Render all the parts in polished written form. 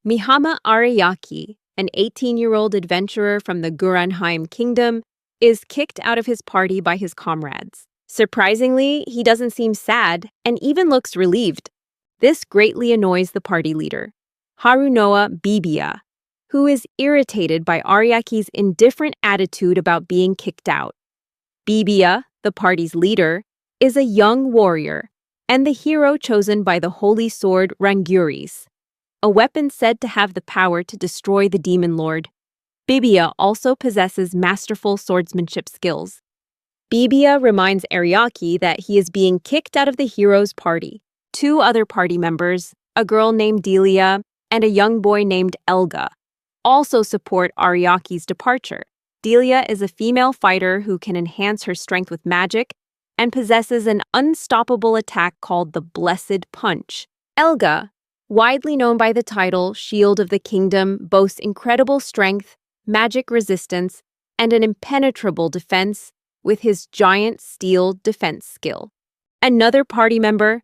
Mihama Ariyaki, an 18-year-old adventurer from the Guranheim Kingdom, is kicked out of his party by his comrades. Surprisingly, he doesn't seem sad and even looks relieved. This greatly annoys the party leader, Harunoa Bibiya, who is irritated by Ariaki's indifferent attitude about being kicked out. Bibiya, the party's leader, is a young warrior and the hero chosen by the holy sword Ranguris, a weapon said to have the power to destroy the demon lord. Bibiya also possesses masterful swordsmanship skills. Bibiya reminds Ariaki that he is being kicked out of the hero's party. Two other party members, a girl named Delia and a young boy named Elga, also support Ariaki's departure. Delia is a female fighter who can enhance her strength with magic and possesses an unstoppable attack called the Blessed Punch. Elga, widely known by the title Shield of the Kingdom, boasts incredible strength, magic resistance, and an impenetrable defense with his giant steel defense skill. Another party member,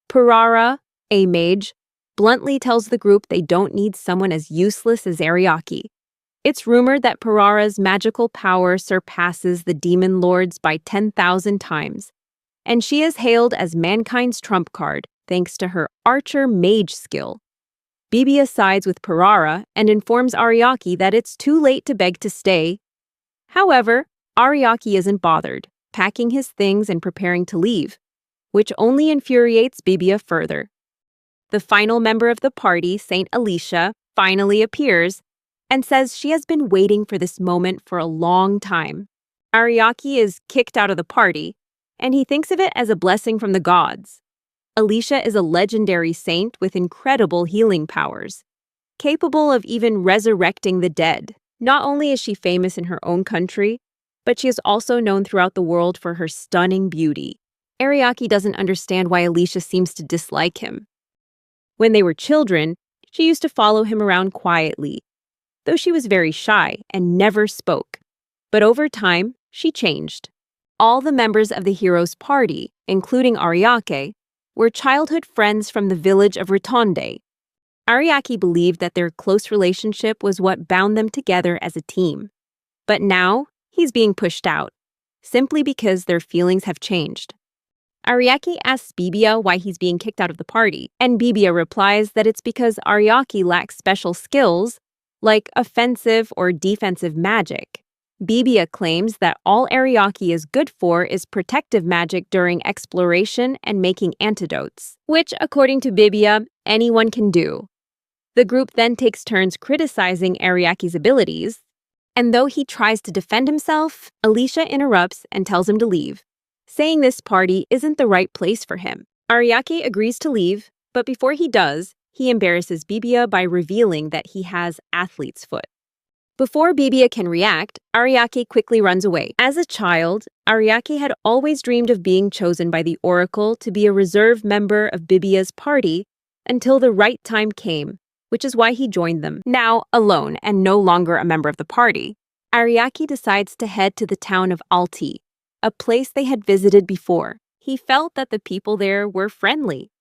Parara, a mage, bluntly tells the group they don't need someone as useless as Ariaki. It's rumored that Parara's magical power surpasses the demon lord's by 10,000 times, and she is hailed as mankind's trump card thanks to her archer-mage skill. Bibiya sides with Parara and informs Ariaki that it's too late to beg to stay. However, Ariaki isn't bothered, packing his things and preparing to leave, which only infuriates Bibiya further. The final member of the party, Saint Alicia, finally appears and says she has been waiting for this moment for a long time. Ariaki is kicked out of the party, and he thinks of it as a blessing from the gods. Alicia is a legendary saint with incredible healing powers, capable of even resurrecting the dead. Not only is she famous in her own country, but she is also known throughout the world for her stunning beauty. Ariaki doesn't understand why Alicia seems to dislike him. When they were children, she used to follow him around quietly, though she was very shy and never spoke. But over time, she changed. All the members of the hero's party, including Ariake, were childhood friends from the village of Ritonde. Ariaki believed that their close relationship was what bound them together as a team. But now, he's being pushed out, simply because their feelings have changed. Ariaki asks Bibiya why he's being kicked out of the party, and Bibiya replies that it's because Ariaki lacks special skills, like offensive or defensive magic. Bibiya claims that all Ariaki is good for is protective magic during exploration and making antidotes, which, according to Bibiya, anyone can do. The group then takes turns criticizing Ariaki's abilities, and though he tries to defend himself, Alicia interrupts and tells him to leave, saying this party isn't the right place for him. Ariaki agrees to leave, but before he does, he embarrasses Bibiya by revealing that he has athlete's foot. Before Bibiya can react, Ariaki quickly runs away. As a child, Ariaki had always dreamed of being chosen by the Oracle to be a reserve member of Bibiya's party until the right time came, which is why he joined them. Now, alone and no longer a member of the party, Ariaki decides to head to the town of Alti, a place they had visited before. He felt that the people there were friendly,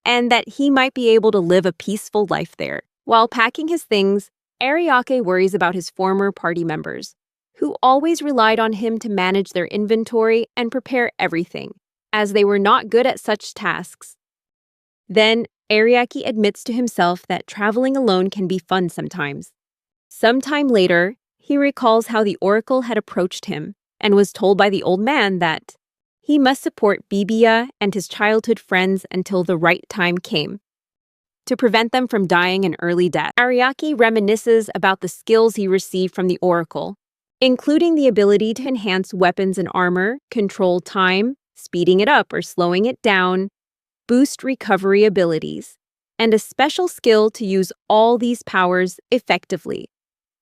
and that he might be able to live a peaceful life there. While packing his things, Ariake worries about his former party members, who always relied on him to manage their inventory and prepare everything, as they were not good at such tasks. Then, Ariake admits to himself that traveling alone can be fun sometimes. Sometime later, he recalls how the Oracle had approached him and was told by the old man that he must support Bibiya and his childhood friends until the right time came, to prevent them from dying an early death. Ariake reminisces about the skills he received from the Oracle, including the ability to enhance weapons and armor, control time, speeding it up or slowing it down, boost recovery abilities, and a special skill to use all these powers effectively.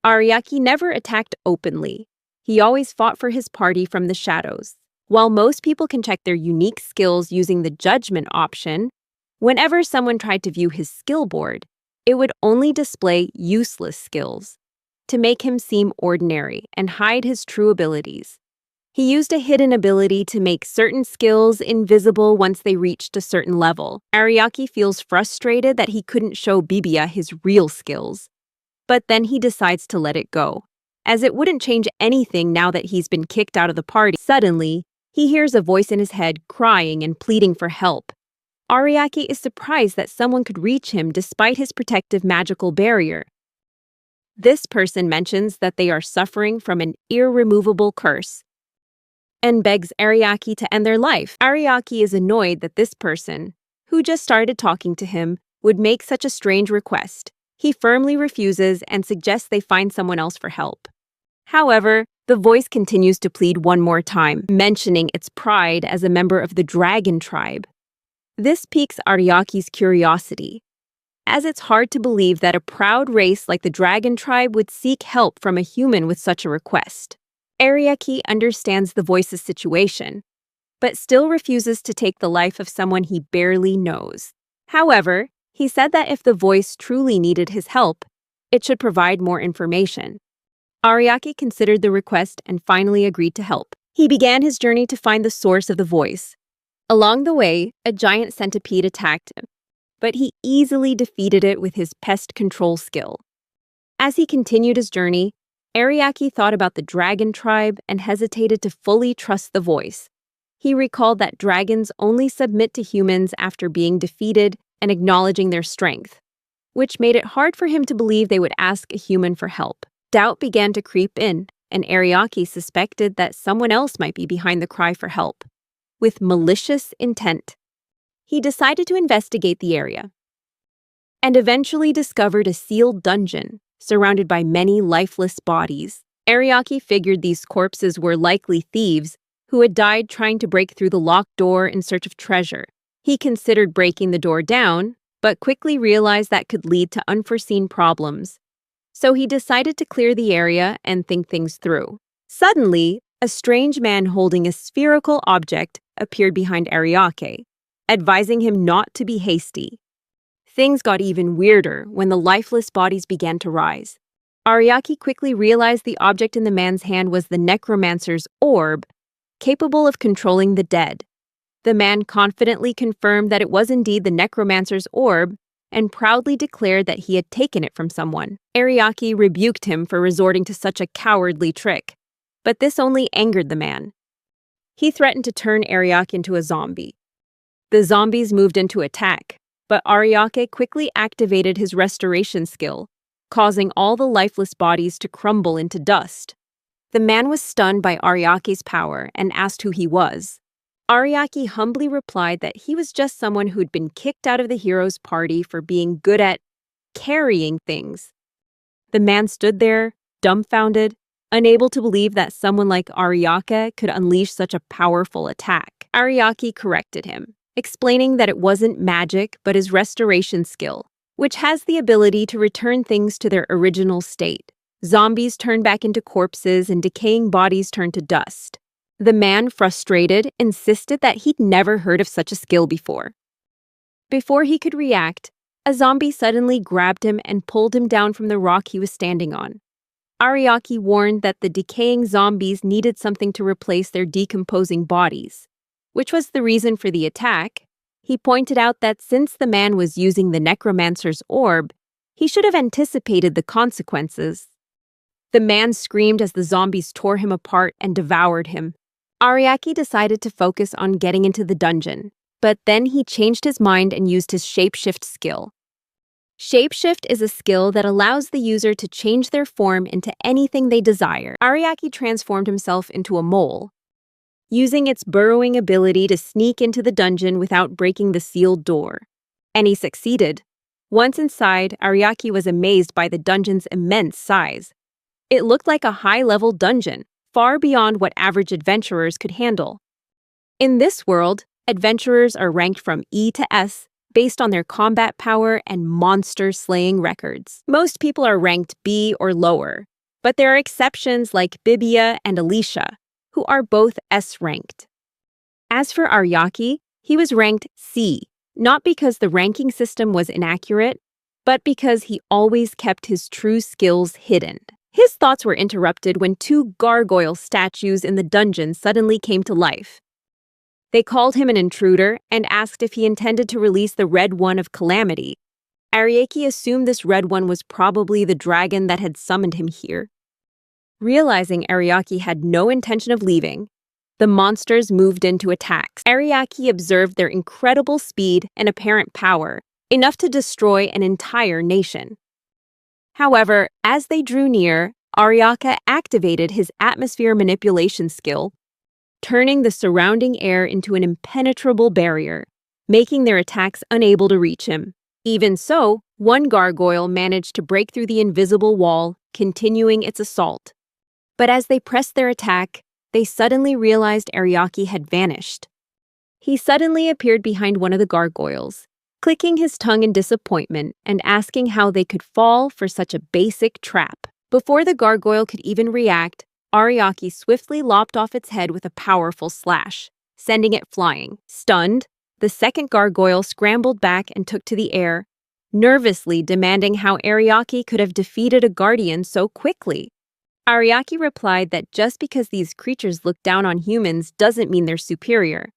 Ariake never attacked openly. He always fought for his party from the shadows. While most people can check their unique skills using the judgment option, whenever someone tried to view his skill board, it would only display useless skills to make him seem ordinary and hide his true abilities. He used a hidden ability to make certain skills invisible once they reached a certain level. Ariaki feels frustrated that he couldn't show Bibiya his real skills. But then he decides to let it go, as it wouldn't change anything now that he's been kicked out of the party. Suddenly, he hears a voice in his head crying and pleading for help. Ariaki is surprised that someone could reach him despite his protective magical barrier. This person mentions that they are suffering from an irremovable curse and begs Ariaki to end their life. Ariaki is annoyed that this person, who just started talking to him, would make such a strange request. He firmly refuses and suggests they find someone else for help. However, the voice continues to plead one more time, mentioning its pride as a member of the dragon tribe. This piques Ariaki's curiosity, as it's hard to believe that a proud race like the dragon tribe would seek help from a human with such a request. Ariaki understands the voice's situation, but still refuses to take the life of someone he barely knows. However, he said that if the voice truly needed his help, it should provide more information. Ariaki considered the request and finally agreed to help. He began his journey to find the source of the voice. Along the way, a giant centipede attacked him, but he easily defeated it with his pest control skill. As he continued his journey, Ariaki thought about the dragon tribe and hesitated to fully trust the voice. He recalled that dragons only submit to humans after being defeated and acknowledging their strength, which made it hard for him to believe they would ask a human for help. Doubt began to creep in, and Ariaki suspected that someone else might be behind the cry for help, with malicious intent. He decided to investigate the area, and eventually discovered a sealed dungeon surrounded by many lifeless bodies. Ariaki figured these corpses were likely thieves who had died trying to break through the locked door in search of treasure. He considered breaking the door down, but quickly realized that could lead to unforeseen problems. So he decided to clear the area and think things through. Suddenly, a strange man holding a spherical object appeared behind Ariaki, advising him not to be hasty. Things got even weirder when the lifeless bodies began to rise. Ariaki quickly realized the object in the man's hand was the necromancer's orb, capable of controlling the dead. The man confidently confirmed that it was indeed the necromancer's orb and proudly declared that he had taken it from someone. Ariaki rebuked him for resorting to such a cowardly trick, but this only angered the man. He threatened to turn Ariaki into a zombie. The zombies moved in to attack, but Ariaki quickly activated his restoration skill, causing all the lifeless bodies to crumble into dust. The man was stunned by Ariaki's power and asked who he was. Ariaki humbly replied that he was just someone who'd been kicked out of the hero's party for being good at carrying things. The man stood there, dumbfounded, unable to believe that someone like Ariaki could unleash such a powerful attack. Ariaki corrected him, explaining that it wasn't magic but his restoration skill, which has the ability to return things to their original state. Zombies turned back into corpses and decaying bodies turned to dust. The man, frustrated, insisted that he'd never heard of such a skill before. Before he could react, a zombie suddenly grabbed him and pulled him down from the rock he was standing on. Ariaki warned that the decaying zombies needed something to replace their decomposing bodies, which was the reason for the attack. He pointed out that since the man was using the necromancer's orb, he should have anticipated the consequences. The man screamed as the zombies tore him apart and devoured him. Ariaki decided to focus on getting into the dungeon, but then he changed his mind and used his shapeshift skill. Shapeshift is a skill that allows the user to change their form into anything they desire. Ariaki transformed himself into a mole, using its burrowing ability to sneak into the dungeon without breaking the sealed door. And he succeeded. Once inside, Ariaki was amazed by the dungeon's immense size. It looked like a high-level dungeon, far beyond what average adventurers could handle. In this world, adventurers are ranked from E to S based on their combat power and monster-slaying records. Most people are ranked B or lower, but there are exceptions like Bibiya and Alicia, who are both S-ranked. As for Ariaki, he was ranked C, not because the ranking system was inaccurate, but because he always kept his true skills hidden. His thoughts were interrupted when two gargoyle statues in the dungeon suddenly came to life. They called him an intruder and asked if he intended to release the Red One of Calamity. Ariaki assumed this Red One was probably the dragon that had summoned him here. Realizing Ariaki had no intention of leaving, the monsters moved in to attack. Ariaki observed their incredible speed and apparent power, enough to destroy an entire nation. However, as they drew near, Ariaka activated his atmosphere manipulation skill, turning the surrounding air into an impenetrable barrier, making their attacks unable to reach him. Even so, one gargoyle managed to break through the invisible wall, continuing its assault. But as they pressed their attack, they suddenly realized Ariaki had vanished. He suddenly appeared behind one of the gargoyles, clicking his tongue in disappointment and asking how they could fall for such a basic trap. Before the gargoyle could even react, Ariaki swiftly lopped off its head with a powerful slash, sending it flying. Stunned, the second gargoyle scrambled back and took to the air, nervously demanding how Ariaki could have defeated a guardian so quickly. Ariaki replied that just because these creatures look down on humans doesn't mean they're superior.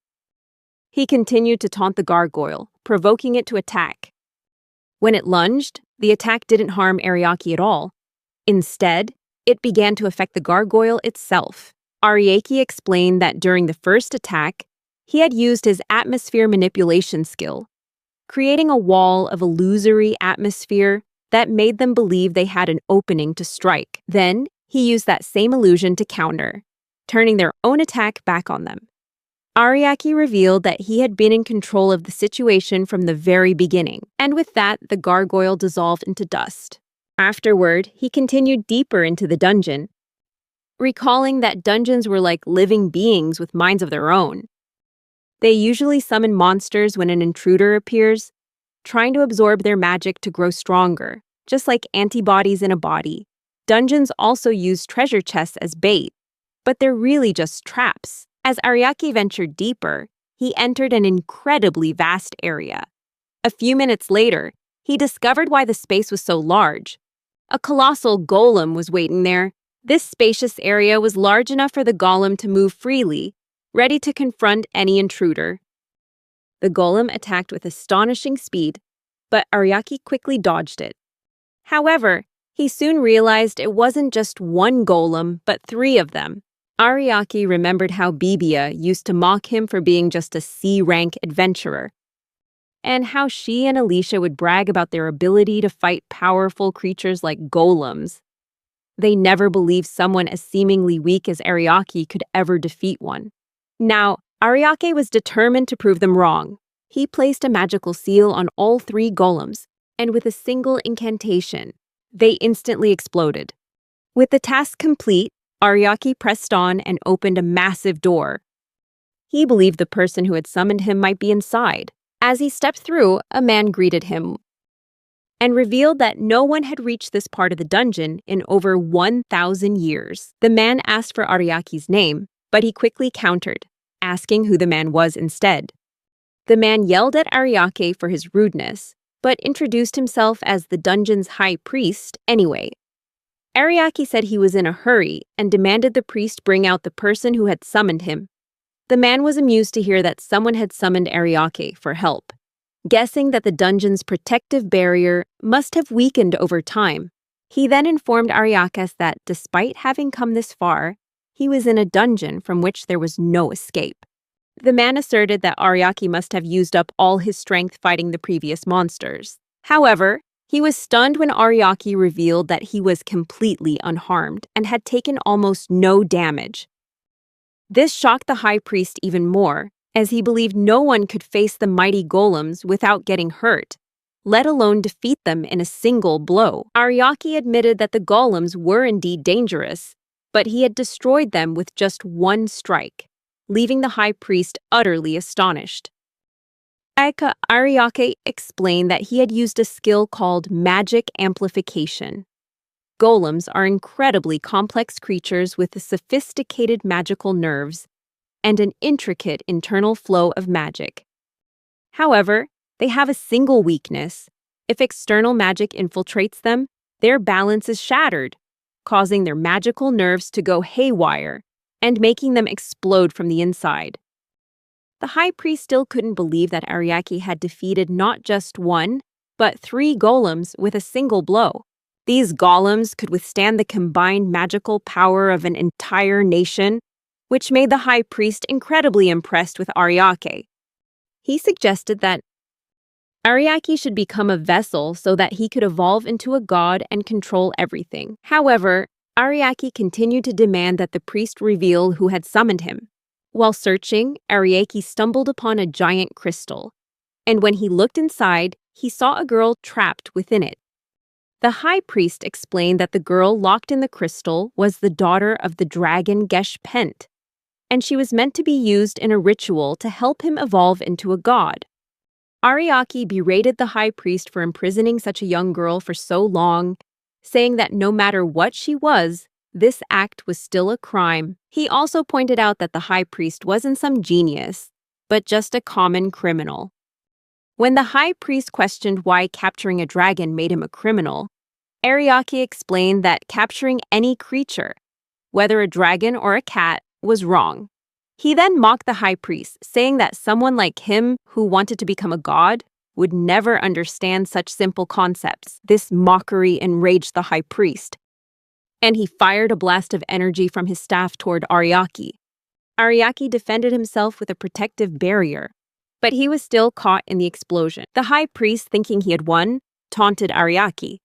He continued to taunt the gargoyle, provoking it to attack. When it lunged, the attack didn't harm Ariaki at all. Instead, it began to affect the gargoyle itself. Ariaki explained that during the first attack, he had used his atmosphere manipulation skill, creating a wall of illusory atmosphere that made them believe they had an opening to strike. Then, he used that same illusion to counter, turning their own attack back on them. Ariaki revealed that he had been in control of the situation from the very beginning, and with that, the gargoyle dissolved into dust. Afterward, he continued deeper into the dungeon, recalling that dungeons were like living beings with minds of their own. They usually summon monsters when an intruder appears, trying to absorb their magic to grow stronger, just like antibodies in a body. Dungeons also use treasure chests as bait, but they're really just traps. As Ariaki ventured deeper, he entered an incredibly vast area. A few minutes later, he discovered why the space was so large. A colossal golem was waiting there. This spacious area was large enough for the golem to move freely, ready to confront any intruder. The golem attacked with astonishing speed, but Ariaki quickly dodged it. However, he soon realized it wasn't just one golem, but three of them. Ariaki remembered how Bibia used to mock him for being just a C-rank adventurer, and how she and Alicia would brag about their ability to fight powerful creatures like golems. They never believed someone as seemingly weak as Ariaki could ever defeat one. Now, Ariaki was determined to prove them wrong. He placed a magical seal on all three golems, and with a single incantation, they instantly exploded. With the task complete, Ariaki pressed on and opened a massive door. He believed the person who had summoned him might be inside. As he stepped through, a man greeted him and revealed that no one had reached this part of the dungeon in over 1,000 years. The man asked for Ariaki's name, but he quickly countered, asking who the man was instead. The man yelled at Ariaki for his rudeness, but introduced himself as the dungeon's high priest anyway. Ariaki said he was in a hurry and demanded the priest bring out the person who had summoned him. The man was amused to hear that someone had summoned Ariaki for help, guessing that the dungeon's protective barrier must have weakened over time. He then informed Ariaki that despite having come this far, he was in a dungeon from which there was no escape. The man asserted that Ariaki must have used up all his strength fighting the previous monsters. However, he was stunned when Ariaki revealed that he was completely unharmed and had taken almost no damage. This shocked the high priest even more, as he believed no one could face the mighty golems without getting hurt, let alone defeat them in a single blow. Ariaki admitted that the golems were indeed dangerous, but he had destroyed them with just one strike, leaving the high priest utterly astonished. Ariaki explained that he had used a skill called magic amplification. Golems are incredibly complex creatures with sophisticated magical nerves and an intricate internal flow of magic. However, they have a single weakness. If external magic infiltrates them, their balance is shattered. causing their magical nerves to go haywire and making them explode from the inside. The high priest still couldn't believe that Ariake had defeated not just one, but 3 golems with a single blow. These golems could withstand the combined magical power of an entire nation, which made the high priest incredibly impressed with Ariake. He suggested that Ariake should become a vessel so that he could evolve into a god and control everything. However, Ariake continued to demand that the priest reveal who had summoned him. While searching, Ariake stumbled upon a giant crystal, and when he looked inside, he saw a girl trapped within it. The high priest explained that the girl locked in the crystal was the daughter of the dragon Geshpent, and she was meant to be used in a ritual to help him evolve into a god. Ariake berated the high priest for imprisoning such a young girl for so long, saying that no matter what she was, this act was still a crime. He also pointed out that the high priest wasn't some genius, but just a common criminal. When the high priest questioned why capturing a dragon made him a criminal, Ariake explained that capturing any creature, whether a dragon or a cat, was wrong. He then mocked the high priest, saying that someone like him who wanted to become a god would never understand such simple concepts. This mockery enraged the high priest, and he fired a blast of energy from his staff toward Ariake. Ariake defended himself with a protective barrier, but he was still caught in the explosion. The high priest, thinking he had won, taunted Ariake.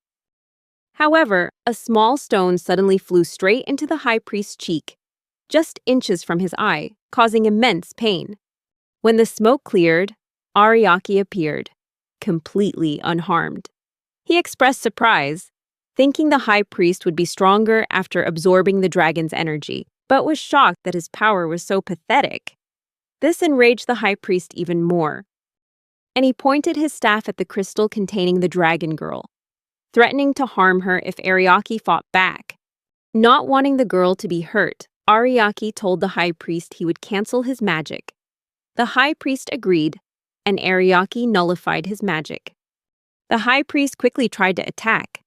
However, a small stone suddenly flew straight into the high priest's cheek, just inches from his eye, causing immense pain. When the smoke cleared, Ariake appeared, completely unharmed. He expressed surprise, thinking the high priest would be stronger after absorbing the dragon's energy, but was shocked that his power was so pathetic. This enraged the high priest even more, and he pointed his staff at the crystal containing the dragon girl, threatening to harm her if Ariake fought back. Not wanting the girl to be hurt, Ariake told the high priest he would cancel his magic. The high priest agreed, and Ariake nullified his magic. The high priest quickly tried to attack,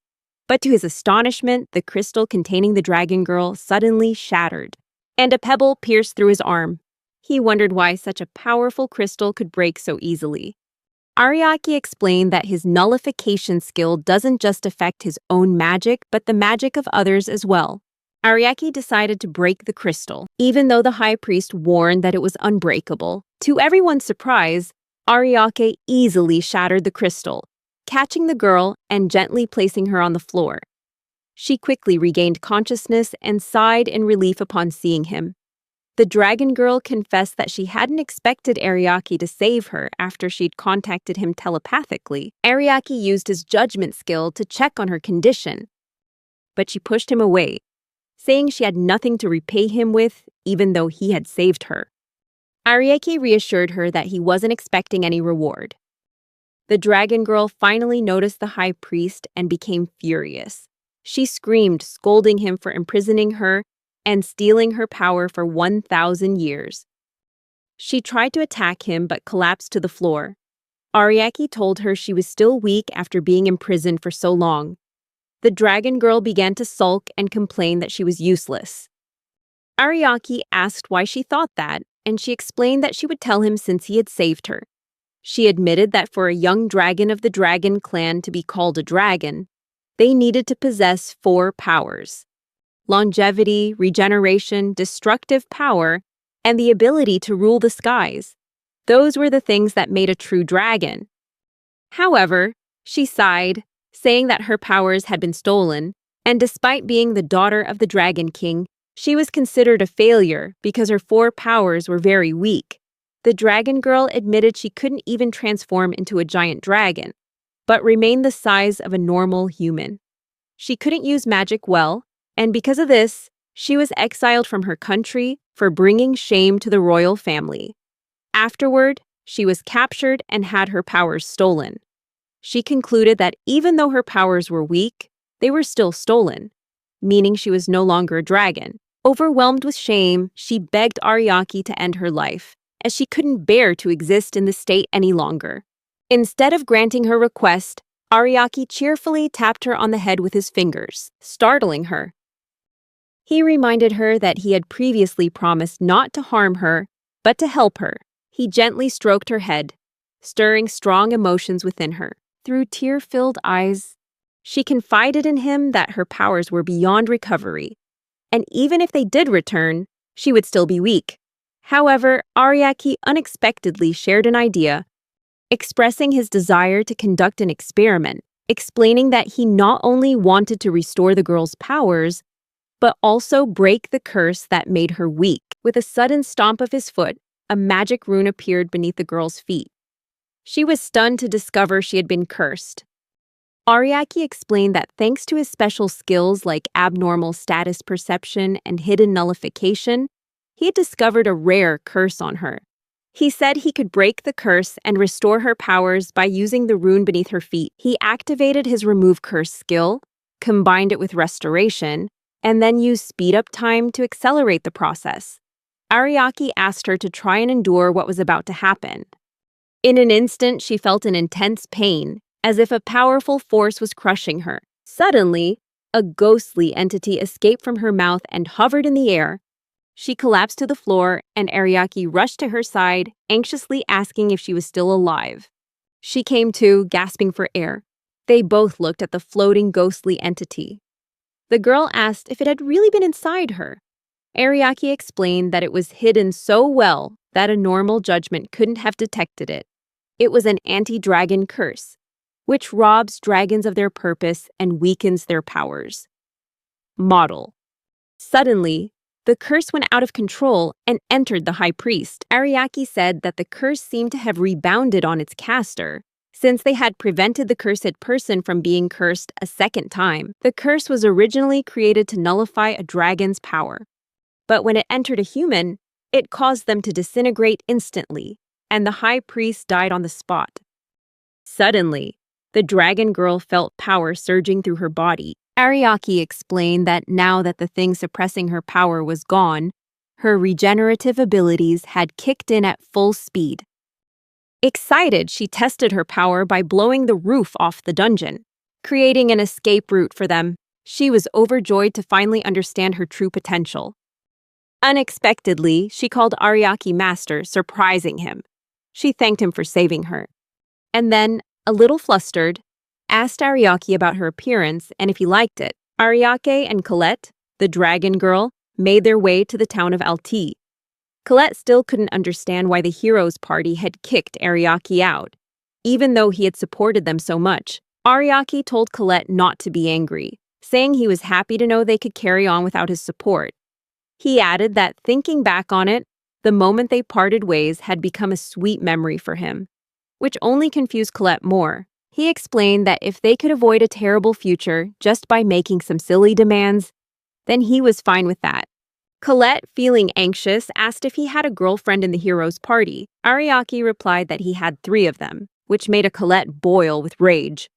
but to his astonishment, the crystal containing the dragon girl suddenly shattered, and a pebble pierced through his arm. He wondered why such a powerful crystal could break so easily. Ariake explained that his nullification skill doesn't just affect his own magic, but the magic of others as well. Ariake decided to break the crystal, even though the high priest warned that it was unbreakable. To everyone's surprise, Ariake easily shattered the crystal, catching the girl and gently placing her on the floor. She quickly regained consciousness and sighed in relief upon seeing him. The dragon girl confessed that she hadn't expected Ariake to save her after she'd contacted him telepathically. Ariake used his judgment skill to check on her condition, but she pushed him away, saying she had nothing to repay him with, even though he had saved her. Ariake reassured her that he wasn't expecting any reward. The dragon girl finally noticed the high priest and became furious. She screamed, scolding him for imprisoning her and stealing her power for 1,000 years. She tried to attack him but collapsed to the floor. Ariake told her she was still weak after being imprisoned for so long. The dragon girl began to sulk and complain that she was useless. Ariake asked why she thought that, and she explained that she would tell him since he had saved her. She admitted that for a young dragon of the dragon clan to be called a dragon, they needed to possess 4 powers: longevity, regeneration, destructive power, and the ability to rule the skies. Those were the things that made a true dragon. However, she sighed, saying that her powers had been stolen, and despite being the daughter of the Dragon King, she was considered a failure because her 4 powers were very weak. The dragon girl admitted she couldn't even transform into a giant dragon, but remained the size of a normal human. She couldn't use magic well, and because of this, she was exiled from her country for bringing shame to the royal family. Afterward, she was captured and had her powers stolen. She concluded that even though her powers were weak, they were still stolen, meaning she was no longer a dragon. Overwhelmed with shame, she begged Ariake to end her life, as she couldn't bear to exist in the state any longer. Instead of granting her request, Ariake cheerfully tapped her on the head with his fingers, startling her. He reminded her that he had previously promised not to harm her, but to help her. He gently stroked her head, stirring strong emotions within her. Through tear-filled eyes, she confided in him that her powers were beyond recovery, and even if they did return, she would still be weak. However, Ariaki unexpectedly shared an idea, expressing his desire to conduct an experiment, explaining that he not only wanted to restore the girl's powers, but also break the curse that made her weak. With a sudden stomp of his foot, a magic rune appeared beneath the girl's feet. She was stunned to discover she had been cursed. Ariaki explained that thanks to his special skills like abnormal status perception and hidden nullification, he had discovered a rare curse on her. He said he could break the curse and restore her powers by using the rune beneath her feet. He activated his remove curse skill, combined it with restoration, and then used speed up time to accelerate the process. Ariaki asked her to try and endure what was about to happen. In an instant, she felt an intense pain, as if a powerful force was crushing her. Suddenly, a ghostly entity escaped from her mouth and hovered in the air. She collapsed to the floor, and Ariaki rushed to her side, anxiously asking if she was still alive. She came to, gasping for air. They both looked at the floating ghostly entity. The girl asked if it had really been inside her. Ariaki explained that it was hidden so well that a normal judgment couldn't have detected it. It was an anti-dragon curse, which robs dragons of their purpose and weakens their powers. Model. Suddenly, the curse went out of control and entered the high priest. Ariaki said that the curse seemed to have rebounded on its caster, since they had prevented the cursed person from being cursed a second time. The curse was originally created to nullify a dragon's power, but when it entered a human, it caused them to disintegrate instantly, and the high priest died on the spot. Suddenly, the dragon girl felt power surging through her body. Ariaki explained that now that the thing suppressing her power was gone, her regenerative abilities had kicked in at full speed. Excited, she tested her power by blowing the roof off the dungeon, creating an escape route for them. She was overjoyed to finally understand her true potential. Unexpectedly, she called Ariaki master, surprising him. She thanked him for saving her. And then, a little flustered, asked Ariaki about her appearance and if he liked it. Ariake and Colette, the dragon girl, made their way to the town of Alti. Colette still couldn't understand why the heroes' party had kicked Ariaki out, even though he had supported them so much. Ariaki told Colette not to be angry, saying he was happy to know they could carry on without his support. He added that thinking back on it, the moment they parted ways had become a sweet memory for him, which only confused Colette more. He explained that if they could avoid a terrible future just by making some silly demands, then he was fine with that. Colette, feeling anxious, asked if he had a girlfriend in the heroes' party. Ariaki replied that he had 3 of them, which made a Colette boil with rage,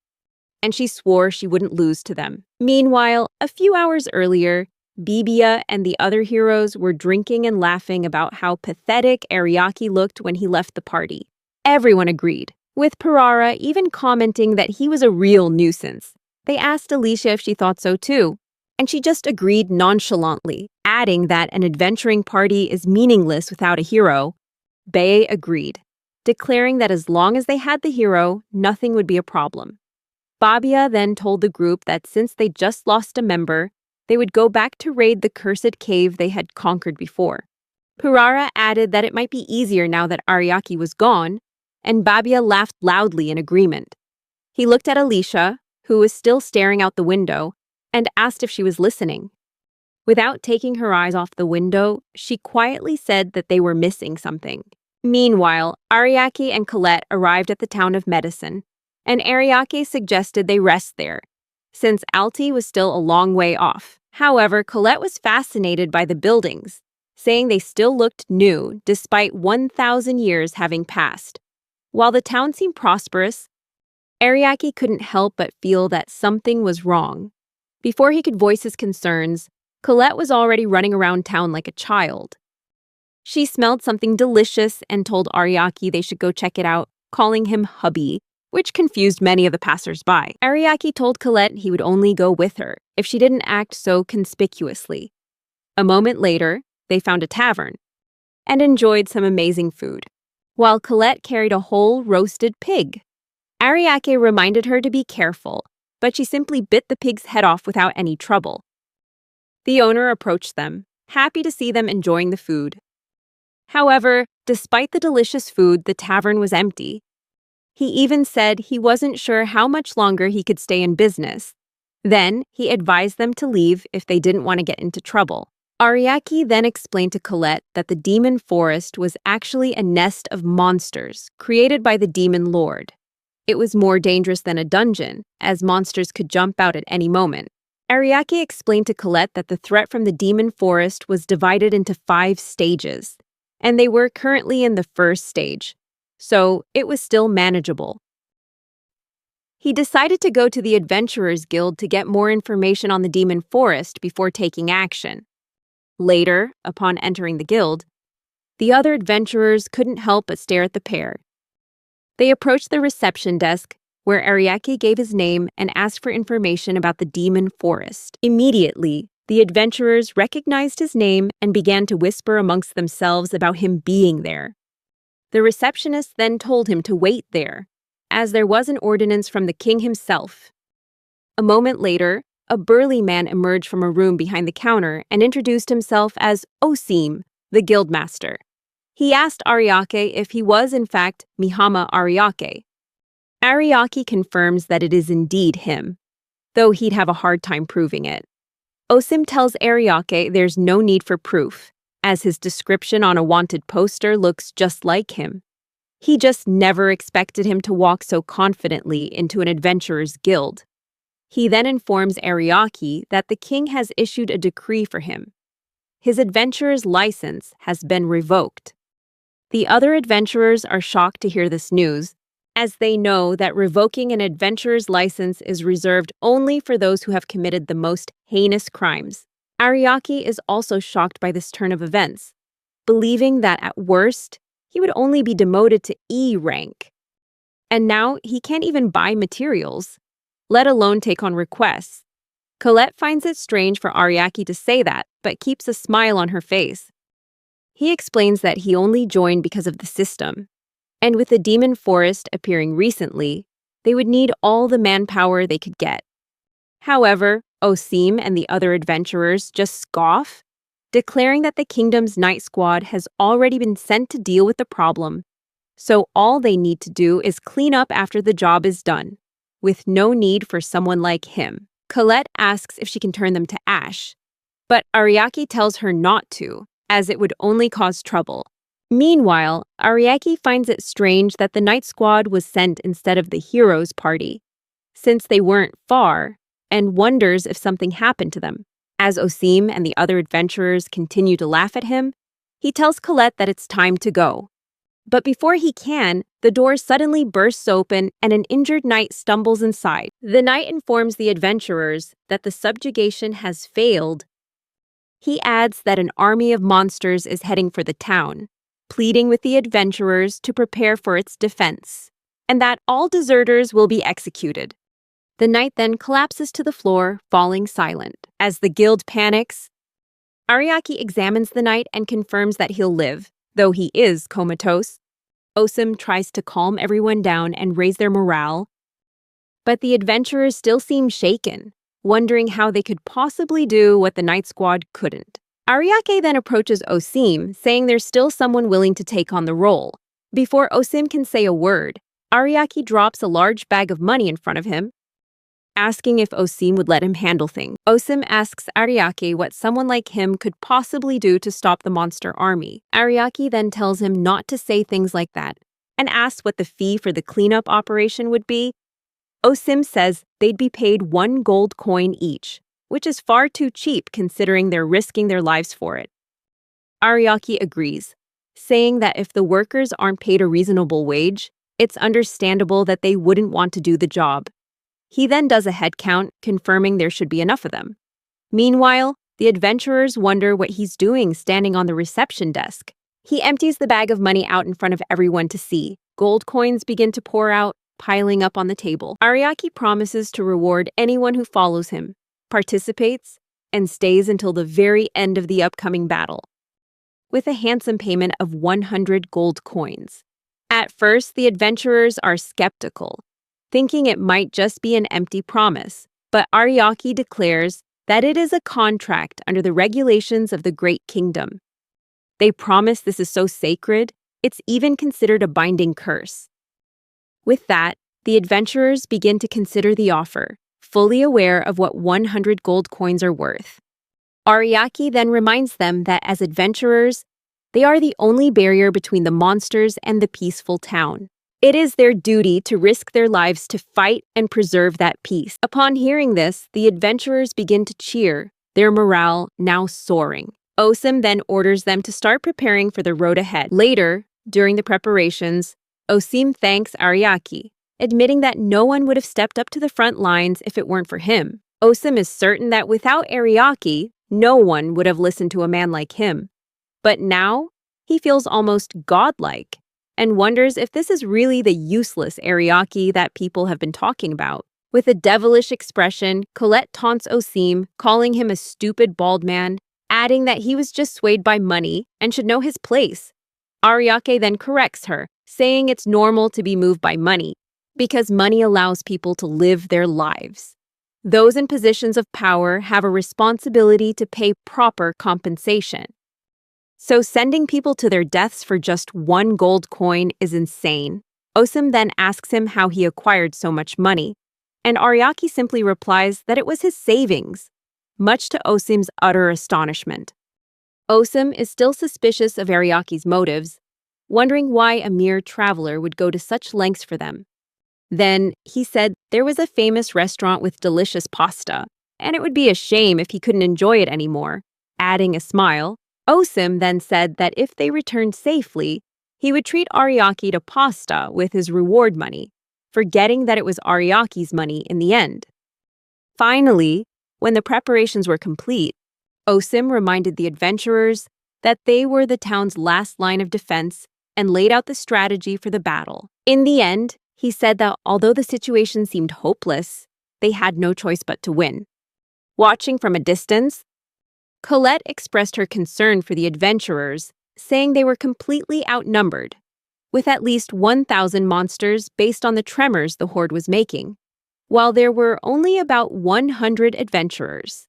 and she swore she wouldn't lose to them. Meanwhile, a few hours earlier, Bibia and the other heroes were drinking and laughing about how pathetic Ariaki looked when he left the party. Everyone agreed, with Parara even commenting that he was a real nuisance. They asked Alicia if she thought so too, and she just agreed nonchalantly, adding that an adventuring party is meaningless without a hero. Bae agreed, declaring that as long as they had the hero, nothing would be a problem. Babia then told the group that since they just lost a member, they would go back to raid the cursed cave they had conquered before. Purara added that it might be easier now that Ariaki was gone, and Babia laughed loudly in agreement. He looked at Alicia, who was still staring out the window, and asked if she was listening. Without taking her eyes off the window, she quietly said that they were missing something. Meanwhile, Ariaki and Colette arrived at the town of Medicine, and Ariaki suggested they rest there, since Alti was still a long way off. However, Colette was fascinated by the buildings, saying they still looked new despite 1,000 years having passed. While the town seemed prosperous, Ariaki couldn't help but feel that something was wrong. Before he could voice his concerns, Colette was already running around town like a child. She smelled something delicious and told Ariaki they should go check it out, calling him hubby, which confused many of the passers-by. Ariaki told Colette he would only go with her if she didn't act so conspicuously. A moment later, they found a tavern and enjoyed some amazing food, while Colette carried a whole roasted pig. Ariake reminded her to be careful, but she simply bit the pig's head off without any trouble. The owner approached them, happy to see them enjoying the food. However, despite the delicious food, the tavern was empty. He even said he wasn't sure how much longer he could stay in business. Then, he advised them to leave if they didn't want to get into trouble. Ariake then explained to Colette that the demon forest was actually a nest of monsters created by the demon lord. It was more dangerous than a dungeon, as monsters could jump out at any moment. Ariake explained to Colette that the threat from the demon forest was divided into 5 stages, and they were currently in the first stage, so it was still manageable. He decided to go to the Adventurers Guild to get more information on the demon forest before taking action. Later, upon entering the guild, the other adventurers couldn't help but stare at the pair. They approached the reception desk, where Ariake gave his name and asked for information about the demon forest. Immediately, the adventurers recognized his name and began to whisper amongst themselves about him being there. The receptionist then told him to wait there, as there was an ordinance from the king himself. A moment later, a burly man emerged from a room behind the counter and introduced himself as Osim, the guildmaster. He asked Ariake if he was in fact Mihama Ariake. Ariake confirms that it is indeed him, though he'd have a hard time proving it. Osim tells Ariake there's no need for proof, as his description on a wanted poster looks just like him. He just never expected him to walk so confidently into an adventurer's guild. He then informs Ariake that the king has issued a decree for him. His adventurer's license has been revoked. The other adventurers are shocked to hear this news, as they know that revoking an adventurer's license is reserved only for those who have committed the most heinous crimes. Ariake is also shocked by this turn of events, believing that at worst, he would only be demoted to E rank. And now he can't even buy materials, let alone take on requests. Colette finds it strange for Ariake to say that, but keeps a smile on her face. He explains that he only joined because of the system, and with the demon forest appearing recently, they would need all the manpower they could get. However, Osim and the other adventurers just scoff, declaring that the kingdom's night squad has already been sent to deal with the problem, so all they need to do is clean up after the job is done, with no need for someone like him. Colette asks if she can turn them to ash, but Ariake tells her not to, as it would only cause trouble. Meanwhile, Ariake finds it strange that the night squad was sent instead of the heroes' party, since they weren't far, and wonders if something happened to them. As Osim and the other adventurers continue to laugh at him, he tells Colette that it's time to go. But before he can, the door suddenly bursts open and an injured knight stumbles inside. The knight informs the adventurers that the subjugation has failed. He adds that an army of monsters is heading for the town, pleading with the adventurers to prepare for its defense, and that all deserters will be executed. The knight then collapses to the floor, falling silent. As the guild panics, Ariake examines the knight and confirms that he'll live, though he is comatose. Osim tries to calm everyone down and raise their morale, but the adventurers still seem shaken, wondering how they could possibly do what the night squad couldn't. Ariake then approaches Osim, saying there's still someone willing to take on the role. Before Osim can say a word, Ariake drops a large bag of money in front of him, asking if Osim would let him handle things. Osim asks Ariake what someone like him could possibly do to stop the monster army. Ariake then tells him not to say things like that, and asks what the fee for the cleanup operation would be. Osim says they'd be paid 1 gold coin each, which is far too cheap considering they're risking their lives for it. Ariake agrees, saying that if the workers aren't paid a reasonable wage, it's understandable that they wouldn't want to do the job. He then does a head count, confirming there should be enough of them. Meanwhile, the adventurers wonder what he's doing standing on the reception desk. He empties the bag of money out in front of everyone to see. Gold coins begin to pour out, piling up on the table. Ariake promises to reward anyone who follows him, participates, and stays until the very end of the upcoming battle, with a handsome payment of 100 gold coins. At first, the adventurers are skeptical, thinking it might just be an empty promise, but Ariaki declares that it is a contract under the regulations of the Great Kingdom. They promise this is so sacred, it's even considered a binding curse. With that, the adventurers begin to consider the offer, fully aware of what 100 gold coins are worth. Ariaki then reminds them that as adventurers, they are the only barrier between the monsters and the peaceful town. It is their duty to risk their lives to fight and preserve that peace. Upon hearing this, the adventurers begin to cheer, their morale now soaring. Osim then orders them to start preparing for the road ahead. Later, during the preparations, Osim thanks Ariaki, admitting that no one would have stepped up to the front lines if it weren't for him. Osim is certain that without Ariaki, no one would have listened to a man like him. But now, he feels almost godlike, and wonders if this is really the useless Ariaki that people have been talking about. With a devilish expression, Colette taunts Osim, calling him a stupid bald man, adding that he was just swayed by money and should know his place. Ariake then corrects her, saying it's normal to be moved by money, because money allows people to live their lives. Those in positions of power have a responsibility to pay proper compensation. So sending people to their deaths for just 1 gold coin is insane. Osim then asks him how he acquired so much money, and Ariaki simply replies that it was his savings, much to Osim's utter astonishment. Osim is still suspicious of Ariaki's motives, wondering why a mere traveler would go to such lengths for them. Then, he said there was a famous restaurant with delicious pasta, and it would be a shame if he couldn't enjoy it anymore. Adding a smile, Osim then said that if they returned safely, he would treat Ariaki to pasta with his reward money, forgetting that it was Ariaki's money in the end. Finally, when the preparations were complete, Osim reminded the adventurers that they were the town's last line of defense and laid out the strategy for the battle. In the end, he said that although the situation seemed hopeless, they had no choice but to win. Watching from a distance, Colette expressed her concern for the adventurers, saying they were completely outnumbered, with at least 1,000 monsters based on the tremors the horde was making, while there were only about 100 adventurers.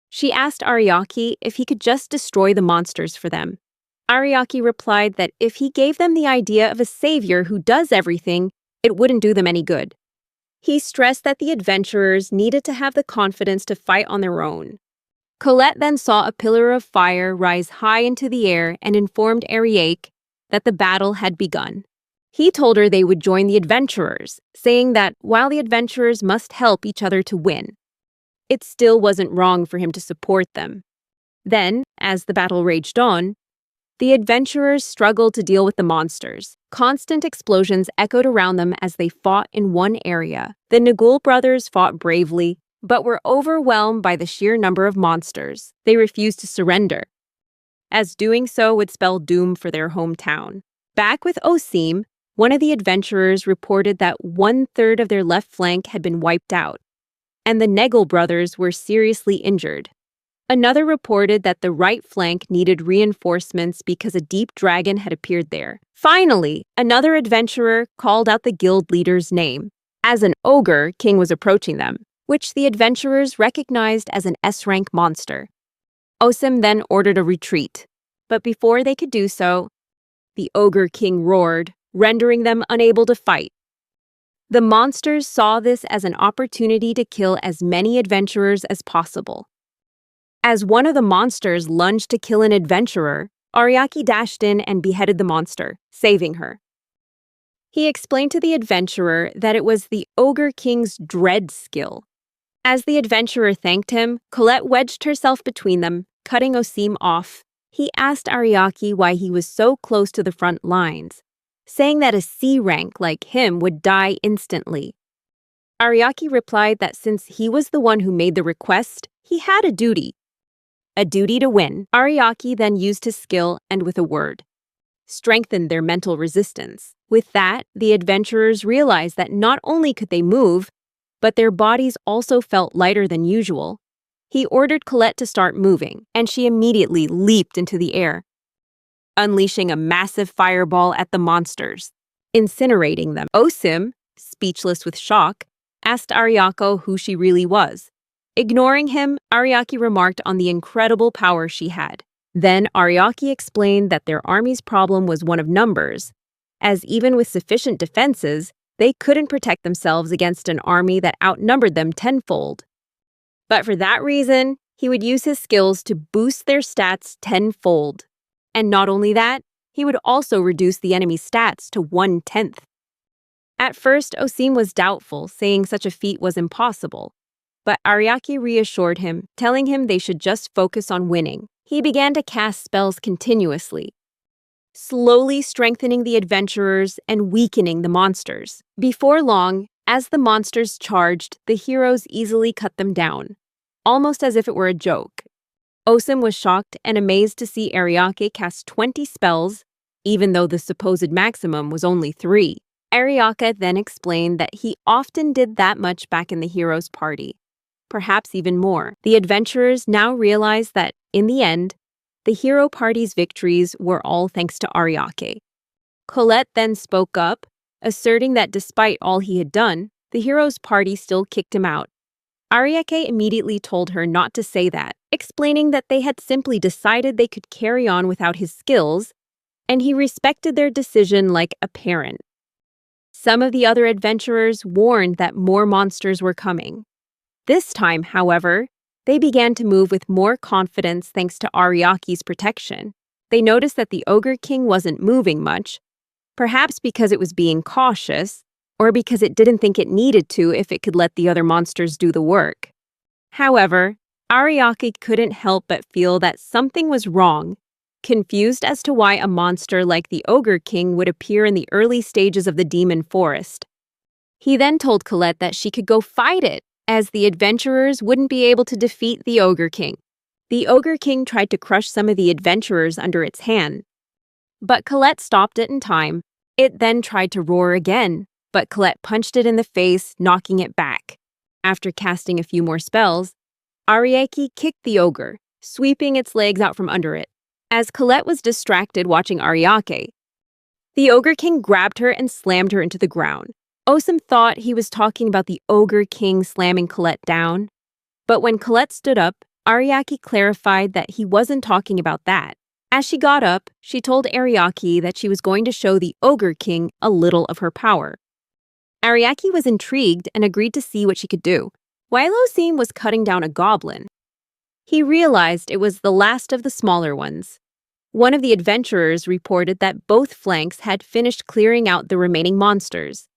She asked Ariaki if he could just destroy the monsters for them. Ariaki replied that if he gave them the idea of a savior who does everything, it wouldn't do them any good. He stressed that the adventurers needed to have the confidence to fight on their own. Colette then saw a pillar of fire rise high into the air and informed Ariake that the battle had begun. He told her they would join the adventurers, saying that while the adventurers must help each other to win, it still wasn't wrong for him to support them. Then, as the battle raged on, the adventurers struggled to deal with the monsters. Constant explosions echoed around them as they fought in one area. The Nagul brothers fought bravely, but were overwhelmed by the sheer number of monsters. They refused to surrender, as doing so would spell doom for their hometown. Back with Osim, one of the adventurers reported that 1/3 of their left flank had been wiped out, and the Negel brothers were seriously injured. Another reported that the right flank needed reinforcements because a deep dragon had appeared there. Finally, another adventurer called out the guild leader's name, as an ogre king was approaching them, which the adventurers recognized as an S-rank monster. Osim then ordered a retreat, but before they could do so, the ogre king roared, rendering them unable to fight. The monsters saw this as an opportunity to kill as many adventurers as possible. As one of the monsters lunged to kill an adventurer, Ariaki dashed in and beheaded the monster, saving her. He explained to the adventurer that it was the Ogre King's dread skill. As the adventurer thanked him, Colette wedged herself between them, cutting Osim off. He asked Ariaki why he was so close to the front lines, saying that a C rank like him would die instantly. Ariaki replied that since he was the one who made the request, he had a duty to win. Ariaki then used his skill and with a word, strengthened their mental resistance. With that, the adventurers realized that not only could they move, but their bodies also felt lighter than usual. He ordered Colette to start moving, and she immediately leaped into the air, unleashing a massive fireball at the monsters, incinerating them. Osim, speechless with shock, asked Ariako who she really was. Ignoring him, Ariaki remarked on the incredible power she had. Then Ariaki explained that their army's problem was one of numbers, as even with sufficient defenses, they couldn't protect themselves against an army that outnumbered them tenfold. But for that reason, he would use his skills to boost their stats tenfold. And not only that, he would also reduce the enemy's stats to 1/10. At first, Osim was doubtful, saying such a feat was impossible. But Ariaki reassured him, telling him they should just focus on winning. He began to cast spells continuously, slowly strengthening the adventurers and weakening the monsters. Before long, as the monsters charged, the heroes easily cut them down, almost as if it were a joke. Osim was shocked and amazed to see Ariake cast 20 spells, even though the supposed maximum was only 3. Ariake then explained that he often did that much back in the heroes' party, perhaps even more. The adventurers now realized that, in the end, the hero party's victories were all thanks to Ariake. Colette then spoke up, asserting that despite all he had done, the heroes' party still kicked him out. Ariake immediately told her not to say that, explaining that they had simply decided they could carry on without his skills, and he respected their decision like a parent. Some of the other adventurers warned that more monsters were coming. This time, however, they began to move with more confidence thanks to Ariaki's protection. They noticed that the Ogre King wasn't moving much, perhaps because it was being cautious, or because it didn't think it needed to if it could let the other monsters do the work. However, Ariaki couldn't help but feel that something was wrong, confused as to why a monster like the Ogre King would appear in the early stages of the demon forest. He then told Colette that she could go fight it, as the adventurers wouldn't be able to defeat the Ogre King. The Ogre King tried to crush some of the adventurers under its hand, but Colette stopped it in time. It then tried to roar again, but Colette punched it in the face, knocking it back. After casting a few more spells, Ariaki kicked the ogre, sweeping its legs out from under it. As Colette was distracted watching Ariake, the Ogre King grabbed her and slammed her into the ground. Osim thought he was talking about the Ogre King slamming Colette down, but when Colette stood up, Ariaki clarified that he wasn't talking about that. As she got up, she told Ariaki that she was going to show the Ogre King a little of her power. Ariaki was intrigued and agreed to see what she could do. While Osim was cutting down a goblin, he realized it was the last of the smaller ones. One of the adventurers reported that both flanks had finished clearing out the remaining monsters.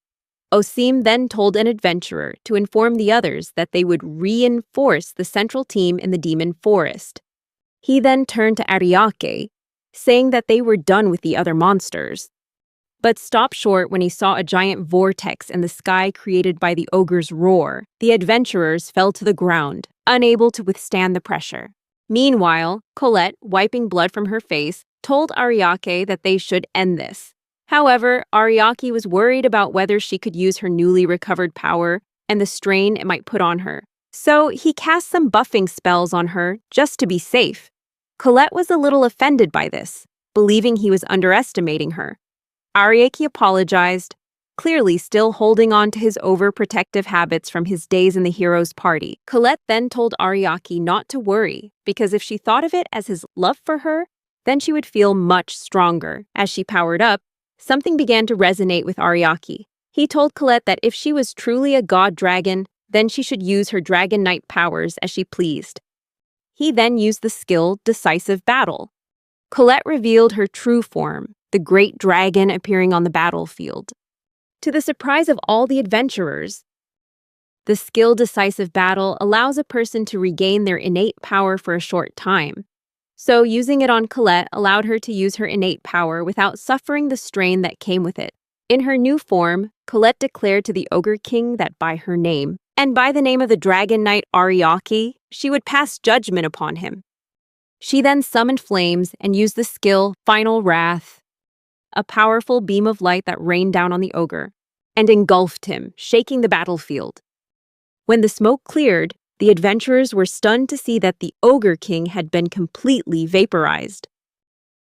Osim then told an adventurer to inform the others that they would reinforce the central team in the demon forest. He then turned to Ariake, saying that they were done with the other monsters, but stopped short when he saw a giant vortex in the sky created by the ogre's roar. The adventurers fell to the ground, unable to withstand the pressure. Meanwhile, Colette, wiping blood from her face, told Ariake that they should end this. However, Ariake was worried about whether she could use her newly recovered power and the strain it might put on her. So he cast some buffing spells on her just to be safe. Colette was a little offended by this, believing he was underestimating her. Ariake apologized, clearly still holding on to his overprotective habits from his days in the hero's party. Colette then told Ariake not to worry, because if she thought of it as his love for her, then she would feel much stronger. As she powered up, something began to resonate with Ariake. He told Colette that if she was truly a god dragon, then she should use her Dragon Knight powers as she pleased. He then used the skill Decisive Battle. Colette revealed her true form, the great dragon appearing on the battlefield. To the surprise of all the adventurers, the skill Decisive Battle allows a person to regain their innate power for a short time. So using it on Colette allowed her to use her innate power without suffering the strain that came with it. In her new form, Colette declared to the Ogre King that by her name, and by the name of the Dragon Knight Ariake, she would pass judgment upon him. She then summoned flames and used the skill Final Wrath, a powerful beam of light that rained down on the ogre, and engulfed him, shaking the battlefield. When the smoke cleared, The adventurers were stunned to see that the Ogre King had been completely vaporized.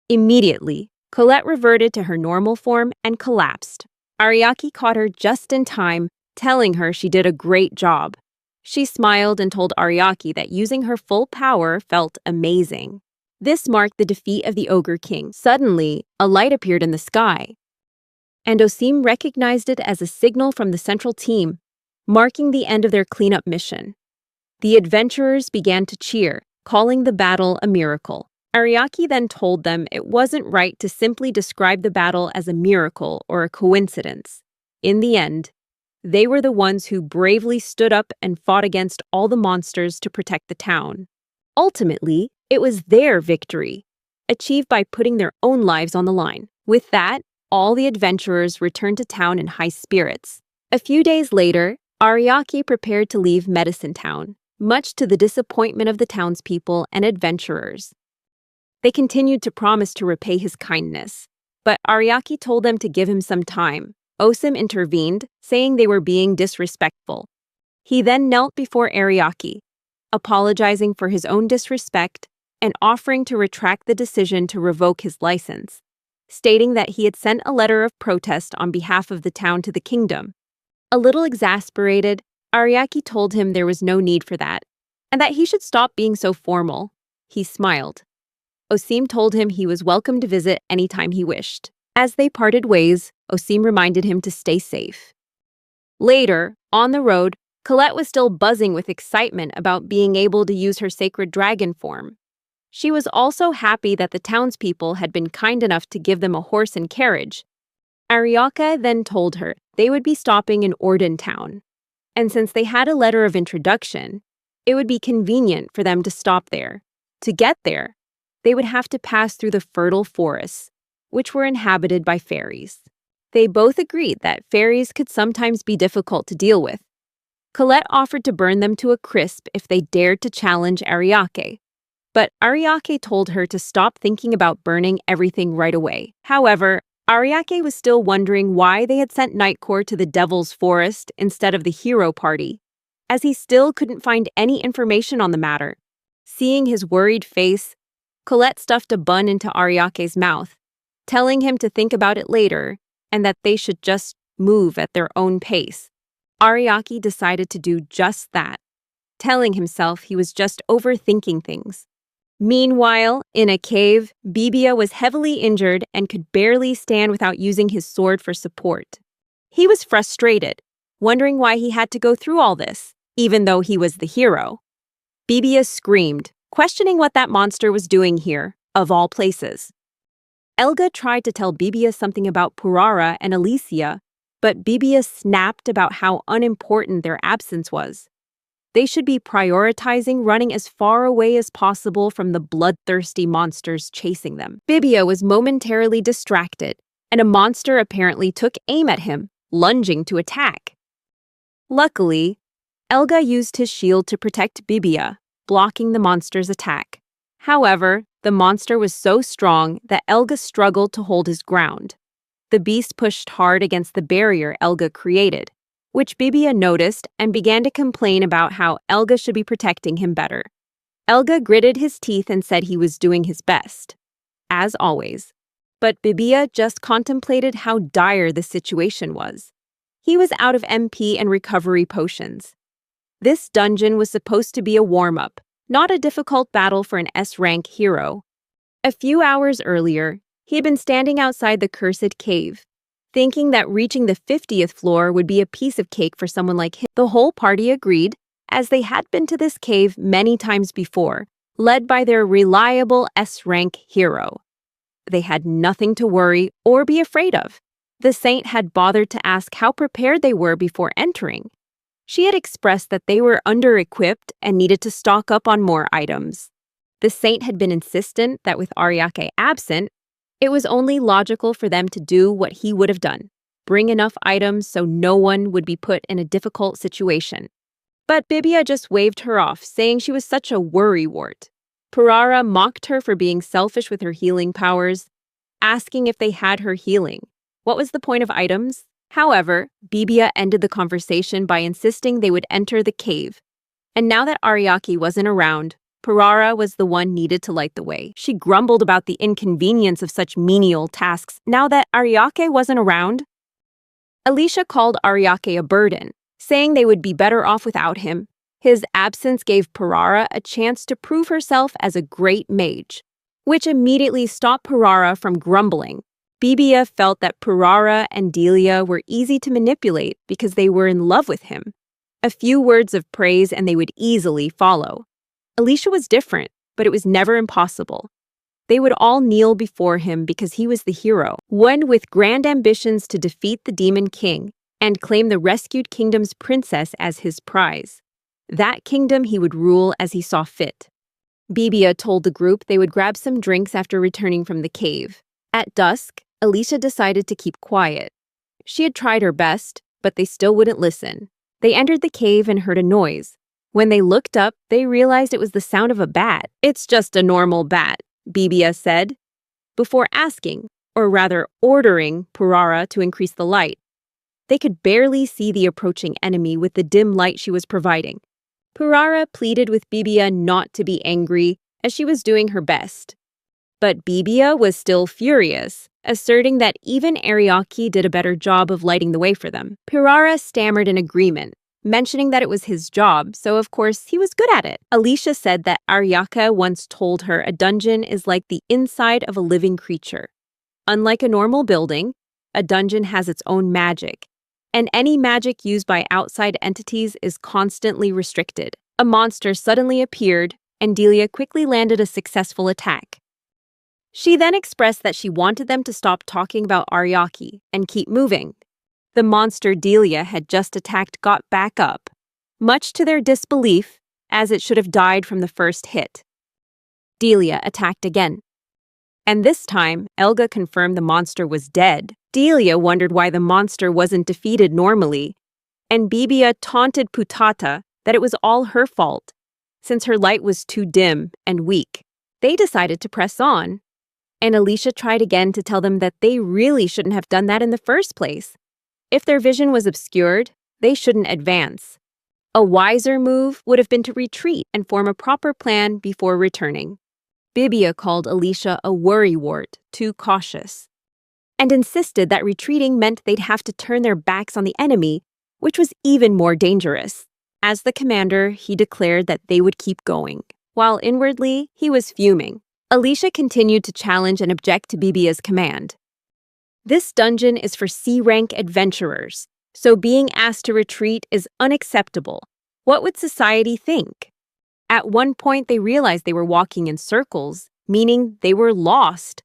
Immediately, Colette reverted to her normal form and collapsed. Ariaki caught her just in time, telling her she did a great job. She smiled and told Ariaki that using her full power felt amazing. This marked the defeat of the Ogre King. Suddenly, a light appeared in the sky, and Osim recognized it as a signal from the central team, marking the end of their cleanup mission. The adventurers began to cheer, calling the battle a miracle. Ariaki then told them it wasn't right to simply describe the battle as a miracle or a coincidence. In the end, they were the ones who bravely stood up and fought against all the monsters to protect the town. Ultimately, it was their victory, achieved by putting their own lives on the line. With that, all the adventurers returned to town in high spirits. A few days later, Ariaki prepared to leave Medicine Town, much to the disappointment of the townspeople and adventurers. They continued to promise to repay his kindness, but Ariaki told them to give him some time. Osim intervened, saying they were being disrespectful. He then knelt before Ariaki, apologizing for his own disrespect and offering to retract the decision to revoke his license, stating that he had sent a letter of protest on behalf of the town to the kingdom. A little exasperated, Ariaki told him there was no need for that, and that he should stop being so formal. He smiled. Osim told him he was welcome to visit anytime he wished. As they parted ways, Osim reminded him to stay safe. Later, on the road, Colette was still buzzing with excitement about being able to use her sacred dragon form. She was also happy that the townspeople had been kind enough to give them a horse and carriage. Ariaka then told her they would be stopping in Orden Town, and since they had a letter of introduction, it would be convenient for them to stop there. To get there, they would have to pass through the fertile forests, which were inhabited by fairies. They both agreed that fairies could sometimes be difficult to deal with. Colette offered to burn them to a crisp if they dared to challenge Ariake, but Ariake told her to stop thinking about burning everything right away. However, Ariake was still wondering why they had sent Nightcore to the Devil's Forest instead of the Hero Party, as he still couldn't find any information on the matter. Seeing his worried face, Colette stuffed a bun into Ariake's mouth, telling him to think about it later and that they should just move at their own pace. Ariaki decided to do just that, telling himself he was just overthinking things. Meanwhile, in a cave, Bibia was heavily injured and could barely stand without using his sword for support. He was frustrated, wondering why he had to go through all this, even though he was the hero. Bibia screamed, questioning what that monster was doing here, of all places. Elga tried to tell Bibia something about Purara and Alicia, but Bibia snapped about how unimportant their absence was. They should be prioritizing running as far away as possible from the bloodthirsty monsters chasing them. Bibia was momentarily distracted, and a monster apparently took aim at him, lunging to attack. Luckily, Elga used his shield to protect Bibia, blocking the monster's attack. However, the monster was so strong that Elga struggled to hold his ground. The beast pushed hard against the barrier Elga created, which Bibia noticed and began to complain about how Elga should be protecting him better. Elga gritted his teeth and said he was doing his best, as always. But Bibia just contemplated how dire the situation was. He was out of MP and recovery potions. This dungeon was supposed to be a warm-up, not a difficult battle for an S-rank hero. A few hours earlier, he had been standing outside the cursed cave, thinking that reaching the 50th floor would be a piece of cake for someone like him. The whole party agreed, as they had been to this cave many times before, led by their reliable S-rank hero. They had nothing to worry or be afraid of. The saint had bothered to ask how prepared they were before entering. She had expressed that they were under-equipped and needed to stock up on more items. The saint had been insistent that with Ariake absent, it was only logical for them to do what he would have done, bring enough items so no one would be put in a difficult situation. But Bibia just waved her off, saying she was such a worrywart. Purara mocked her for being selfish with her healing powers, asking if they had her healing. What was the point of items? However, Bibia ended the conversation by insisting they would enter the cave, And now that Ariaki wasn't around, Parara was the one needed to light the way. She grumbled about the inconvenience of such menial tasks now that Ariake wasn't around. Alicia called Ariake a burden, saying they would be better off without him. His absence gave Parara a chance to prove herself as a great mage, which immediately stopped Parara from grumbling. Bibia felt that Parara and Delia were easy to manipulate because they were in love with him. A few words of praise and they would easily follow. Alicia was different, but it was never impossible. They would all kneel before him because he was the hero, one with grand ambitions to defeat the Demon King and claim the rescued kingdom's princess as his prize. That kingdom he would rule as he saw fit. Bibia told the group they would grab some drinks after returning from the cave. At dusk, Alicia decided to keep quiet. She had tried her best, but they still wouldn't listen. They entered the cave and heard a noise. When they looked up, they realized it was the sound of a bat. "It's just a normal bat," Bibia said, before asking, or rather ordering, Parara to increase the light. They could barely see the approaching enemy with the dim light she was providing. Parara pleaded with Bibia not to be angry, as she was doing her best. But Bibia was still furious, asserting that even Ariaki did a better job of lighting the way for them. Parara stammered in agreement, mentioning that it was his job, so of course he was good at it. Alicia said that Ariaka once told her a dungeon is like the inside of a living creature. Unlike a normal building, a dungeon has its own magic, and any magic used by outside entities is constantly restricted. A monster suddenly appeared, and Delia quickly landed a successful attack. She then expressed that she wanted them to stop talking about Ariaki and keep moving. The monster Delia had just attacked got back up, much to their disbelief, as it should have died from the first hit. Delia attacked again. And this time, Elga confirmed the monster was dead. Delia wondered why the monster wasn't defeated normally, and Bibia taunted Putata that it was all her fault, since her light was too dim and weak. They decided to press on, and Alicia tried again to tell them that they really shouldn't have done that in the first place. If their vision was obscured, they shouldn't advance. A wiser move would have been to retreat and form a proper plan before returning. Bibia called Alicia a worrywart, too cautious, and insisted that retreating meant they'd have to turn their backs on the enemy, which was even more dangerous. As the commander, he declared that they would keep going, while inwardly, he was fuming. Alicia continued to challenge and object to Bibia's command. This dungeon is for C-rank adventurers, so being asked to retreat is unacceptable. What would society think? At one point, they realized they were walking in circles, meaning they were lost.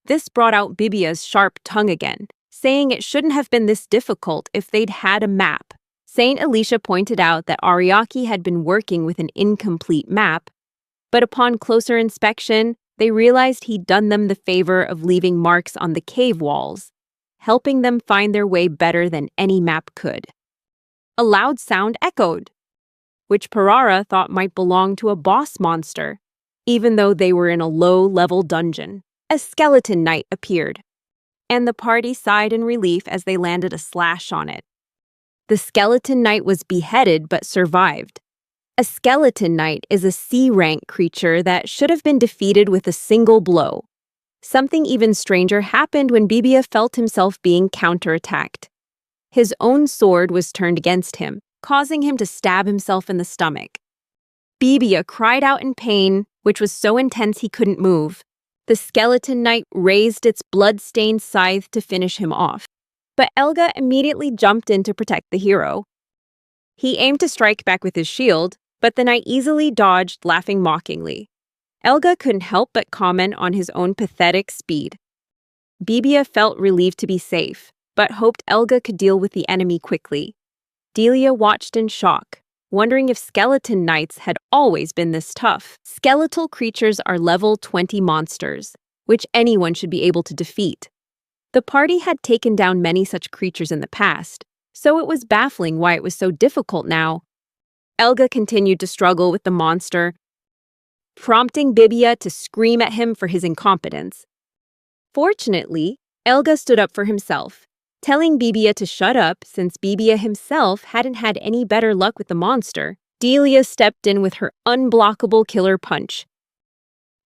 This brought out Bibia's sharp tongue again, saying it shouldn't have been this difficult if they'd had a map. Saint Alicia pointed out that Ariaki had been working with an incomplete map, but upon closer inspection, they realized he'd done them the favor of leaving marks on the cave walls, helping them find their way better than any map could. A loud sound echoed, which Parara thought might belong to a boss monster, even though they were in a low-level dungeon. A skeleton knight appeared, and the party sighed in relief as they landed a slash on it. The skeleton knight was beheaded but survived. A skeleton knight is a C-rank creature that should have been defeated with a single blow. Something even stranger happened when Bibia felt himself being counterattacked. His own sword was turned against him, causing him to stab himself in the stomach. Bibia cried out in pain, which was so intense he couldn't move. The skeleton knight raised its blood-stained scythe to finish him off, but Elga immediately jumped in to protect the hero. He aimed to strike back with his shield, but the knight easily dodged, laughing mockingly. Elga couldn't help but comment on his own pathetic speed. Bibia felt relieved to be safe, but hoped Elga could deal with the enemy quickly. Delia watched in shock, wondering if skeleton knights had always been this tough. Skeletal creatures are level 20 monsters, which anyone should be able to defeat. The party had taken down many such creatures in the past, so it was baffling why it was so difficult now. Elga continued to struggle with the monster, prompting Bibia to scream at him for his incompetence. Fortunately, Elga stood up for himself, telling Bibia to shut up since Bibia himself hadn't had any better luck with the monster. Delia stepped in with her unblockable killer punch.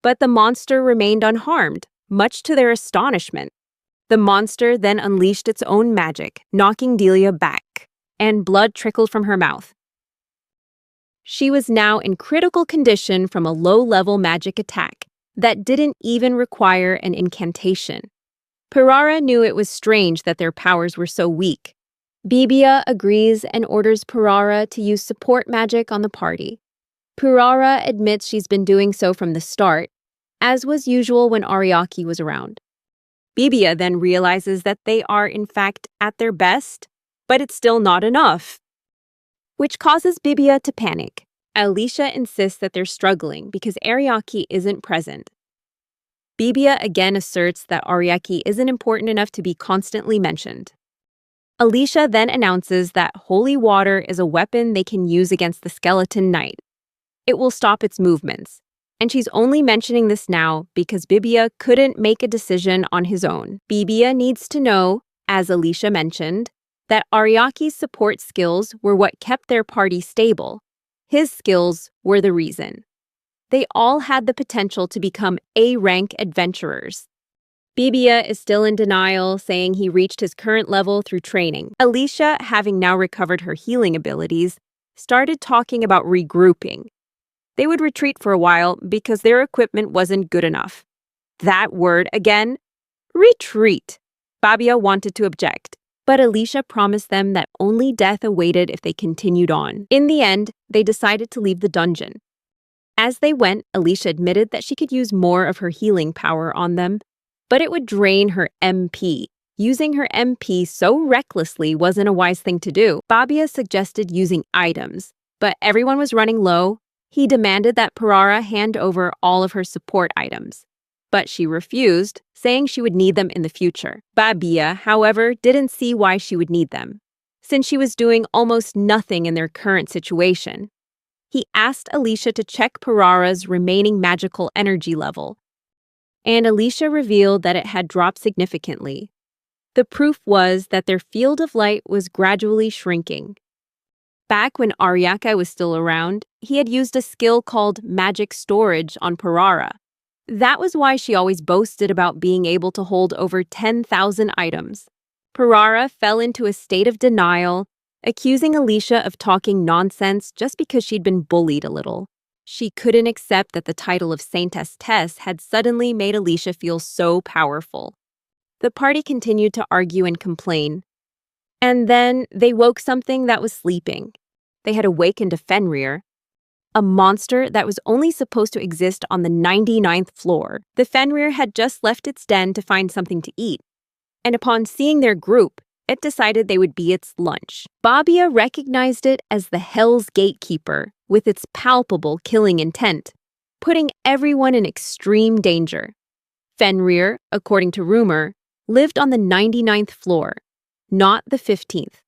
But the monster remained unharmed, much to their astonishment. The monster then unleashed its own magic, knocking Delia back, and blood trickled from her mouth. She was now in critical condition from a low-level magic attack that didn't even require an incantation. Pirara knew it was strange that their powers were so weak. Bibia agrees and orders Pirara to use support magic on the party. Pirara admits she's been doing so from the start, as was usual when Ariaki was around. Bibia then realizes that they are in fact at their best, but it's still not enough, which causes Bibia to panic. Alicia insists that they're struggling because Ariaki isn't present. Bibia again asserts that Ariaki isn't important enough to be constantly mentioned. Alicia then announces that holy water is a weapon they can use against the skeleton knight. It will stop its movements, and she's only mentioning this now because Bibia couldn't make a decision on his own. Bibia needs to know, as Alicia mentioned, that Ariaki's support skills were what kept their party stable. His skills were the reason. They all had the potential to become A-rank adventurers. Bibia is still in denial, saying he reached his current level through training. Alicia, having now recovered her healing abilities, started talking about regrouping. They would retreat for a while because their equipment wasn't good enough. That word again, retreat. Babia wanted to object, but Alicia promised them that only death awaited if they continued on. In the end, they decided to leave the dungeon. As they went, Alicia admitted that she could use more of her healing power on them, but it would drain her MP. Using her MP so recklessly wasn't a wise thing to do. Babia suggested using items, but everyone was running low. He demanded that Pirara hand over all of her support items, but she refused, saying she would need them in the future. Babia, however, didn't see why she would need them, since she was doing almost nothing in their current situation. He asked Alicia to check Pirara's remaining magical energy level, and Alicia revealed that it had dropped significantly. The proof was that their field of light was gradually shrinking. Back when Ariaka was still around, he had used a skill called magic storage on Pirara. That was why she always boasted about being able to hold over 10,000 items. Pirara fell into a state of denial, accusing Alicia of talking nonsense just because she'd been bullied a little. She couldn't accept that the title of Saintess Tess had suddenly made Alicia feel so powerful. The party continued to argue and complain. And then they woke something that was sleeping. They had awakened a Fenrir, a monster that was only supposed to exist on the 99th floor. The Fenrir had just left its den to find something to eat, and upon seeing their group, it decided they would be its lunch. Babia recognized it as the Hell's Gatekeeper, with its palpable killing intent, putting everyone in extreme danger. Fenrir, according to rumor, lived on the 99th floor, not the 15th.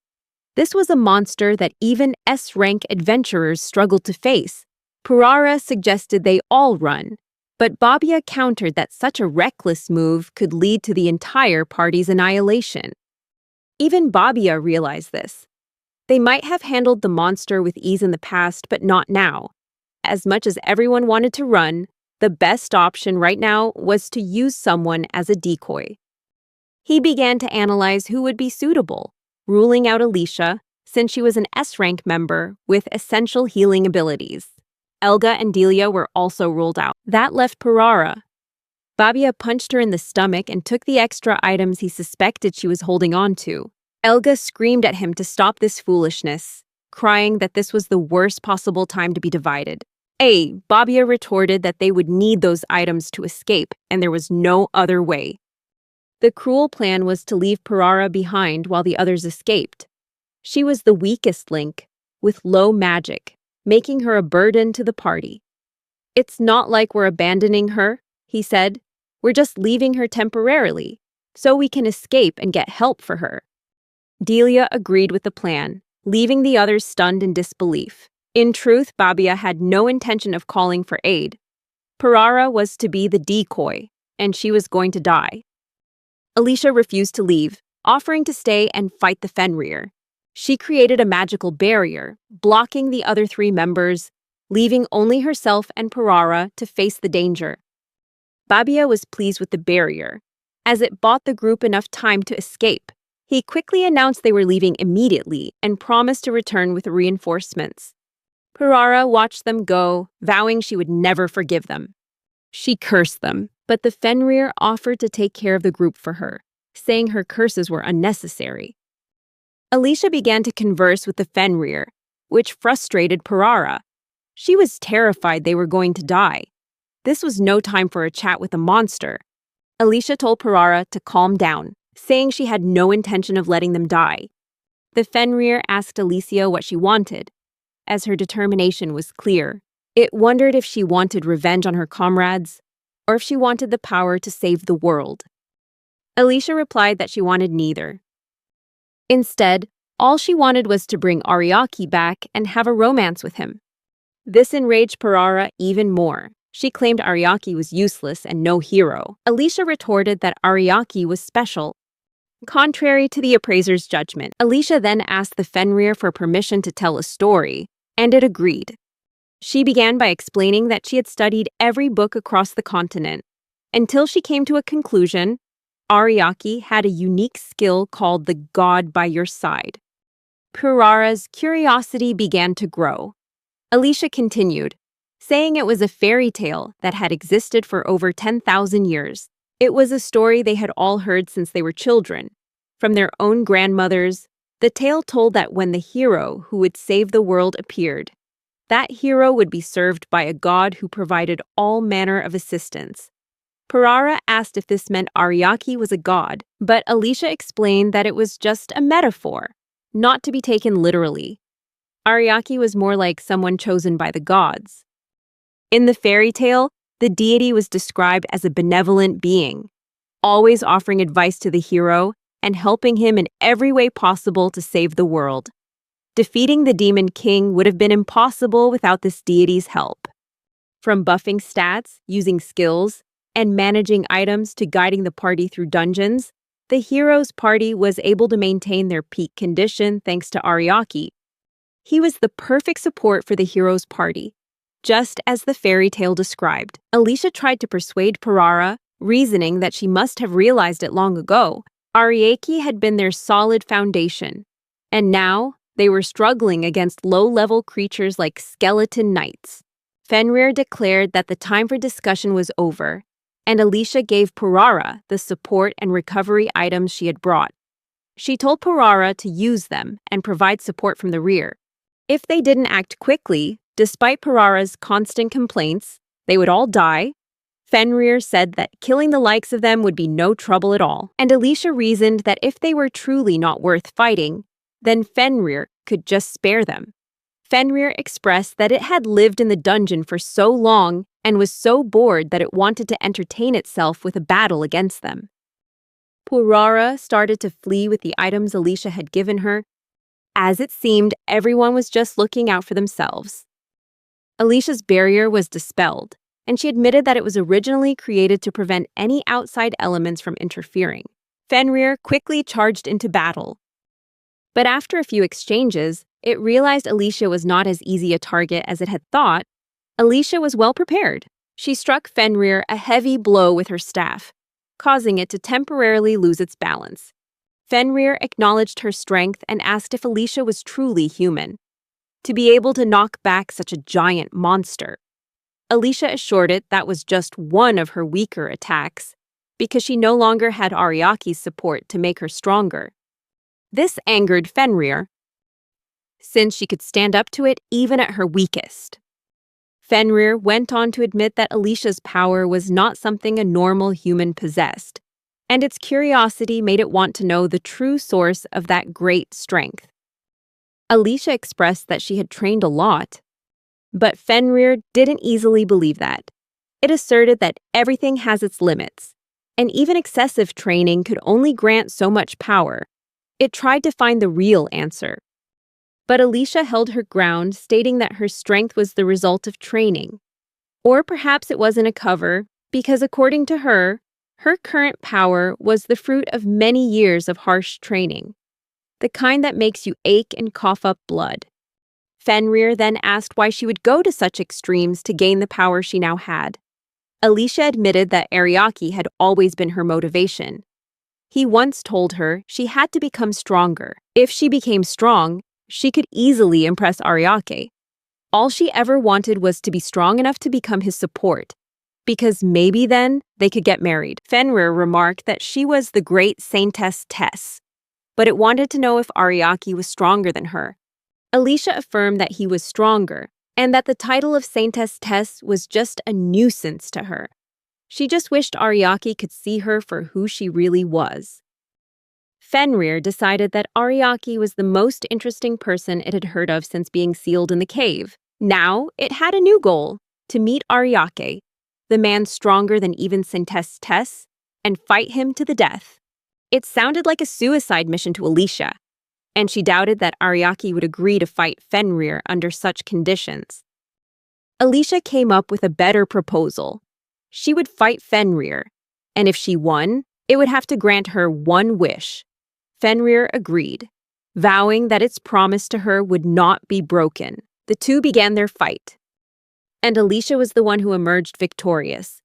This was a monster that even S-rank adventurers struggled to face. Pirara suggested they all run, but Babia countered that such a reckless move could lead to the entire party's annihilation. Even Babia realized this. They might have handled the monster with ease in the past, but not now. As much as everyone wanted to run, the best option right now was to use someone as a decoy. He began to analyze who would be suitable, ruling out Alicia, since she was an S-rank member with essential healing abilities. Elga and Delia were also ruled out. That left Pirara. Babia punched her in the stomach and took the extra items he suspected she was holding on to. Elga screamed at him to stop this foolishness, crying that this was the worst possible time to be divided. Babia retorted that they would need those items to escape, and there was no other way. The cruel plan was to leave Pirara behind while the others escaped. She was the weakest link, with low magic, making her a burden to the party. "It's not like we're abandoning her," he said. "We're just leaving her temporarily, so we can escape and get help for her." Delia agreed with the plan, leaving the others stunned in disbelief. In truth, Babia had no intention of calling for aid. Pirara was to be the decoy, and she was going to die. Alicia refused to leave, offering to stay and fight the Fenrir. She created a magical barrier, blocking the other three members, leaving only herself and Parara to face the danger. Babia was pleased with the barrier, as it bought the group enough time to escape. He quickly announced they were leaving immediately and promised to return with reinforcements. Parara watched them go, vowing she would never forgive them. She cursed them, but the Fenrir offered to take care of the group for her, saying her curses were unnecessary. Alicia began to converse with the Fenrir, which frustrated Parara. She was terrified they were going to die. This was no time for a chat with a monster. Alicia told Parara to calm down, saying she had no intention of letting them die. The Fenrir asked Alicia what she wanted. As her determination was clear, it wondered if she wanted revenge on her comrades or if she wanted the power to save the world. Alicia replied that she wanted neither. Instead, all she wanted was to bring Ariaki back and have a romance with him. This enraged Parara even more. She claimed Ariaki was useless and no hero. Alicia retorted that Ariaki was special. Contrary to the appraiser's judgment, Alicia then asked the Fenrir for permission to tell a story, and it agreed. She began by explaining that she had studied every book across the continent, until she came to a conclusion: Ariaki had a unique skill called the God by your side. Parara's curiosity began to grow. Alicia continued, saying it was a fairy tale that had existed for over 10,000 years. It was a story they had all heard since they were children. From their own grandmothers, the tale told that when the hero who would save the world appeared, that hero would be served by a god who provided all manner of assistance. Parara asked if this meant Ariaki was a god, but Alicia explained that it was just a metaphor, not to be taken literally. Ariaki was more like someone chosen by the gods. In the fairy tale, the deity was described as a benevolent being, always offering advice to the hero and helping him in every way possible to save the world. Defeating the Demon King would have been impossible without this deity's help. From buffing stats, using skills, and managing items to guiding the party through dungeons, the hero's party was able to maintain their peak condition thanks to Ariaki. He was the perfect support for the hero's party, just as the fairy tale described. Alicia tried to persuade Parara, reasoning that she must have realized it long ago. Ariaki had been their solid foundation, and now they were struggling against low-level creatures like skeleton knights. Fenrir declared that the time for discussion was over, and Alicia gave Parara the support and recovery items she had brought. She told Parara to use them and provide support from the rear. If they didn't act quickly, despite Parara's constant complaints, they would all die. Fenrir said that killing the likes of them would be no trouble at all, and Alicia reasoned that if they were truly not worth fighting, then Fenrir could just spare them. Fenrir expressed that it had lived in the dungeon for so long and was so bored that it wanted to entertain itself with a battle against them. Parara started to flee with the items Alicia had given her. As it seemed, everyone was just looking out for themselves. Alicia's barrier was dispelled, and she admitted that it was originally created to prevent any outside elements from interfering. Fenrir quickly charged into battle. But after a few exchanges, it realized Alicia was not as easy a target as it had thought. Alicia was well prepared. She struck Fenrir a heavy blow with her staff, causing it to temporarily lose its balance. Fenrir acknowledged her strength and asked if Alicia was truly human, to be able to knock back such a giant monster. Alicia assured it that was just one of her weaker attacks, because she no longer had Ariaki's support to make her stronger. This angered Fenrir, since she could stand up to it even at her weakest. Fenrir went on to admit that Alicia's power was not something a normal human possessed, and its curiosity made it want to know the true source of that great strength. Alicia expressed that she had trained a lot, but Fenrir didn't easily believe that. It asserted that everything has its limits, and even excessive training could only grant so much power. It tried to find the real answer. But Alicia held her ground, stating that her strength was the result of training. Or perhaps it wasn't a cover, because according to her, her current power was the fruit of many years of harsh training. the kind that makes you ache and cough up blood. Fenrir then asked why she would go to such extremes to gain the power she now had. Alicia admitted that Ariake had always been her motivation. He once told her she had to become stronger. If she became strong, she could easily impress Ariake. All she ever wanted was to be strong enough to become his support, because maybe then they could get married. Fenrir remarked that she was the great Saintess Tess, but it wanted to know if Ariake was stronger than her. Alicia affirmed that he was stronger, and that the title of Saintess Tess was just a nuisance to her. She just wished Ariake could see her for who she really was. Fenrir decided that Ariake was the most interesting person it had heard of since being sealed in the cave. Now, it had a new goal, to meet Ariake, the man stronger than even Saintess Tess, and fight him to the death. It sounded like a suicide mission to Alicia, and she doubted that Ariake would agree to fight Fenrir under such conditions. Alicia came up with a better proposal. She would fight Fenrir, and if she won, it would have to grant her one wish. Fenrir agreed, vowing that its promise to her would not be broken. The two began their fight, and Alicia was the one who emerged victorious.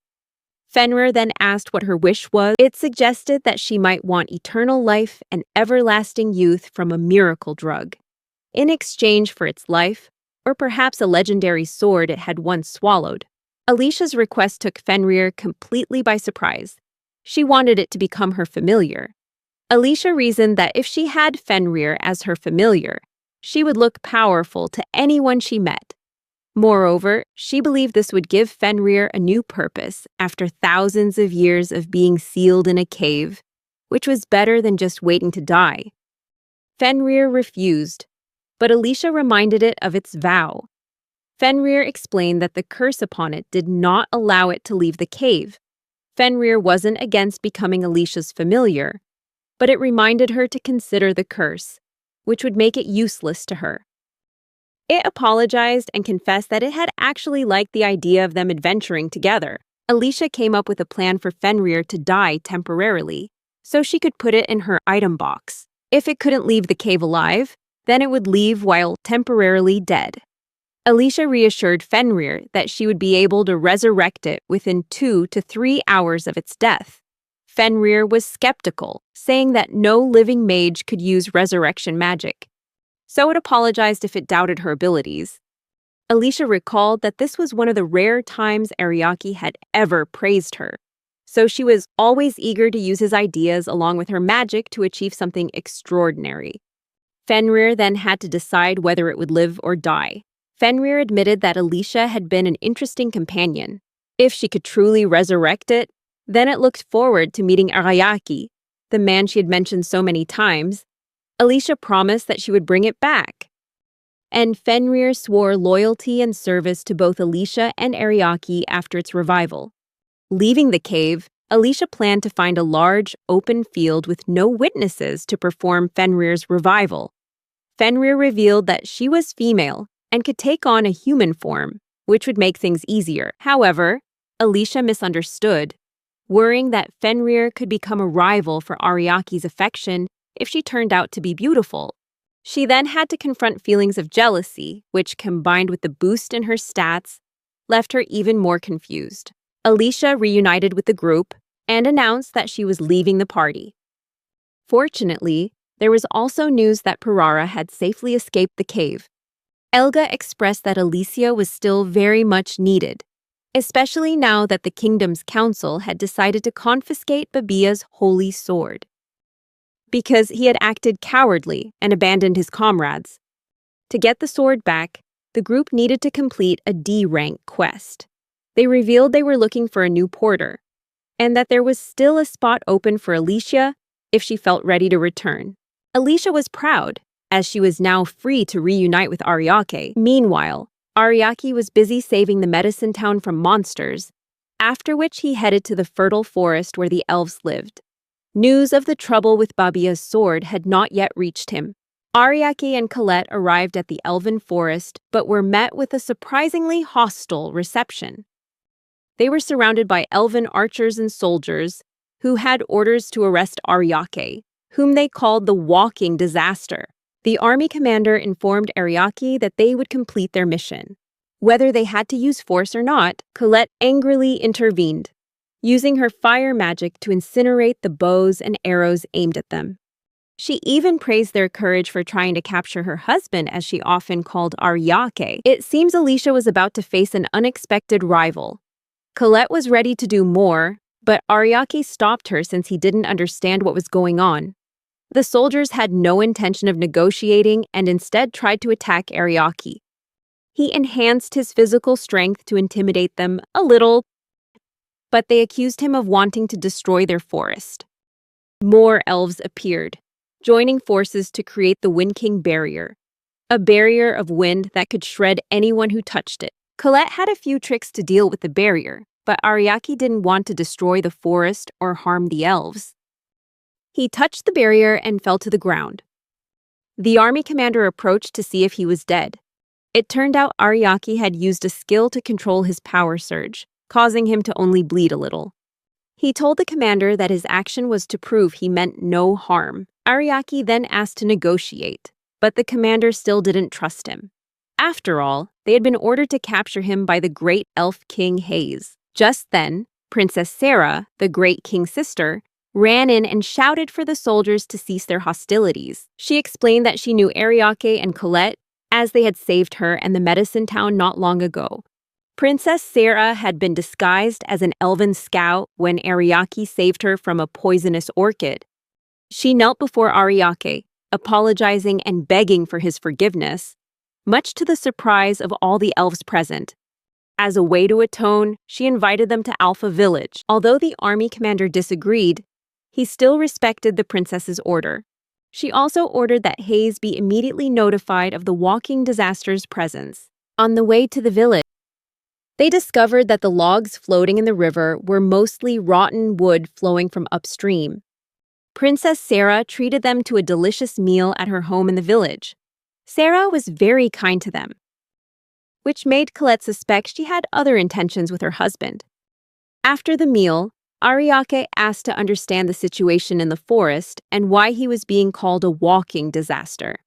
Fenrir then asked what her wish was. It suggested that she might want eternal life and everlasting youth from a miracle drug, in exchange for its life, or perhaps a legendary sword it had once swallowed. Alicia's request took Fenrir completely by surprise. She wanted it to become her familiar. Alicia reasoned that if she had Fenrir as her familiar, she would look powerful to anyone she met. Moreover, she believed this would give Fenrir a new purpose after thousands of years of being sealed in a cave, which was better than just waiting to die. Fenrir refused, but Alicia reminded it of its vow. Fenrir explained that the curse upon it did not allow it to leave the cave. Fenrir wasn't against becoming Alicia's familiar, but it reminded her to consider the curse, which would make it useless to her. It apologized and confessed that it had actually liked the idea of them adventuring together. Alicia came up with a plan for Fenrir to die temporarily, so she could put it in her item box. If it couldn't leave the cave alive, then it would leave while temporarily dead. Alicia reassured Fenrir that she would be able to resurrect it within 2 to 3 hours of its death. Fenrir was skeptical, saying that no living mage could use resurrection magic, so it apologized if it doubted her abilities. Alicia recalled that this was one of the rare times Ariake had ever praised her, so she was always eager to use his ideas along with her magic to achieve something extraordinary. Fenrir then had to decide whether it would live or die. Fenrir admitted that Alicia had been an interesting companion. If she could truly resurrect it, then it looked forward to meeting Ariake, the man she had mentioned so many times. Alicia promised that she would bring it back. And Fenrir swore loyalty and service to both Alicia and Ariake after its revival. Leaving the cave, Alicia planned to find a large, open field with no witnesses to perform Fenrir's revival. Fenrir revealed that she was female and could take on a human form, which would make things easier. However, Alicia misunderstood, worrying that Fenrir could become a rival for Ariake's affection if she turned out to be beautiful. She then had to confront feelings of jealousy, which, combined with the boost in her stats, left her even more confused. Alicia reunited with the group and announced that she was leaving the party. Fortunately, there was also news that Parara had safely escaped the cave. Elga expressed that Alicia was still very much needed, especially now that the kingdom's council had decided to confiscate Babia's holy sword, because he had acted cowardly and abandoned his comrades. To get the sword back, the group needed to complete a D-rank quest. They revealed they were looking for a new porter, and that there was still a spot open for Alicia if she felt ready to return. Alicia was proud, as she was now free to reunite with Ariake. Meanwhile, Ariake was busy saving the medicine town from monsters, after which he headed to the fertile forest where the elves lived. News of the trouble with Babia's sword had not yet reached him. Ariake and Colette arrived at the elven forest, but were met with a surprisingly hostile reception. They were surrounded by elven archers and soldiers, who had orders to arrest Ariake, whom they called the walking disaster. The army commander informed Ariake that they would complete their mission. Whether they had to use force or not, Colette angrily intervened, using her fire magic to incinerate the bows and arrows aimed at them. She even praised their courage for trying to capture her husband, as she often called Ariake. It seems Alicia was about to face an unexpected rival. Colette was ready to do more, but Ariake stopped her since he didn't understand what was going on. The soldiers had no intention of negotiating and instead tried to attack Ariake. He enhanced his physical strength to intimidate them a little, but they accused him of wanting to destroy their forest. More elves appeared, joining forces to create the Wind King barrier, a barrier of wind that could shred anyone who touched it. Colette had a few tricks to deal with the barrier, but Ariake didn't want to destroy the forest or harm the elves. He touched the barrier and fell to the ground. The army commander approached to see if he was dead. It turned out Ariake had used a skill to control his power surge, causing him to only bleed a little. He told the commander that his action was to prove he meant no harm. Ariake then asked to negotiate, but the commander still didn't trust him. After all, they had been ordered to capture him by the great elf king Hayes. Just then, Princess Sarah, the great king's sister, ran in and shouted for the soldiers to cease their hostilities. She explained that she knew Ariake and Colette, as they had saved her and the medicine town not long ago. Princess Sarah had been disguised as an elven scout when Ariake saved her from a poisonous orchid. She knelt before Ariake, apologizing and begging for his forgiveness, much to the surprise of all the elves present. As a way to atone, she invited them to Alpha Village. Although the army commander disagreed, he still respected the princess's order. She also ordered that Hayes be immediately notified of the walking disaster's presence. On the way to the village, they discovered that the logs floating in the river were mostly rotten wood flowing from upstream. Princess Sarah treated them to a delicious meal at her home in the village. Sarah was very kind to them, which made Colette suspect she had other intentions with her husband. After the meal, Ariake asked to understand the situation in the forest and why he was being called a walking disaster.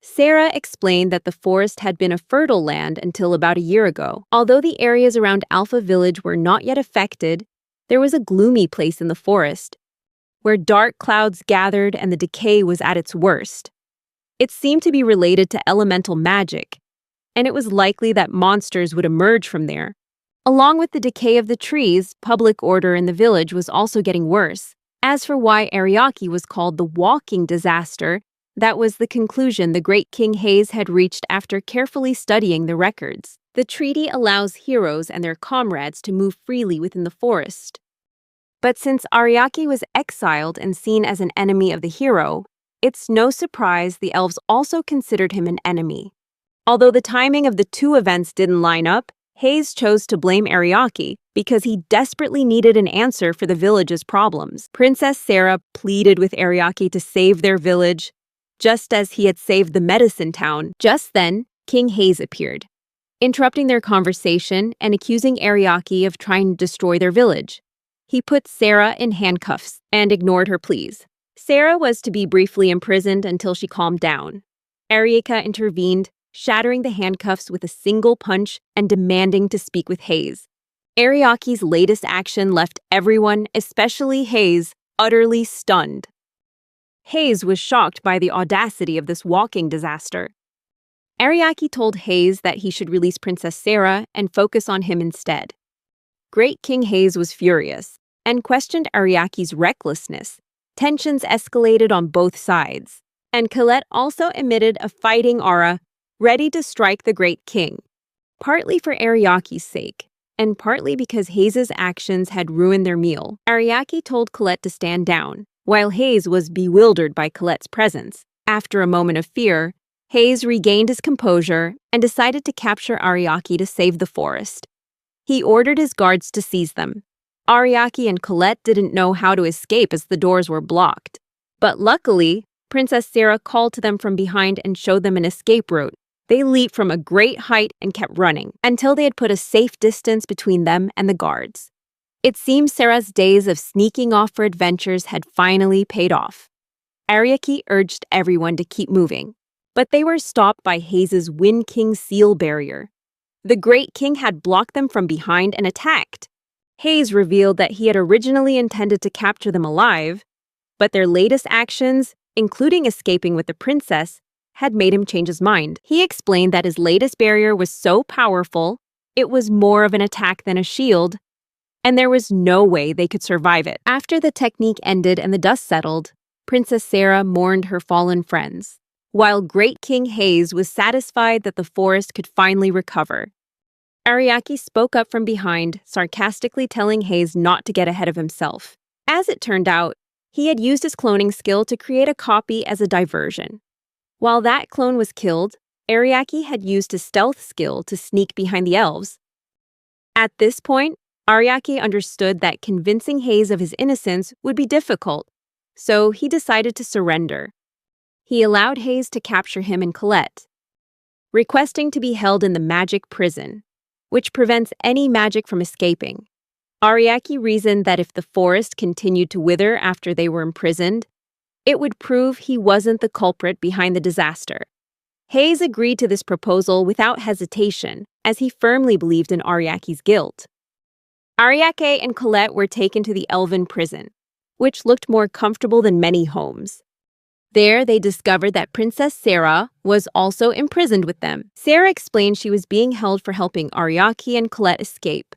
Sarah explained that the forest had been a fertile land until about a year ago. Although the areas around Alpha Village were not yet affected, there was a gloomy place in the forest, where dark clouds gathered and the decay was at its worst. It seemed to be related to elemental magic, and it was likely that monsters would emerge from there. Along with the decay of the trees, public order in the village was also getting worse. As for why Ariake was called the walking disaster, that was the conclusion the great King Hayes had reached after carefully studying the records. The treaty allows heroes and their comrades to move freely within the forest. But since Ariake was exiled and seen as an enemy of the hero, it's no surprise the elves also considered him an enemy. Although the timing of the two events didn't line up, Hayes chose to blame Ariake because he desperately needed an answer for the village's problems. Princess Sarah pleaded with Ariake to save their village, just as he had saved the medicine town. Just then, King Hayes appeared, interrupting their conversation and accusing Ariake of trying to destroy their village. He put Sarah in handcuffs and ignored her pleas. Sarah was to be briefly imprisoned until she calmed down. Ariake intervened, shattering the handcuffs with a single punch and demanding to speak with Hayes. Ariake's latest action left everyone, especially Hayes, utterly stunned. Hayes was shocked by the audacity of this walking disaster. Ariake told Hayes that he should release Princess Sarah and focus on him instead. Great King Hayes was furious and questioned Ariake's recklessness. Tensions escalated on both sides, and Colette also emitted a fighting aura, ready to strike the great king, partly for Ariake's sake, and partly because Hayes' actions had ruined their meal. Ariake told Colette to stand down, while Hayes was bewildered by Colette's presence. After a moment of fear, Hayes regained his composure and decided to capture Ariake to save the forest. He ordered his guards to seize them. Ariake and Colette didn't know how to escape as the doors were blocked. But luckily, Princess Sarah called to them from behind and showed them an escape route. They leaped from a great height and kept running until they had put a safe distance between them and the guards. It seems Sarah's days of sneaking off for adventures had finally paid off. Ariaki urged everyone to keep moving, but they were stopped by Hayes' Wind King seal barrier. The Great King had blocked them from behind and attacked. Hayes revealed that he had originally intended to capture them alive, but their latest actions, including escaping with the princess, had made him change his mind. He explained that his latest barrier was so powerful, it was more of an attack than a shield, and there was no way they could survive it. After the technique ended and the dust settled, Princess Sarah mourned her fallen friends, while Great King Hayes was satisfied that the forest could finally recover. Ariaki spoke up from behind, sarcastically telling Hayes not to get ahead of himself. As it turned out, he had used his cloning skill to create a copy as a diversion. While that clone was killed, Ariaki had used his stealth skill to sneak behind the elves. At this point, Ariaki understood that convincing Hayes of his innocence would be difficult, so he decided to surrender. He allowed Hayes to capture him and Colette, requesting to be held in the magic prison, which prevents any magic from escaping. Ariaki reasoned that if the forest continued to wither after they were imprisoned, it would prove he wasn't the culprit behind the disaster. Hayes agreed to this proposal without hesitation, as he firmly believed in Ariaki's guilt. Ariake and Colette were taken to the elven prison, which looked more comfortable than many homes. There, they discovered that Princess Sarah was also imprisoned with them. Sarah explained she was being held for helping Ariaki and Colette escape,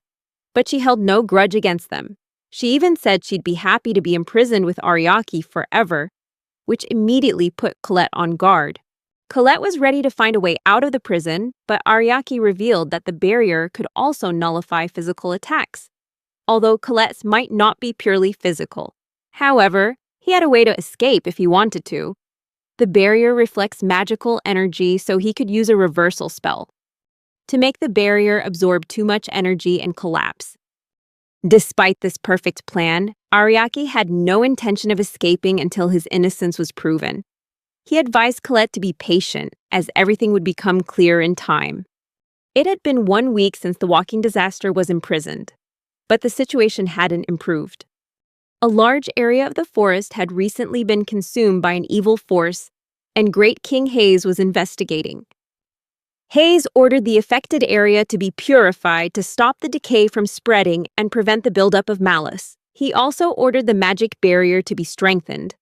but she held no grudge against them. She even said she'd be happy to be imprisoned with Ariaki forever, which immediately put Colette on guard. Colette was ready to find a way out of the prison, but Ariaki revealed that the barrier could also nullify physical attacks, although Colette's might not be purely physical. However, he had a way to escape if he wanted to. The barrier reflects magical energy, so he could use a reversal spell to make the barrier absorb too much energy and collapse. Despite this perfect plan, Ariaki had no intention of escaping until his innocence was proven. He advised Colette to be patient, as everything would become clear in time. It had been 1 week since the walking disaster was imprisoned, but the situation hadn't improved. A large area of the forest had recently been consumed by an evil force, and Great King Hayes was investigating. Hayes ordered the affected area to be purified to stop the decay from spreading and prevent the buildup of malice. He also ordered the magic barrier to be strengthened,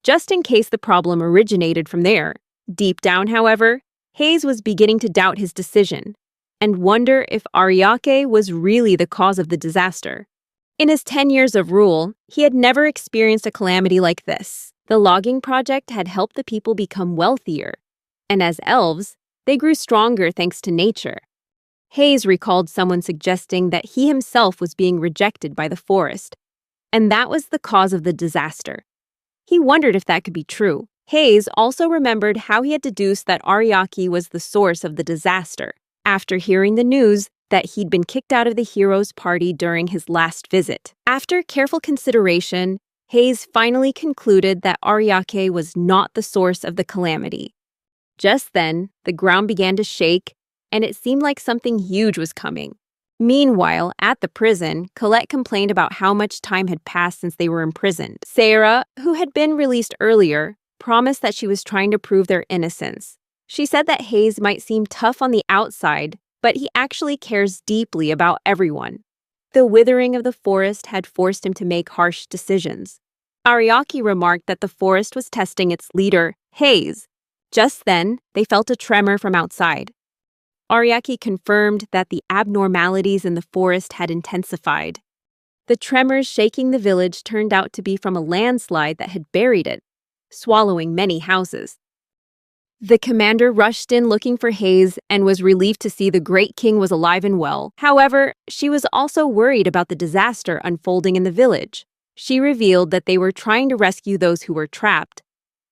just in case the problem originated from there. Deep down, however, Hayes was beginning to doubt his decision and wonder if Ariake was really the cause of the disaster. In his 10 years of rule, he had never experienced a calamity like this. The logging project had helped the people become wealthier, and as elves, they grew stronger thanks to nature. Hayes recalled someone suggesting that he himself was being rejected by the forest, and that was the cause of the disaster. He wondered if that could be true. Hayes also remembered how he had deduced that Ariaki was the source of the disaster after hearing the news that he'd been kicked out of the heroes' party during his last visit. After careful consideration, Hayes finally concluded that Ariake was not the source of the calamity. Just then, the ground began to shake, and it seemed like something huge was coming. Meanwhile, at the prison, Colette complained about how much time had passed since they were imprisoned. Sarah, who had been released earlier, promised that she was trying to prove their innocence. She said that Hayes might seem tough on the outside, but he actually cares deeply about everyone. The withering of the forest had forced him to make harsh decisions. Ariaki remarked that the forest was testing its leader, Hayes. Just then, they felt a tremor from outside. Ariaki confirmed that the abnormalities in the forest had intensified. The tremors shaking the village turned out to be from a landslide that had buried it, swallowing many houses. The commander rushed in looking for Hayes and was relieved to see the Great King was alive and well. However, she was also worried about the disaster unfolding in the village. She revealed that they were trying to rescue those who were trapped,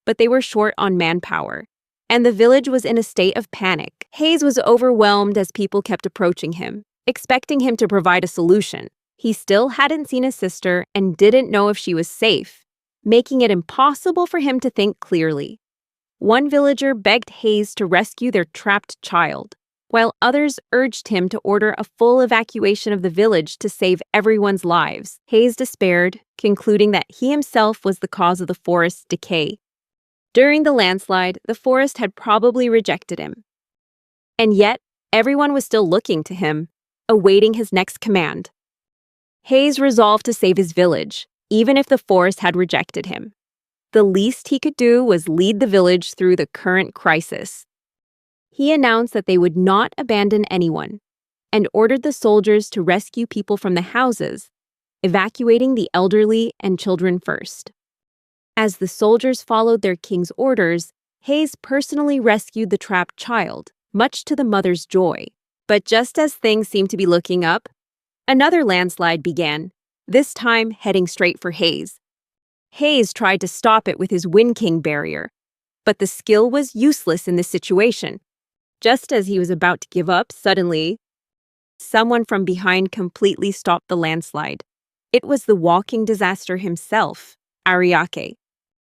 but they were short on manpower, and the village was in a state of panic. Hayes was overwhelmed as people kept approaching him, expecting him to provide a solution. He still hadn't seen his sister and didn't know if she was safe, making it impossible for him to think clearly. One villager begged Hayes to rescue their trapped child, while others urged him to order a full evacuation of the village to save everyone's lives. Hayes despaired, concluding that he himself was the cause of the forest's decay. During the landslide, the forest had probably rejected him. And yet, everyone was still looking to him, awaiting his next command. Hayes resolved to save his village, even if the forest had rejected him. The least he could do was lead the village through the current crisis. He announced that they would not abandon anyone, and ordered the soldiers to rescue people from the houses, evacuating the elderly and children first. As the soldiers followed their king's orders, Hayes personally rescued the trapped child, much to the mother's joy. But just as things seemed to be looking up, another landslide began, this time heading straight for Hayes. Hayes tried to stop it with his Wind King barrier, but the skill was useless in this situation. Just as he was about to give up, suddenly, someone from behind completely stopped the landslide. It was the walking disaster himself, Ariake.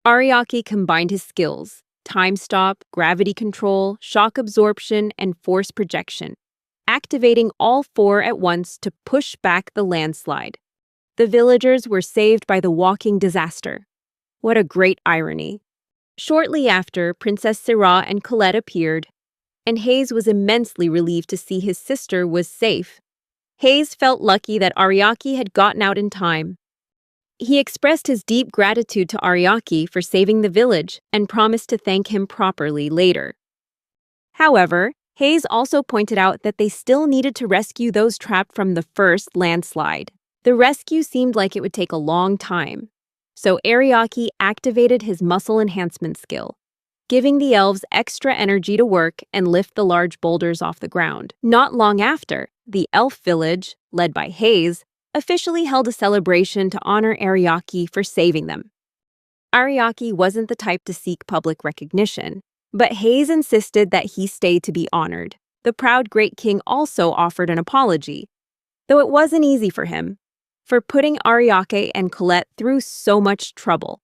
Ariake combined his skills: time stop, gravity control, shock absorption, and force projection, activating all four at once to push back the landslide. The villagers were saved by the walking disaster. What a great irony. Shortly after, Princess Syrah and Colette appeared, and Hayes was immensely relieved to see his sister was safe. Hayes felt lucky that Ariake had gotten out in time. He expressed his deep gratitude to Ariake for saving the village and promised to thank him properly later. However, Hayes also pointed out that they still needed to rescue those trapped from the first landslide. The rescue seemed like it would take a long time, so Ariake activated his muscle enhancement skill, giving the elves extra energy to work and lift the large boulders off the ground. Not long after, the elf village, led by Hayes, officially held a celebration to honor Ariake for saving them. Ariake wasn't the type to seek public recognition, but Hayes insisted that he stay to be honored. The proud great king also offered an apology, though it wasn't easy for him, for putting Ariake and Colette through so much trouble.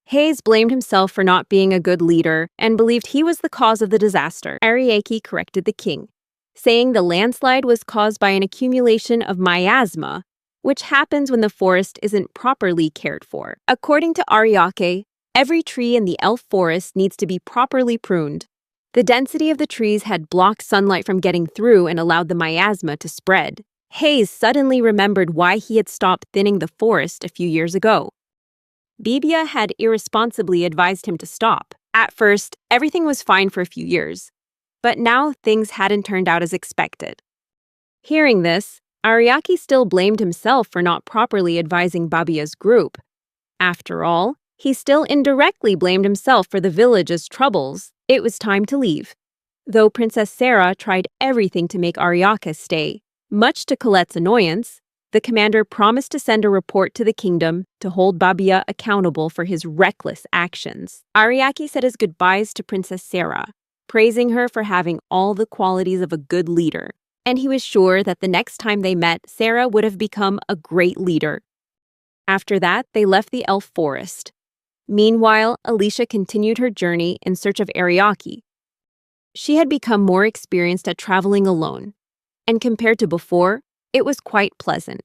Hayes blamed himself for not being a good leader and believed he was the cause of the disaster. Ariake corrected the king, saying the landslide was caused by an accumulation of miasma, which happens when the forest isn't properly cared for. According to Ariake, every tree in the elf forest needs to be properly pruned. The density of the trees had blocked sunlight from getting through and allowed the miasma to spread. Hayes suddenly remembered why he had stopped thinning the forest a few years ago. Bibia had irresponsibly advised him to stop. At first, everything was fine for a few years, but now things hadn't turned out as expected. Hearing this, Ariake still blamed himself for not properly advising Babia's group. After all, he still indirectly blamed himself for the village's troubles. It was time to leave, though Princess Syrah tried everything to make Ariake stay. Much to Colette's annoyance, the commander promised to send a report to the kingdom to hold Babia accountable for his reckless actions. Ariake said his goodbyes to Princess Syrah, praising her for having all the qualities of a good leader, and he was sure that the next time they met, Syrah would have become a great leader. After that, they left the elf forest. Meanwhile, Alicia continued her journey in search of Ariake. She had become more experienced at traveling alone, and compared to before, it was quite pleasant.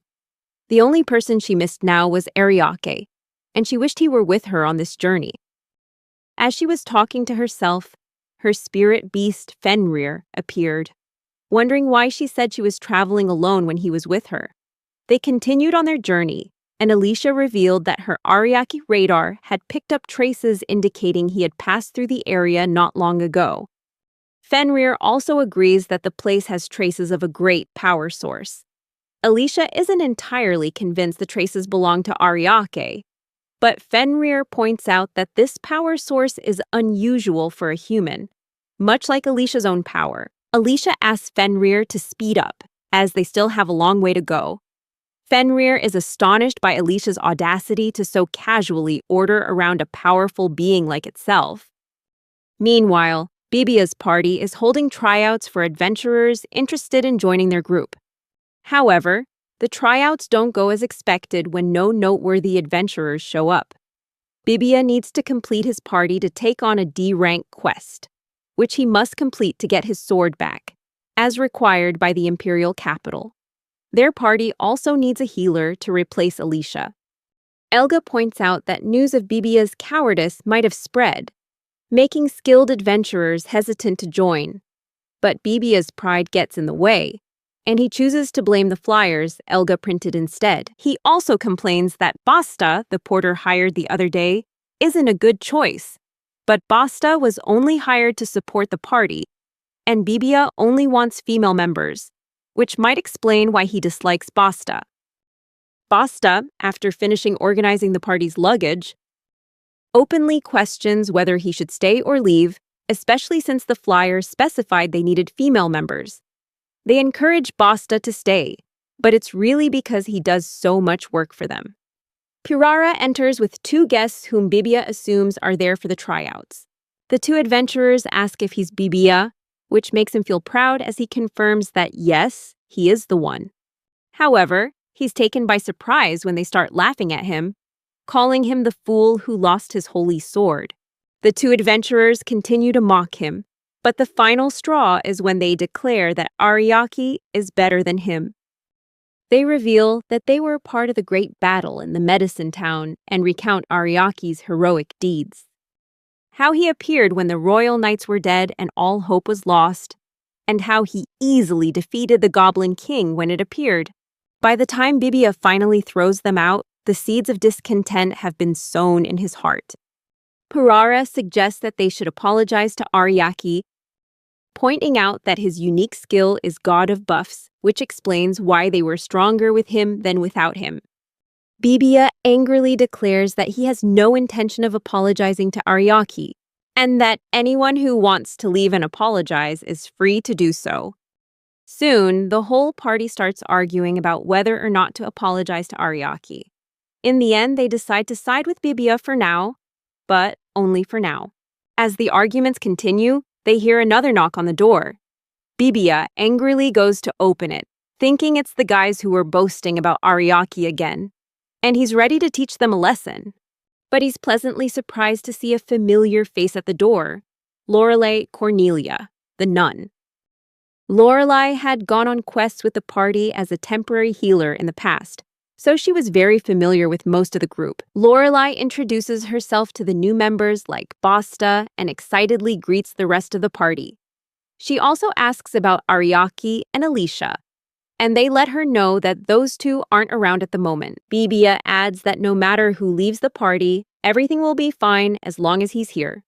The only person she missed now was Ariake, and she wished he were with her on this journey. As she was talking to herself, her spirit beast Fenrir appeared, wondering why she said she was traveling alone when he was with her. They continued on their journey, and Alicia revealed that her Ariake radar had picked up traces indicating he had passed through the area not long ago. Fenrir also agrees that the place has traces of a great power source. Alicia isn't entirely convinced the traces belong to Ariake, but Fenrir points out that this power source is unusual for a human, much like Alicia's own power. Alicia asks Fenrir to speed up, as they still have a long way to go. Fenrir is astonished by Alicia's audacity to so casually order around a powerful being like itself. Meanwhile, Bibia's party is holding tryouts for adventurers interested in joining their group. However, the tryouts don't go as expected when no noteworthy adventurers show up. Bibia needs to complete his party to take on a D-rank quest, which he must complete to get his sword back, as required by the imperial capital. Their party also needs a healer to replace Alicia. Elga points out that news of Bibia's cowardice might have spread, making skilled adventurers hesitant to join. But Bibia's pride gets in the way, and he chooses to blame the flyers Elga printed instead. He also complains that Basta, the porter hired the other day, isn't a good choice. But Basta was only hired to support the party, and Bibia only wants female members, which might explain why he dislikes Basta. Basta, after finishing organizing the party's luggage, openly questions whether he should stay or leave, especially since the flyers specified they needed female members. They encourage Basta to stay, but it's really because he does so much work for them. Purara enters with two guests whom Bibia assumes are there for the tryouts. The two adventurers ask if he's Bibia, which makes him feel proud as he confirms that yes, he is the one. However, he's taken by surprise when they start laughing at him, calling him the fool who lost his holy sword. The two adventurers continue to mock him, but the final straw is when they declare that Ariaki is better than him. They reveal that they were part of the great battle in the medicine town and recount Ariaki's heroic deeds. How he appeared when the royal knights were dead and all hope was lost, and how he easily defeated the Goblin King when it appeared. By the time Bibia finally throws them out, the seeds of discontent have been sown in his heart. Purara suggests that they should apologize to Ariaki, pointing out that his unique skill is God of Buffs, which explains why they were stronger with him than without him. Bibia angrily declares that he has no intention of apologizing to Ariaki, and that anyone who wants to leave and apologize is free to do so. Soon, the whole party starts arguing about whether or not to apologize to Ariaki. In the end, they decide to side with Bibia for now, but only for now. As the arguments continue, they hear another knock on the door. Bibia angrily goes to open it, thinking it's the guys who were boasting about Ariaki again, and he's ready to teach them a lesson. But he's pleasantly surprised to see a familiar face at the door, Lorelei Cornelia, the nun. Lorelei had gone on quests with the party as a temporary healer in the past, so she was very familiar with most of the group. Lorelei introduces herself to the new members like Basta and excitedly greets the rest of the party. She also asks about Ariaki and Alicia, and they let her know that those two aren't around at the moment. Bibia adds that no matter who leaves the party, everything will be fine as long as he's here.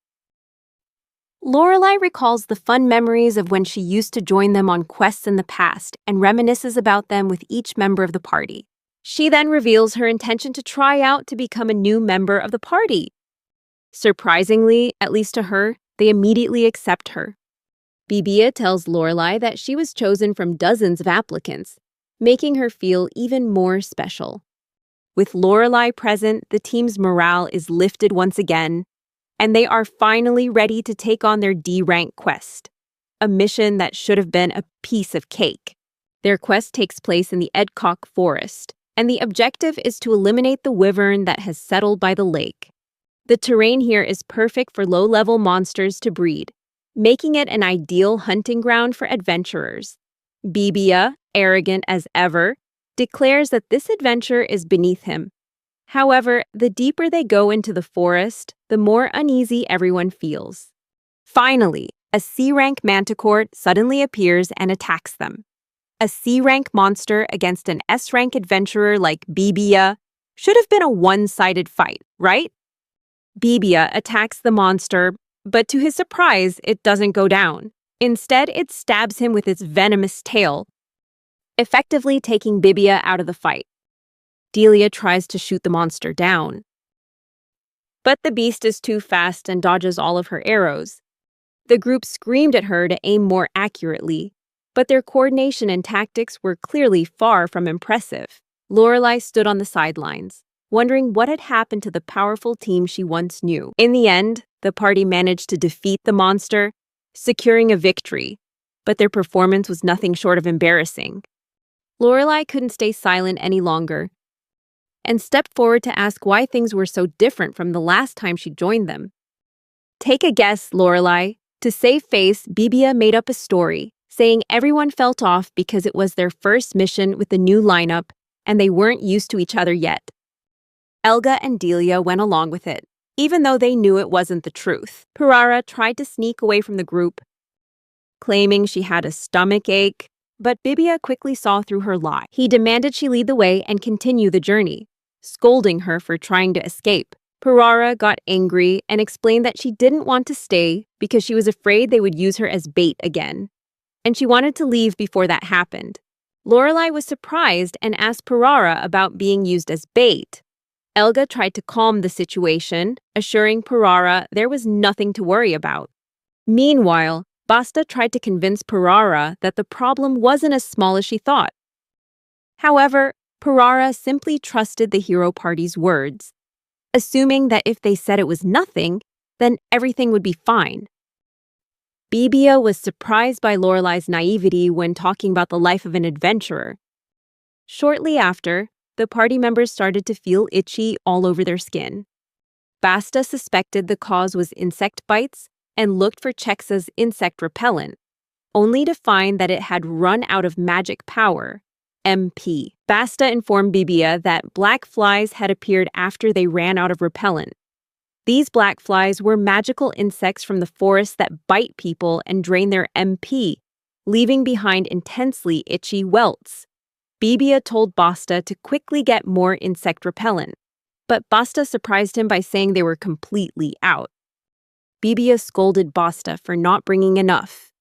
Lorelei recalls the fun memories of when she used to join them on quests in the past and reminisces about them with each member of the party. She then reveals her intention to try out to become a new member of the party. Surprisingly, at least to her, they immediately accept her. Bibia tells Lorelei that she was chosen from dozens of applicants, making her feel even more special. With Lorelei present, the team's morale is lifted once again, and they are finally ready to take on their D-rank quest, a mission that should have been a piece of cake. Their quest takes place in the Edcock Forest, and the objective is to eliminate the wyvern that has settled by the lake. The terrain here is perfect for low-level monsters to breed, making it an ideal hunting ground for adventurers. Bibia, arrogant as ever, declares that this adventure is beneath him. However, the deeper they go into the forest, the more uneasy everyone feels. Finally, a C-rank manticore suddenly appears and attacks them. A C-rank monster against an S-rank adventurer like Bibia should have been a one-sided fight, right? Bibia attacks the monster, but to his surprise, it doesn't go down. Instead, it stabs him with its venomous tail, effectively taking Bibia out of the fight. Delia tries to shoot the monster down, but the beast is too fast and dodges all of her arrows. The group screamed at her to aim more accurately, but their coordination and tactics were clearly far from impressive. Lorelei stood on the sidelines, wondering what had happened to the powerful team she once knew. In the end, the party managed to defeat the monster, securing a victory, but their performance was nothing short of embarrassing. Lorelei couldn't stay silent any longer, and stepped forward to ask why things were so different from the last time she joined them. Take a guess, Lorelei. To save face, Bibia made up a story, saying everyone felt off because it was their first mission with the new lineup and they weren't used to each other yet. Elga and Delia went along with it, even though they knew it wasn't the truth. Parara tried to sneak away from the group, claiming she had a stomach ache, but Bibia quickly saw through her lie. He demanded she lead the way and continue the journey, scolding her for trying to escape. Parara got angry and explained that she didn't want to stay because she was afraid they would use her as bait again, and she wanted to leave before that happened. Lorelai was surprised and asked Parara about being used as bait. Elga tried to calm the situation, assuring Parara there was nothing to worry about. Meanwhile, Basta tried to convince Parara that the problem wasn't as small as she thought. However, Parara simply trusted the hero party's words, assuming that if they said it was nothing, then everything would be fine. Bibia was surprised by Lorelai's naivety when talking about the life of an adventurer. Shortly after, the party members started to feel itchy all over their skin. Basta suspected the cause was insect bites and looked for Chexa's insect repellent, only to find that it had run out of magic power, MP. Basta informed Bibia that black flies had appeared after they ran out of repellent. These black flies were magical insects from the forest that bite people and drain their MP, leaving behind intensely itchy welts. Bibia told Basta to quickly get more insect repellent, but Basta surprised him by saying they were completely out. Bibia scolded Basta for not bringing enough,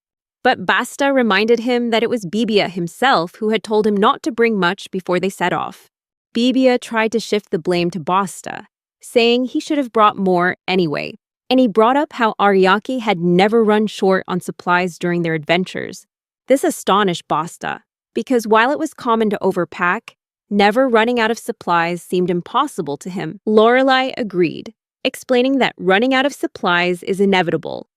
but Basta reminded him that it was Bibia himself who had told him not to bring much before they set off. Bibia tried to shift the blame to Basta, saying he should have brought more anyway, and he brought up how Ariake had never run short on supplies during their adventures. This astonished Basta, because while it was common to overpack, never running out of supplies seemed impossible to him. Lorelai agreed, explaining that running out of supplies is inevitable,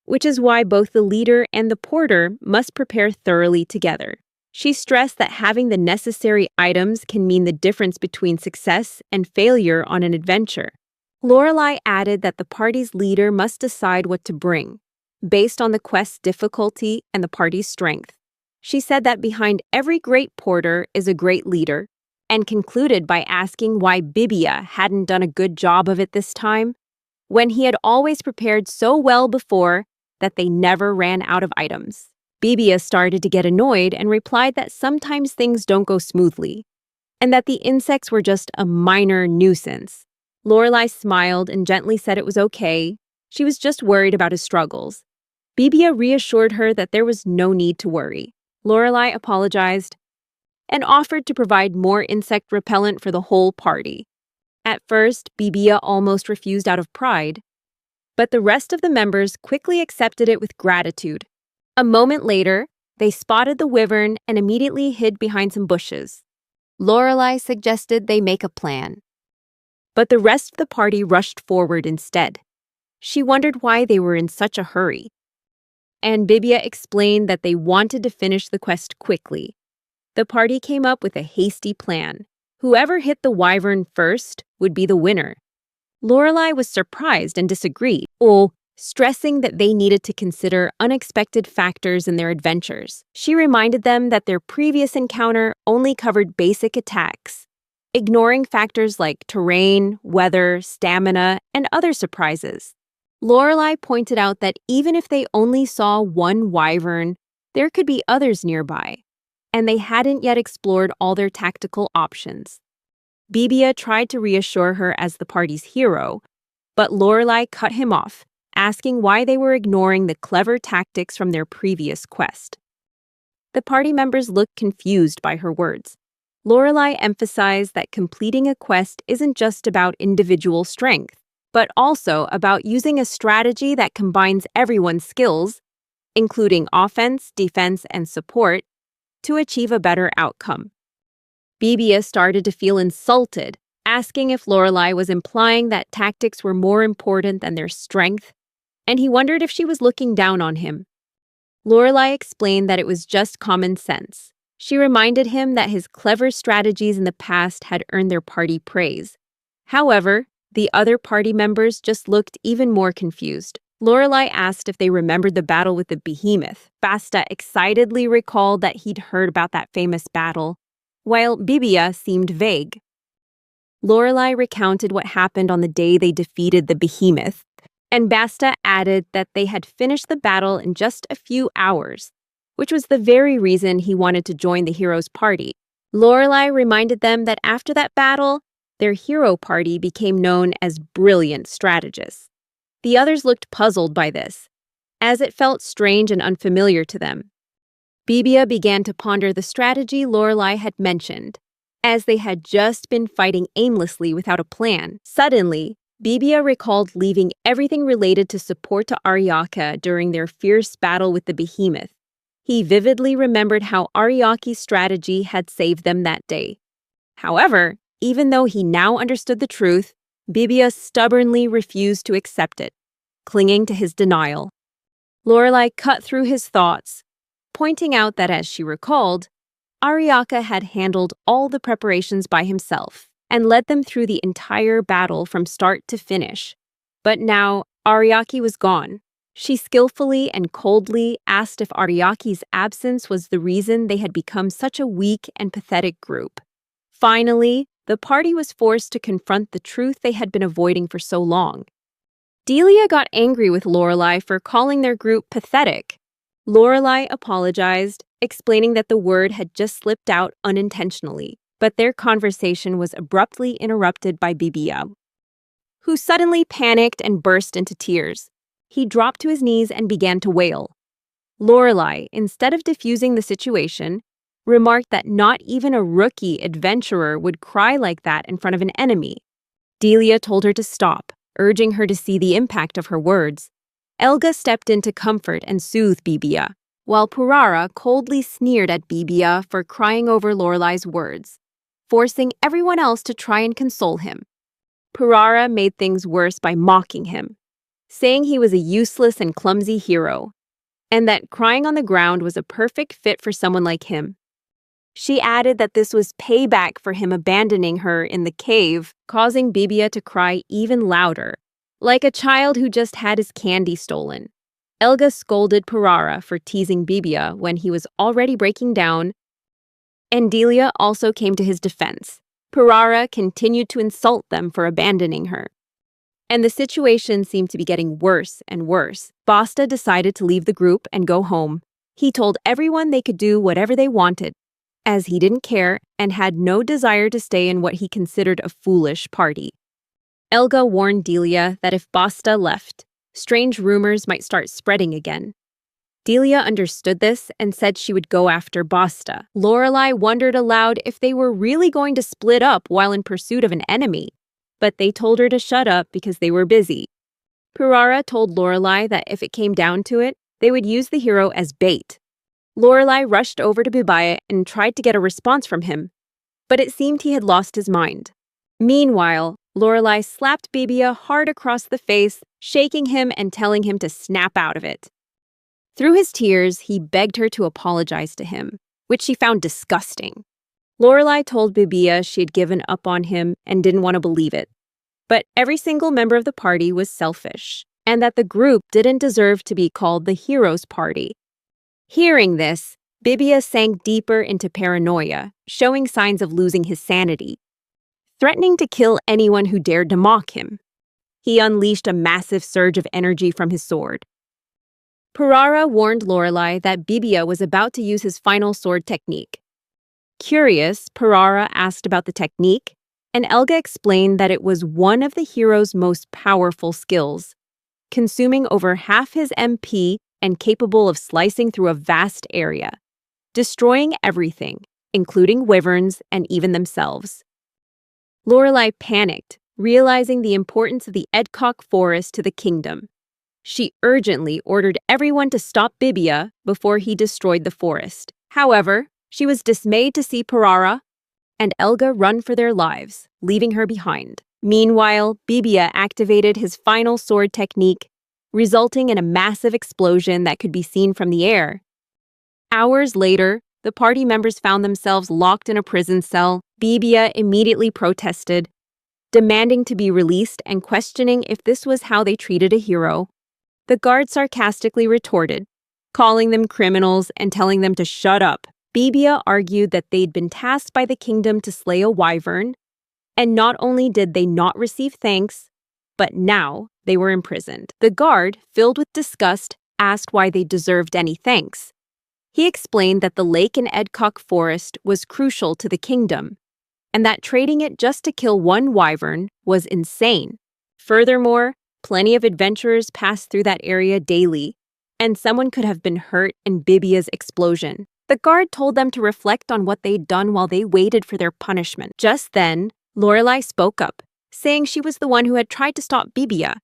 which is why both the leader and the porter must prepare thoroughly together. She stressed that having the necessary items can mean the difference between success and failure on an adventure. Lorelai added that the party's leader must decide what to bring, based on the quest's difficulty and the party's strength. She said that behind every great porter is a great leader, and concluded by asking why Bibia hadn't done a good job of it this time, when he had always prepared so well before that they never ran out of items. Bibia started to get annoyed and replied that sometimes things don't go smoothly, and that the insects were just a minor nuisance. Lorelai smiled and gently said it was okay. She was just worried about his struggles. Bibia reassured her that there was no need to worry. Lorelai apologized and offered to provide more insect repellent for the whole party. At first, Bibia almost refused out of pride, but the rest of the members quickly accepted it with gratitude. A moment later, they spotted the wyvern and immediately hid behind some bushes. Lorelai suggested they make a plan, but the rest of the party rushed forward instead. She wondered why they were in such a hurry, and Bibia explained that they wanted to finish the quest quickly. The party came up with a hasty plan. Whoever hit the wyvern first would be the winner. Lorelai was surprised and disagreed, stressing that they needed to consider unexpected factors in their adventures. She reminded them that their previous encounter only covered basic attacks, ignoring factors like terrain, weather, stamina, and other surprises. Lorelai pointed out that even if they only saw one wyvern, there could be others nearby, and they hadn't yet explored all their tactical options. Bibia tried to reassure her as the party's hero, but Lorelai cut him off, asking why they were ignoring the clever tactics from their previous quest. The party members looked confused by her words. Lorelai emphasized that completing a quest isn't just about individual strength, but also about using a strategy that combines everyone's skills, including offense, defense, and support, to achieve a better outcome. Bibia started to feel insulted, asking if Lorelai was implying that tactics were more important than their strength, and he wondered if she was looking down on him. Lorelai explained that it was just common sense. She reminded him that his clever strategies in the past had earned their party praise. However, the other party members just looked even more confused. Lorelai asked if they remembered the battle with the behemoth. Basta excitedly recalled that he'd heard about that famous battle, while Bibia seemed vague. Lorelai recounted what happened on the day they defeated the behemoth, and Basta added that they had finished the battle in just a few hours, which was the very reason he wanted to join the heroes' party. Lorelai reminded them that after that battle, their hero party became known as brilliant strategists. The others looked puzzled by this, as it felt strange and unfamiliar to them. Bibia began to ponder the strategy Lorelai had mentioned, as they had just been fighting aimlessly without a plan. Suddenly, Bibia recalled leaving everything related to support to Ariaka during their fierce battle with the behemoth. He vividly remembered how Ariaki's strategy had saved them that day. However, even though he now understood the truth, Bibia stubbornly refused to accept it, clinging to his denial. Lorelai cut through his thoughts, pointing out that as she recalled, Ariaka had handled all the preparations by himself and led them through the entire battle from start to finish. But now, Ariaki was gone. She skillfully and coldly asked if Ariaki's absence was the reason they had become such a weak and pathetic group. Finally, the party was forced to confront the truth they had been avoiding for so long. Delia got angry with Lorelai for calling their group pathetic. Lorelai apologized, explaining that the word had just slipped out unintentionally, but their conversation was abruptly interrupted by Bibia, who suddenly panicked and burst into tears. He dropped to his knees and began to wail. Lorelai, instead of diffusing the situation, remarked that not even a rookie adventurer would cry like that in front of an enemy. Delia told her to stop, urging her to see the impact of her words. Elga stepped in to comfort and soothe Bibia, while Purara coldly sneered at Bibia for crying over Lorelai's words, forcing everyone else to try and console him. Purara made things worse by mocking him, saying he was a useless and clumsy hero, and that crying on the ground was a perfect fit for someone like him. She added that this was payback for him abandoning her in the cave, causing Bibia to cry even louder, like a child who just had his candy stolen. Elga scolded Purara for teasing Bibia when he was already breaking down, and Delia also came to his defense. Purara continued to insult them for abandoning her. And the situation seemed to be getting worse and worse. Basta decided to leave the group and go home. He told everyone they could do whatever they wanted, as he didn't care and had no desire to stay in what he considered a foolish party. Elga warned Delia that if Basta left, strange rumors might start spreading again. Delia understood this and said she would go after Basta. Lorelai wondered aloud if they were really going to split up while in pursuit of an enemy, but they told her to shut up because they were busy. Purara told Lorelai that if it came down to it, they would use the hero as bait. Lorelai rushed over to Bibia and tried to get a response from him, but it seemed he had lost his mind. Meanwhile, Lorelai slapped Bibia hard across the face, shaking him and telling him to snap out of it. Through his tears, he begged her to apologize to him, which she found disgusting. Lorelai told Bibia she had given up on him and didn't want to believe it. But every single member of the party was selfish, and that the group didn't deserve to be called the hero's party. Hearing this, Bibia sank deeper into paranoia, showing signs of losing his sanity, threatening to kill anyone who dared to mock him. He unleashed a massive surge of energy from his sword. Purara warned Lorelai that Bibia was about to use his final sword technique. Curious, Purara asked about the technique, and Elga explained that it was one of the hero's most powerful skills, consuming over half his MP and capable of slicing through a vast area, destroying everything, including wyverns and even themselves. Lorelai panicked, realizing the importance of the Edcock Forest to the kingdom. She urgently ordered everyone to stop Bibia before he destroyed the forest. However, she was dismayed to see Purara and Elga run for their lives, leaving her behind. Meanwhile, Bibia activated his final sword technique, resulting in a massive explosion that could be seen from the air. Hours later, the party members found themselves locked in a prison cell. Bibia immediately protested, demanding to be released and questioning if this was how they treated a hero. The guards sarcastically retorted, calling them criminals and telling them to shut up. Bibia argued that they'd been tasked by the kingdom to slay a wyvern, And not only did they not receive thanks, but now they were imprisoned. The guard, filled with disgust, asked why they deserved any thanks. He explained that the lake in Edcock Forest was crucial to the kingdom, and that trading it just to kill one wyvern was insane. Furthermore, plenty of adventurers passed through that area daily, and someone could have been hurt in Bibia's explosion. The guard told them to reflect on what they'd done while they waited for their punishment. Just then, Lorelai spoke up, saying she was the one who had tried to stop Bibia.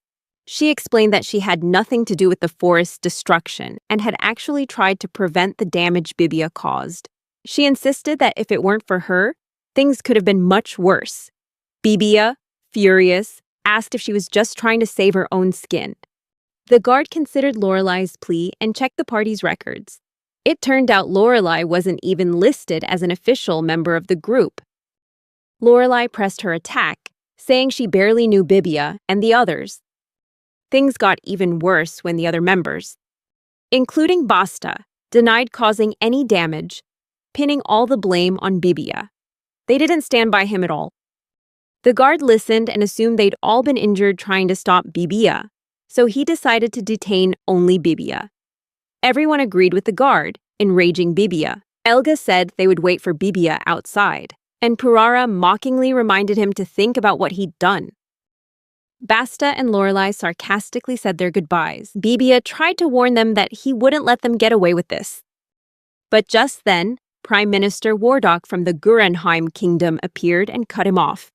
She explained that she had nothing to do with the forest's destruction and had actually tried to prevent the damage Bibia caused. She insisted that if it weren't for her, things could have been much worse. Bibia, furious, asked if she was just trying to save her own skin. The guard considered Lorelai's plea and checked the party's records. It turned out Lorelai wasn't even listed as an official member of the group. Lorelai pressed her attack, saying she barely knew Bibia and the others. Things got even worse when the other members, including Basta, denied causing any damage, pinning all the blame on Bibia. They didn't stand by him at all. The guard listened and assumed they'd all been injured trying to stop Bibia, so he decided to detain only Bibia. Everyone agreed with the guard, enraging Bibia. Elga said they would wait for Bibia outside, and Purara mockingly reminded him to think about what he'd done. Basta and Lorelai sarcastically said their goodbyes. Bibia tried to warn them that he wouldn't let them get away with this. But just then, Prime Minister Wardock from the Gurenheim Kingdom appeared and cut him off.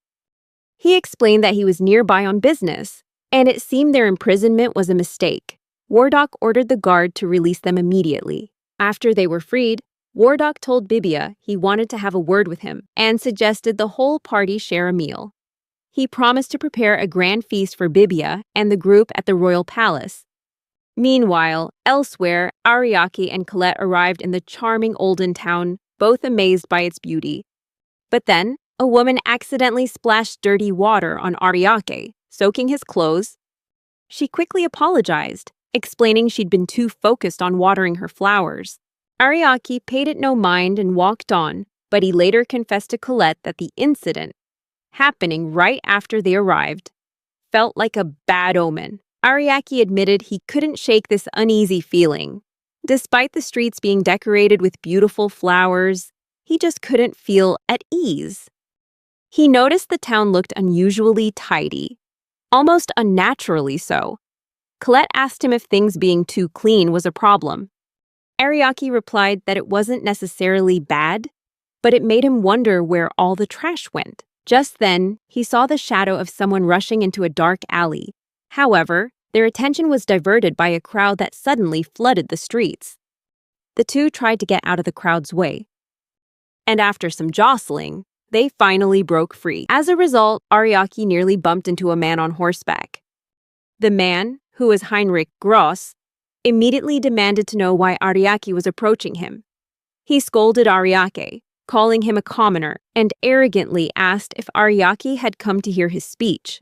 He explained that he was nearby on business, and it seemed their imprisonment was a mistake. Wardock ordered the guard to release them immediately. After they were freed, Wardock told Bibia he wanted to have a word with him and suggested the whole party share a meal. He promised to prepare a grand feast for Bibia and the group at the royal palace. Meanwhile, elsewhere, Ariaki and Colette arrived in the charming olden town, both amazed by its beauty. But then, a woman accidentally splashed dirty water on Ariake, soaking his clothes. She quickly apologized, explaining she'd been too focused on watering her flowers. Ariaki paid it no mind and walked on, but he later confessed to Colette that the incident, happening right after they arrived, felt like a bad omen. Ariaki admitted he couldn't shake this uneasy feeling. Despite the streets being decorated with beautiful flowers, he just couldn't feel at ease. He noticed the town looked unusually tidy, almost unnaturally so. Colette asked him if things being too clean was a problem. Ariaki replied that it wasn't necessarily bad, but it made him wonder where all the trash went. Just then, he saw the shadow of someone rushing into a dark alley. However, their attention was diverted by a crowd that suddenly flooded the streets. The two tried to get out of the crowd's way. And after some jostling, they finally broke free. As a result, Ariaki nearly bumped into a man on horseback. The man, who was Heinrich Gross, immediately demanded to know why Ariaki was approaching him. He scolded Ariake, calling him a commoner, and arrogantly asked if Ariaki had come to hear his speech.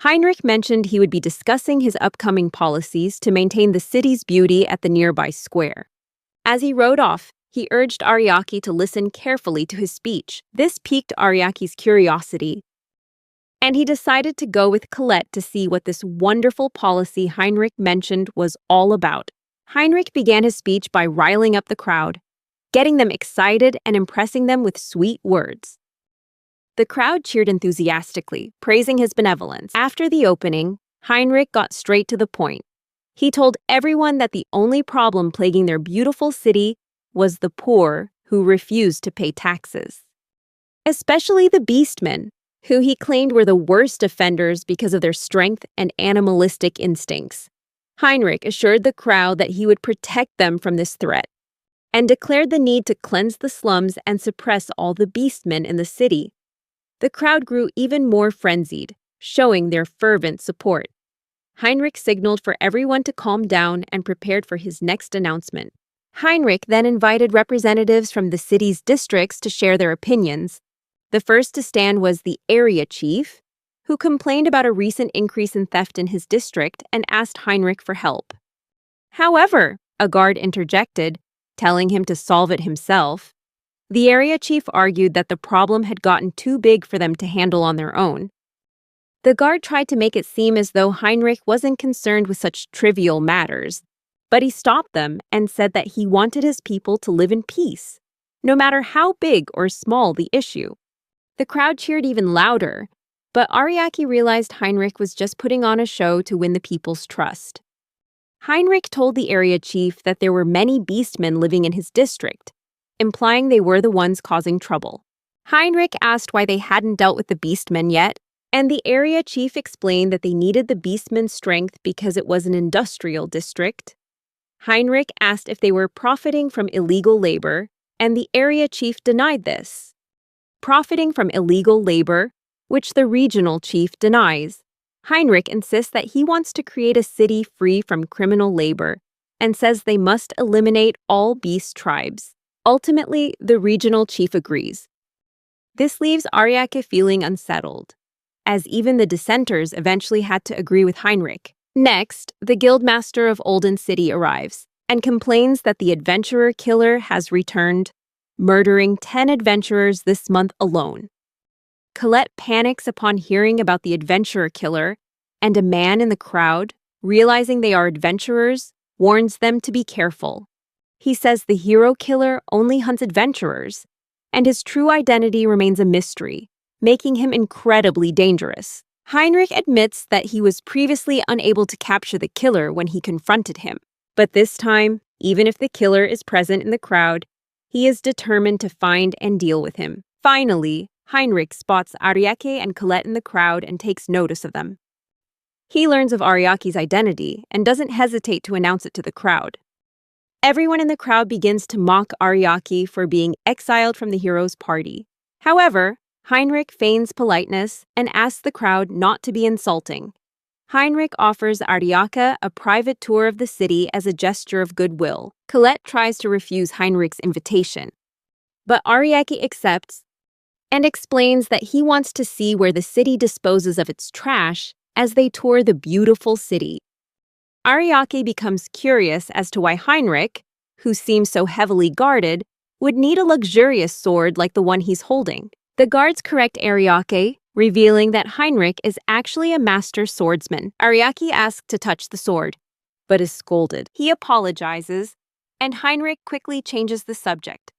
Heinrich mentioned he would be discussing his upcoming policies to maintain the city's beauty at the nearby square. As he rode off, he urged Ariaki to listen carefully to his speech. This piqued Ariaki's curiosity, and he decided to go with Colette to see what this wonderful policy Heinrich mentioned was all about. Heinrich began his speech by riling up the crowd, getting them excited and impressing them with sweet words. The crowd cheered enthusiastically, praising his benevolence. After the opening, Heinrich got straight to the point. He told everyone that the only problem plaguing their beautiful city was the poor who refused to pay taxes. Especially the beastmen, who he claimed were the worst offenders because of their strength and animalistic instincts. Heinrich assured the crowd that he would protect them from this threat, and declared the need to cleanse the slums and suppress all the beastmen in the city. The crowd grew even more frenzied, showing their fervent support. Heinrich signaled for everyone to calm down and prepared for his next announcement. Heinrich then invited representatives from the city's districts to share their opinions. The first to stand was the area chief, who complained about a recent increase in theft in his district and asked Heinrich for help. However, a guard interjected, telling him to solve it himself. The area chief argued that the problem had gotten too big for them to handle on their own. The guard tried to make it seem as though Heinrich wasn't concerned with such trivial matters, but he stopped them and said that he wanted his people to live in peace, no matter how big or small the issue. The crowd cheered even louder, but Ariaki realized Heinrich was just putting on a show to win the people's trust. Heinrich told the area chief that there were many beastmen living in his district, implying they were the ones causing trouble. Heinrich asked why they hadn't dealt with the beastmen yet, and the area chief explained that they needed the beastmen's strength because it was an industrial district. Heinrich asked if they were profiting from illegal labor, and the area chief denied this. Profiting from illegal labor, which the regional chief denies. Heinrich insists that he wants to create a city free from criminal labor and says they must eliminate all beast tribes. Ultimately, the regional chief agrees. This leaves Ariake feeling unsettled, as even the dissenters eventually had to agree with Heinrich. Next, the guildmaster of Olden City arrives and complains that the adventurer killer has returned, murdering 10 adventurers this month alone. Colette panics upon hearing about the adventurer killer, and a man in the crowd, realizing they are adventurers, warns them to be careful. He says the hero killer only hunts adventurers, and his true identity remains a mystery, making him incredibly dangerous. Heinrich admits that he was previously unable to capture the killer when he confronted him, but this time, even if the killer is present in the crowd, he is determined to find and deal with him. Finally, Heinrich spots Ariake and Colette in the crowd and takes notice of them. He learns of Ariake's identity and doesn't hesitate to announce it to the crowd. Everyone in the crowd begins to mock Ariake for being exiled from the hero's party. However, Heinrich feigns politeness and asks the crowd not to be insulting. Heinrich offers Ariake a private tour of the city as a gesture of goodwill. Colette tries to refuse Heinrich's invitation, but Ariake accepts and explains that he wants to see where the city disposes of its trash as they tour the beautiful city. Ariake becomes curious as to why Heinrich, who seems so heavily guarded, would need a luxurious sword like the one he's holding. The guards correct Ariake, revealing that Heinrich is actually a master swordsman. Ariake asks to touch the sword, but is scolded. He apologizes, and Heinrich quickly changes the subject,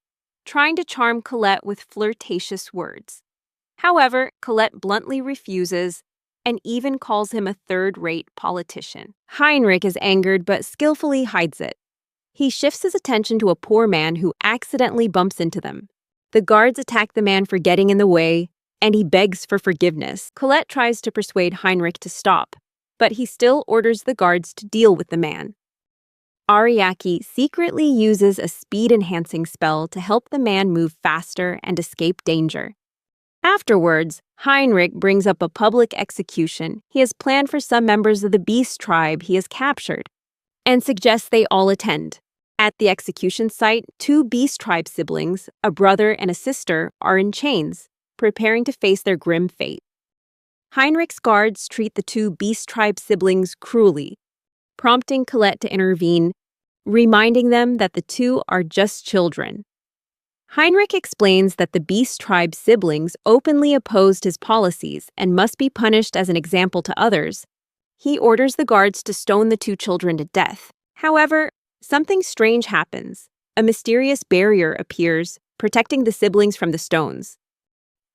trying to charm Colette with flirtatious words. However, Colette bluntly refuses and even calls him a third-rate politician. Heinrich is angered but skillfully hides it. He shifts his attention to a poor man who accidentally bumps into them. The guards attack the man for getting in the way, and he begs for forgiveness. Colette tries to persuade Heinrich to stop, but he still orders the guards to deal with the man. Ariake secretly uses a speed-enhancing spell to help the man move faster and escape danger. Afterwards, Heinrich brings up a public execution he has planned for some members of the beast tribe he has captured, and suggests they all attend. At the execution site, 2 beast tribe siblings, a brother and a sister, are in chains, preparing to face their grim fate. Heinrich's guards treat the 2 beast tribe siblings cruelly, prompting Colette to intervene, reminding them that the 2 are just children. Heinrich explains that the beast tribe siblings openly opposed his policies and must be punished as an example to others. He orders the guards to stone the 2 children to death. However, something strange happens. A mysterious barrier appears, protecting the siblings from the stones.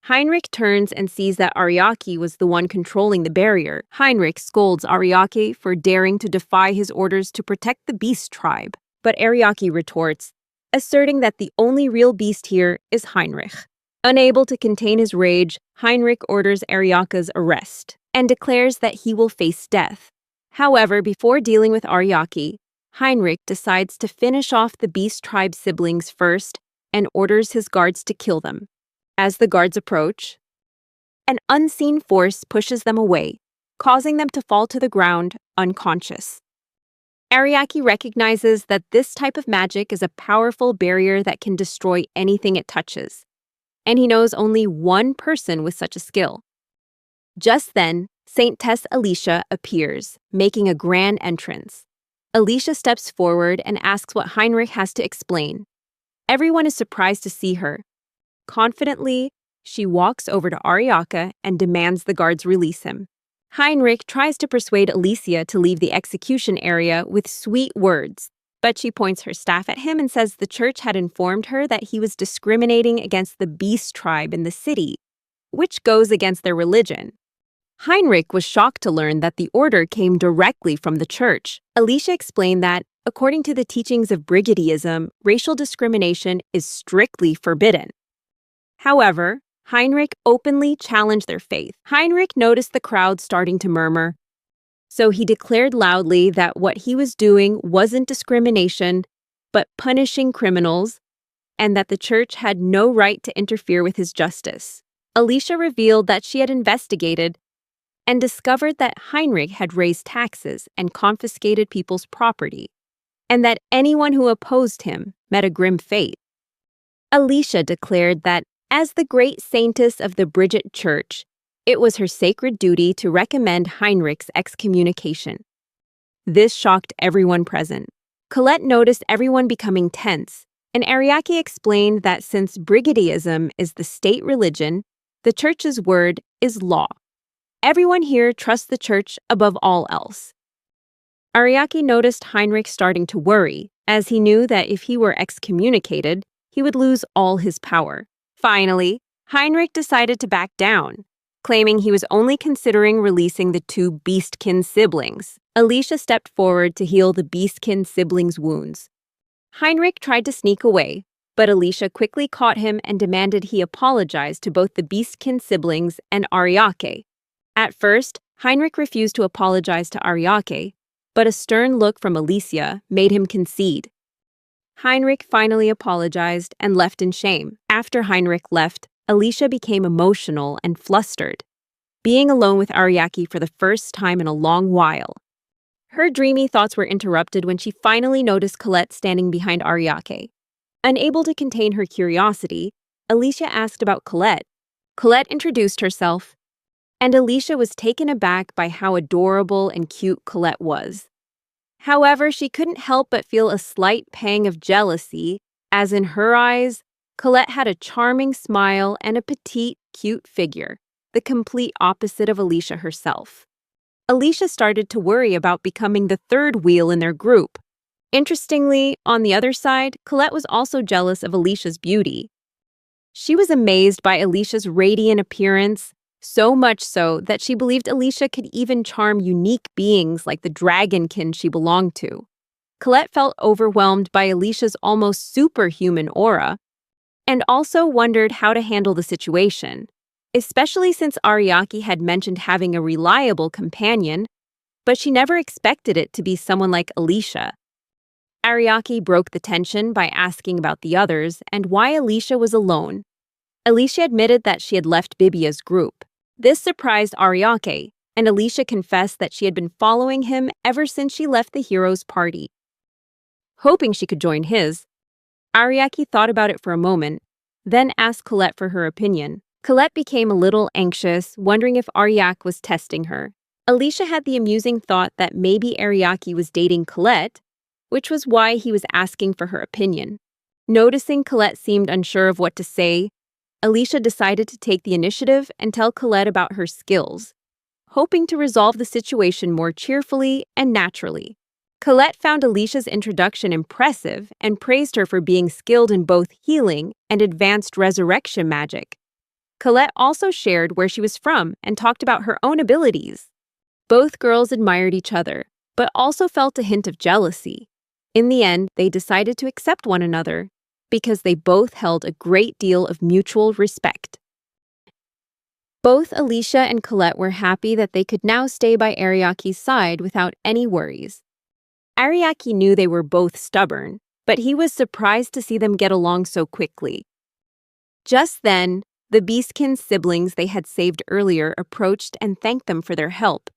Heinrich turns and sees that Ariake was the one controlling the barrier. Heinrich scolds Ariake for daring to defy his orders to protect the beast tribe, but Ariake retorts, asserting that the only real beast here is Heinrich. Unable to contain his rage, Heinrich orders Ariake's arrest and declares that he will face death. However, before dealing with Ariake, Heinrich decides to finish off the beast tribe siblings first and orders his guards to kill them. As the guards approach, an unseen force pushes them away, causing them to fall to the ground unconscious. Ariake recognizes that this type of magic is a powerful barrier that can destroy anything it touches, and he knows only one person with such a skill. Just then, Saintess Alicia appears, making a grand entrance. Alicia steps forward and asks what Heinrich has to explain. Everyone is surprised to see her. Confidently, she walks over to Ariake and demands the guards release him. Heinrich tries to persuade Alicia to leave the execution area with sweet words, but she points her staff at him and says the church had informed her that he was discriminating against the beast tribe in the city, which goes against their religion. Heinrich was shocked to learn that the order came directly from the church. Alicia explained that, according to the teachings of Brigadism, racial discrimination is strictly forbidden. However, Heinrich openly challenged their faith. Heinrich noticed the crowd starting to murmur, so he declared loudly that what he was doing wasn't discrimination, but punishing criminals, and that the church had no right to interfere with his justice. Alicia revealed that she had investigated and discovered that Heinrich had raised taxes and confiscated people's property, and that anyone who opposed him met a grim fate. Alicia declared that, as the great saintess of the Brigitte Church, it was her sacred duty to recommend Heinrich's excommunication. This shocked everyone present. Colette noticed everyone becoming tense, and Ariake explained that since Brigadism is the state religion, the church's word is law. Everyone here trusts the church above all else. Ariake noticed Heinrich starting to worry, as he knew that if he were excommunicated, he would lose all his power. Finally, Heinrich decided to back down, claiming he was only considering releasing the two Beastkin siblings. Alicia stepped forward to heal the Beastkin siblings' wounds. Heinrich tried to sneak away, but Alicia quickly caught him and demanded he apologize to both the Beastkin siblings and Ariake. At first, Heinrich refused to apologize to Ariake, but a stern look from Alicia made him concede. Heinrich finally apologized and left in shame. After Heinrich left, Alicia became emotional and flustered, being alone with Ariake for the first time in a long while. Her dreamy thoughts were interrupted when she finally noticed Colette standing behind Ariake. Unable to contain her curiosity, Alicia asked about Colette. Colette introduced herself, and Alicia was taken aback by how adorable and cute Colette was. However, she couldn't help but feel a slight pang of jealousy, as in her eyes, Colette had a charming smile and a petite, cute figure, the complete opposite of Alicia herself. Alicia started to worry about becoming the third wheel in their group. Interestingly, on the other side, Colette was also jealous of Alicia's beauty. She was amazed by Alicia's radiant appearance, so much so that she believed Alicia could even charm unique beings like the dragonkin she belonged to. Colette felt overwhelmed by Alicia's almost superhuman aura, and also wondered how to handle the situation, especially since Ariake had mentioned having a reliable companion, but she never expected it to be someone like Alicia. Ariake broke the tension by asking about the others and why Alicia was alone. Alicia admitted that she had left Bibia's group. This surprised Ariake, and Alicia confessed that she had been following him ever since she left the heroes' party. Hoping she could join his, Ariake thought about it for a moment, then asked Colette for her opinion. Colette became a little anxious, wondering if Ariake was testing her. Alicia had the amusing thought that maybe Ariake was dating Colette, which was why he was asking for her opinion. Noticing Colette seemed unsure of what to say, Alicia decided to take the initiative and tell Colette about her skills, hoping to resolve the situation more cheerfully and naturally. Colette found Alicia's introduction impressive and praised her for being skilled in both healing and advanced resurrection magic. Colette also shared where she was from and talked about her own abilities. Both girls admired each other, but also felt a hint of jealousy. In the end, they decided to accept one another because they both held a great deal of mutual respect. Both Alicia and Colette were happy that they could now stay by Ariake's side without any worries. Ariake knew they were both stubborn, but he was surprised to see them get along so quickly. Just then, the Beastkin siblings they had saved earlier approached and thanked them for their help.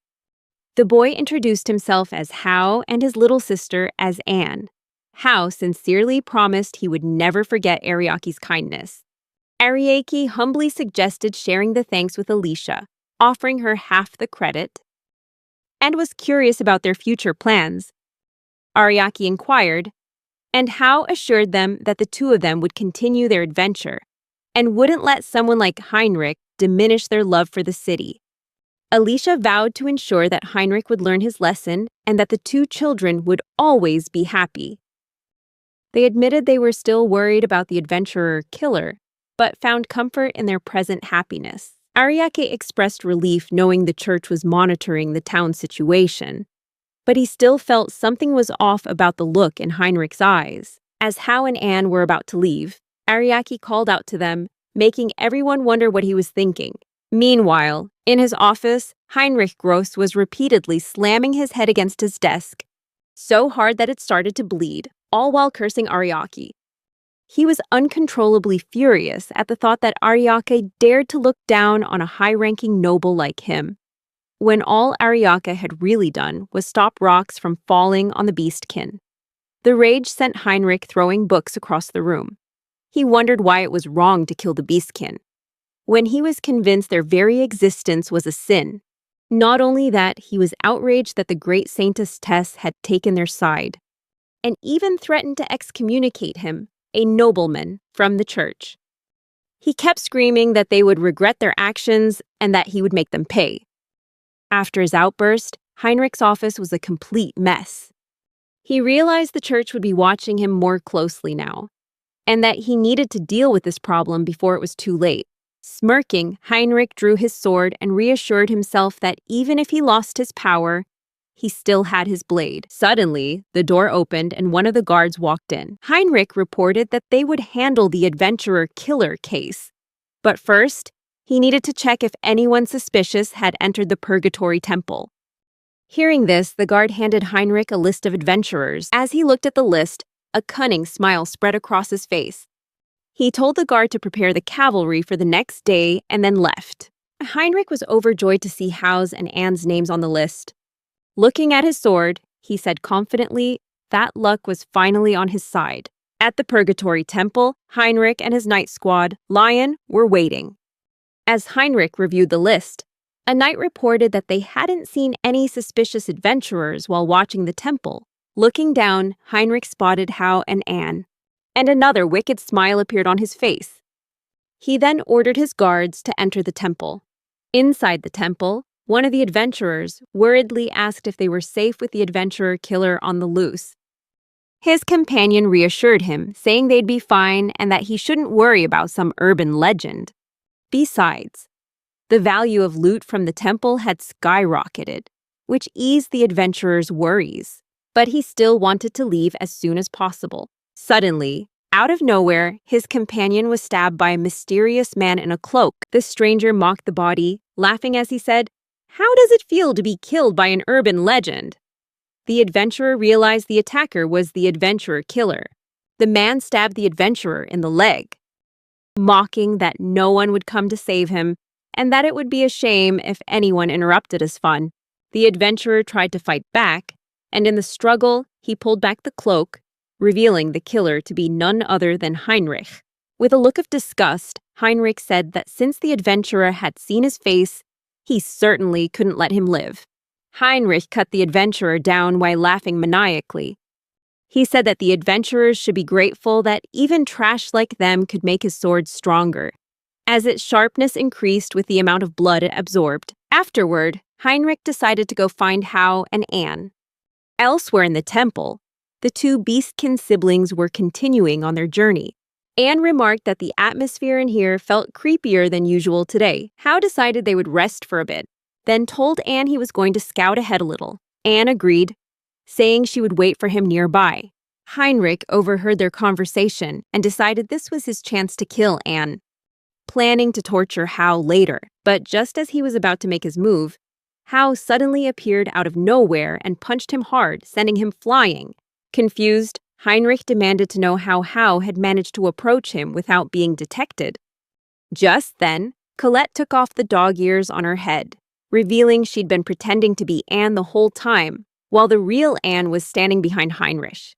The boy introduced himself as Hao and his little sister as Anne. Hao sincerely promised he would never forget Ariake's kindness. Ariake humbly suggested sharing the thanks with Alicia, offering her half the credit, and was curious about their future plans. Ariake inquired, And Hao assured them that the two of them would continue their adventure and wouldn't let someone like Heinrich diminish their love for the city. Alicia vowed to ensure that Heinrich would learn his lesson and that the two children would always be happy. They admitted they were still worried about the adventurer killer, but found comfort in their present happiness. Ariake expressed relief knowing the church was monitoring the town situation, but he still felt something was off about the look in Heinrich's eyes. As Hao and Anne were about to leave, Ariake called out to them, making everyone wonder what he was thinking. Meanwhile, in his office, Heinrich Gross was repeatedly slamming his head against his desk, so hard that it started to bleed, all while cursing Ariake. He was uncontrollably furious at the thought that Ariake dared to look down on a high-ranking noble like him, when all Ariake had really done was stop rocks from falling on the beastkin. The rage sent Heinrich throwing books across the room. He wondered why it was wrong to kill the beastkin, when he was convinced their very existence was a sin. Not only that, he was outraged that the great Saintess Tess had taken their side, and even threatened to excommunicate him, a nobleman, from the church. He kept screaming that they would regret their actions and that he would make them pay. After his outburst, Heinrich's office was a complete mess. He realized the church would be watching him more closely now, and that he needed to deal with this problem before it was too late. Smirking, Heinrich drew his sword and reassured himself that even if he lost his power, he still had his blade. Suddenly, the door opened and one of the guards walked in. Heinrich reported that they would handle the adventurer killer case. But first, he needed to check if anyone suspicious had entered the Purgatory Temple. Hearing this, the guard handed Heinrich a list of adventurers. As he looked at the list, a cunning smile spread across his face. He told the guard to prepare the cavalry for the next day and then left. Heinrich was overjoyed to see Hao's and Anne's names on the list. Looking at his sword, he said confidently that luck was finally on his side. At the Purgatory Temple, Heinrich and his knight squad, Lion, were waiting. As Heinrich reviewed the list, a knight reported that they hadn't seen any suspicious adventurers while watching the temple. Looking down, Heinrich spotted Hao and Anne, and another wicked smile appeared on his face. He then ordered his guards to enter the temple. Inside the temple, one of the adventurers worriedly asked if they were safe with the adventurer killer on the loose. His companion reassured him, saying they'd be fine and that he shouldn't worry about some urban legend. Besides, the value of loot from the temple had skyrocketed, which eased the adventurer's worries. But he still wanted to leave as soon as possible. Suddenly, out of nowhere, his companion was stabbed by a mysterious man in a cloak. The stranger mocked the body, laughing as he said, "How does it feel to be killed by an urban legend?" The adventurer realized the attacker was the adventurer killer. The man stabbed the adventurer in the leg, mocking that no one would come to save him and that it would be a shame if anyone interrupted his fun. The adventurer tried to fight back, and in the struggle, he pulled back the cloak, revealing the killer to be none other than Heinrich. With a look of disgust, Heinrich said that since the adventurer had seen his face, he certainly couldn't let him live. Heinrich cut the adventurer down while laughing maniacally. He said that the adventurers should be grateful that even trash like them could make his sword stronger, as its sharpness increased with the amount of blood it absorbed. Afterward, Heinrich decided to go find Hao and Anne. Elsewhere in the temple, the two Beastkin siblings were continuing on their journey. Anne remarked that the atmosphere in here felt creepier than usual today. Hao decided they would rest for a bit, then told Anne he was going to scout ahead a little. Anne agreed, saying she would wait for him nearby. Heinrich overheard their conversation and decided this was his chance to kill Anne, planning to torture Hao later. But just as he was about to make his move, Hao suddenly appeared out of nowhere and punched him hard, sending him flying. Confused, Heinrich demanded to know how Hao had managed to approach him without being detected. Just then, Colette took off the dog ears on her head, revealing she'd been pretending to be Anne the whole time, while the real Anne was standing behind Heinrich.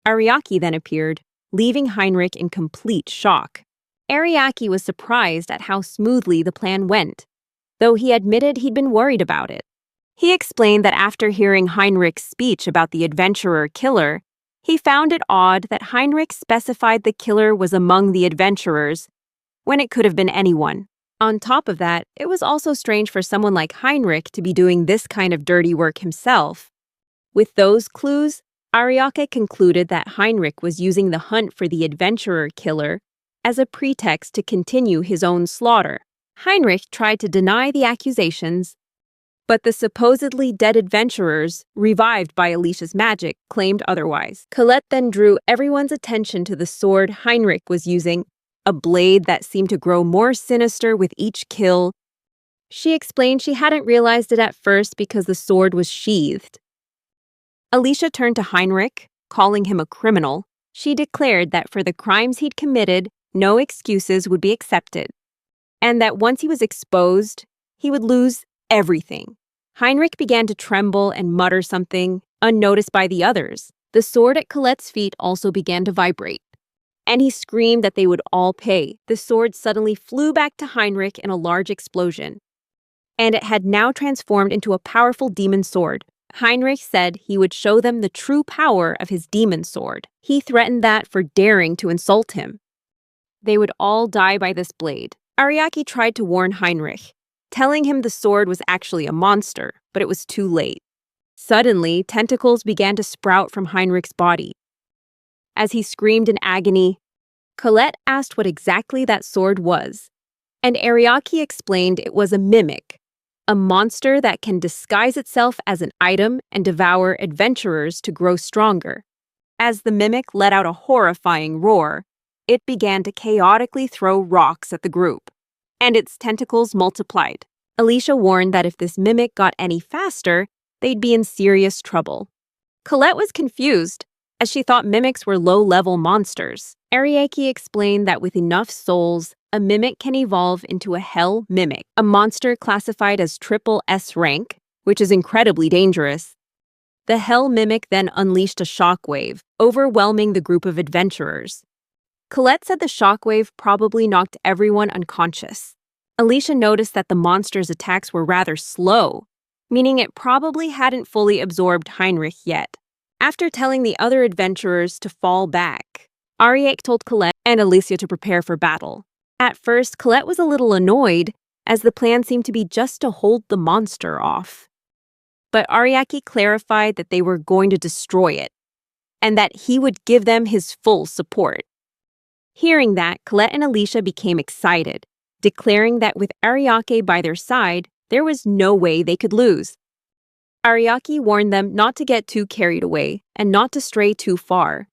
Ariake then appeared, leaving Heinrich in complete shock. Ariake was surprised at how smoothly the plan went, though he admitted he'd been worried about it. He explained that after hearing Heinrich's speech about the adventurer killer, He found it odd that Heinrich specified the killer was among the adventurers, when it could have been anyone. On top of that, it was also strange for someone like Heinrich to be doing this kind of dirty work himself. With those clues, Ariake concluded that Heinrich was using the hunt for the adventurer killer as a pretext to continue his own slaughter. Heinrich tried to deny the accusations, but the supposedly dead adventurers, revived by Alicia's magic, claimed otherwise. Colette then drew everyone's attention to the sword Heinrich was using, a blade that seemed to grow more sinister with each kill. She explained she hadn't realized it at first because the sword was sheathed. Alicia turned to Heinrich, calling him a criminal. She declared that for the crimes he'd committed, no excuses would be accepted, and that once he was exposed, he would lose everything. Heinrich began to tremble and mutter something, unnoticed by the others. The sword at Colette's feet also began to vibrate, and he screamed that they would all pay. The sword suddenly flew back to Heinrich in a large explosion, and it had now transformed into a powerful demon sword. Heinrich said he would show them the true power of his demon sword. He threatened that for daring to insult him, they would all die by this blade. Ariake tried to warn Heinrich, telling him the sword was actually a monster, but it was too late. Suddenly, tentacles began to sprout from Heinrich's body. As he screamed in agony, Colette asked what exactly that sword was, and Ariake explained it was a mimic, a monster that can disguise itself as an item and devour adventurers to grow stronger. As the mimic let out a horrifying roar, it began to chaotically throw rocks at the group, and its tentacles multiplied. Alicia warned that if this mimic got any faster, they'd be in serious trouble. Colette was confused, as she thought mimics were low-level monsters. Ariake explained that with enough souls, a mimic can evolve into a hell mimic, a monster classified as triple S rank, which is incredibly dangerous. The hell mimic then unleashed a shockwave, overwhelming the group of adventurers. Colette said the shockwave probably knocked everyone unconscious. Alicia noticed that the monster's attacks were rather slow, meaning it probably hadn't fully absorbed Heinrich yet. After telling the other adventurers to fall back, Ariake told Colette and Alicia to prepare for battle. At first, Colette was a little annoyed, as the plan seemed to be just to hold the monster off. But Ariake clarified that they were going to destroy it, and that he would give them his full support. Hearing that, Colette and Alicia became excited, declaring that with Ariake by their side, there was no way they could lose. Ariake warned them not to get too carried away and not to stray too far,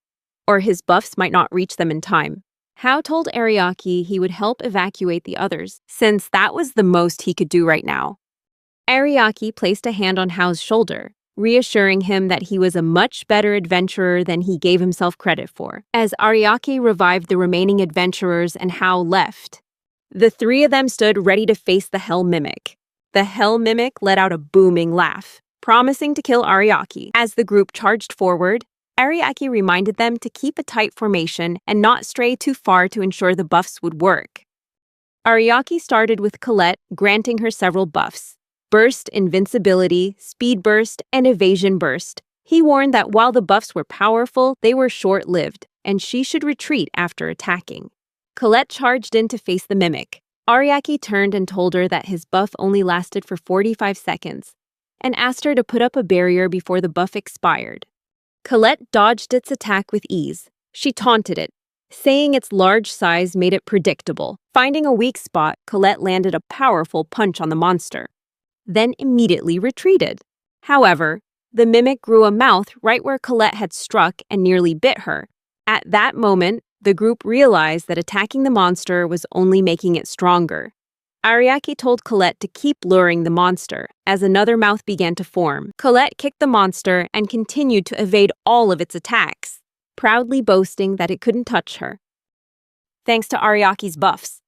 or his buffs might not reach them in time. Hao told Ariake he would help evacuate the others, since that was the most he could do right now. Ariake placed a hand on Hao's shoulder, reassuring him that he was a much better adventurer than he gave himself credit for. As Ariake revived the remaining adventurers and Hao left, the three of them stood ready to face the Hell Mimic. The Hell Mimic let out a booming laugh, promising to kill Ariake. As the group charged forward, Ariake reminded them to keep a tight formation and not stray too far to ensure the buffs would work. Ariake started with Colette, granting her several buffs: Burst, Invincibility, Speed Burst, and Evasion Burst. He warned that while the buffs were powerful, they were short-lived, and she should retreat after attacking. Colette charged in to face the Mimic. Ariake turned and told her that his buff only lasted for 45 seconds, and asked her to put up a barrier before the buff expired. Colette dodged its attack with ease. She taunted it, saying its large size made it predictable. Finding a weak spot, Colette landed a powerful punch on the monster, then immediately retreated. However, the Mimic grew a mouth right where Colette had struck and nearly bit her. At that moment, the group realized that attacking the monster was only making it stronger. Ariake told Colette to keep luring the monster, as another mouth began to form. Colette kicked the monster and continued to evade all of its attacks, proudly boasting that it couldn't touch her, thanks to Ariake's buffs.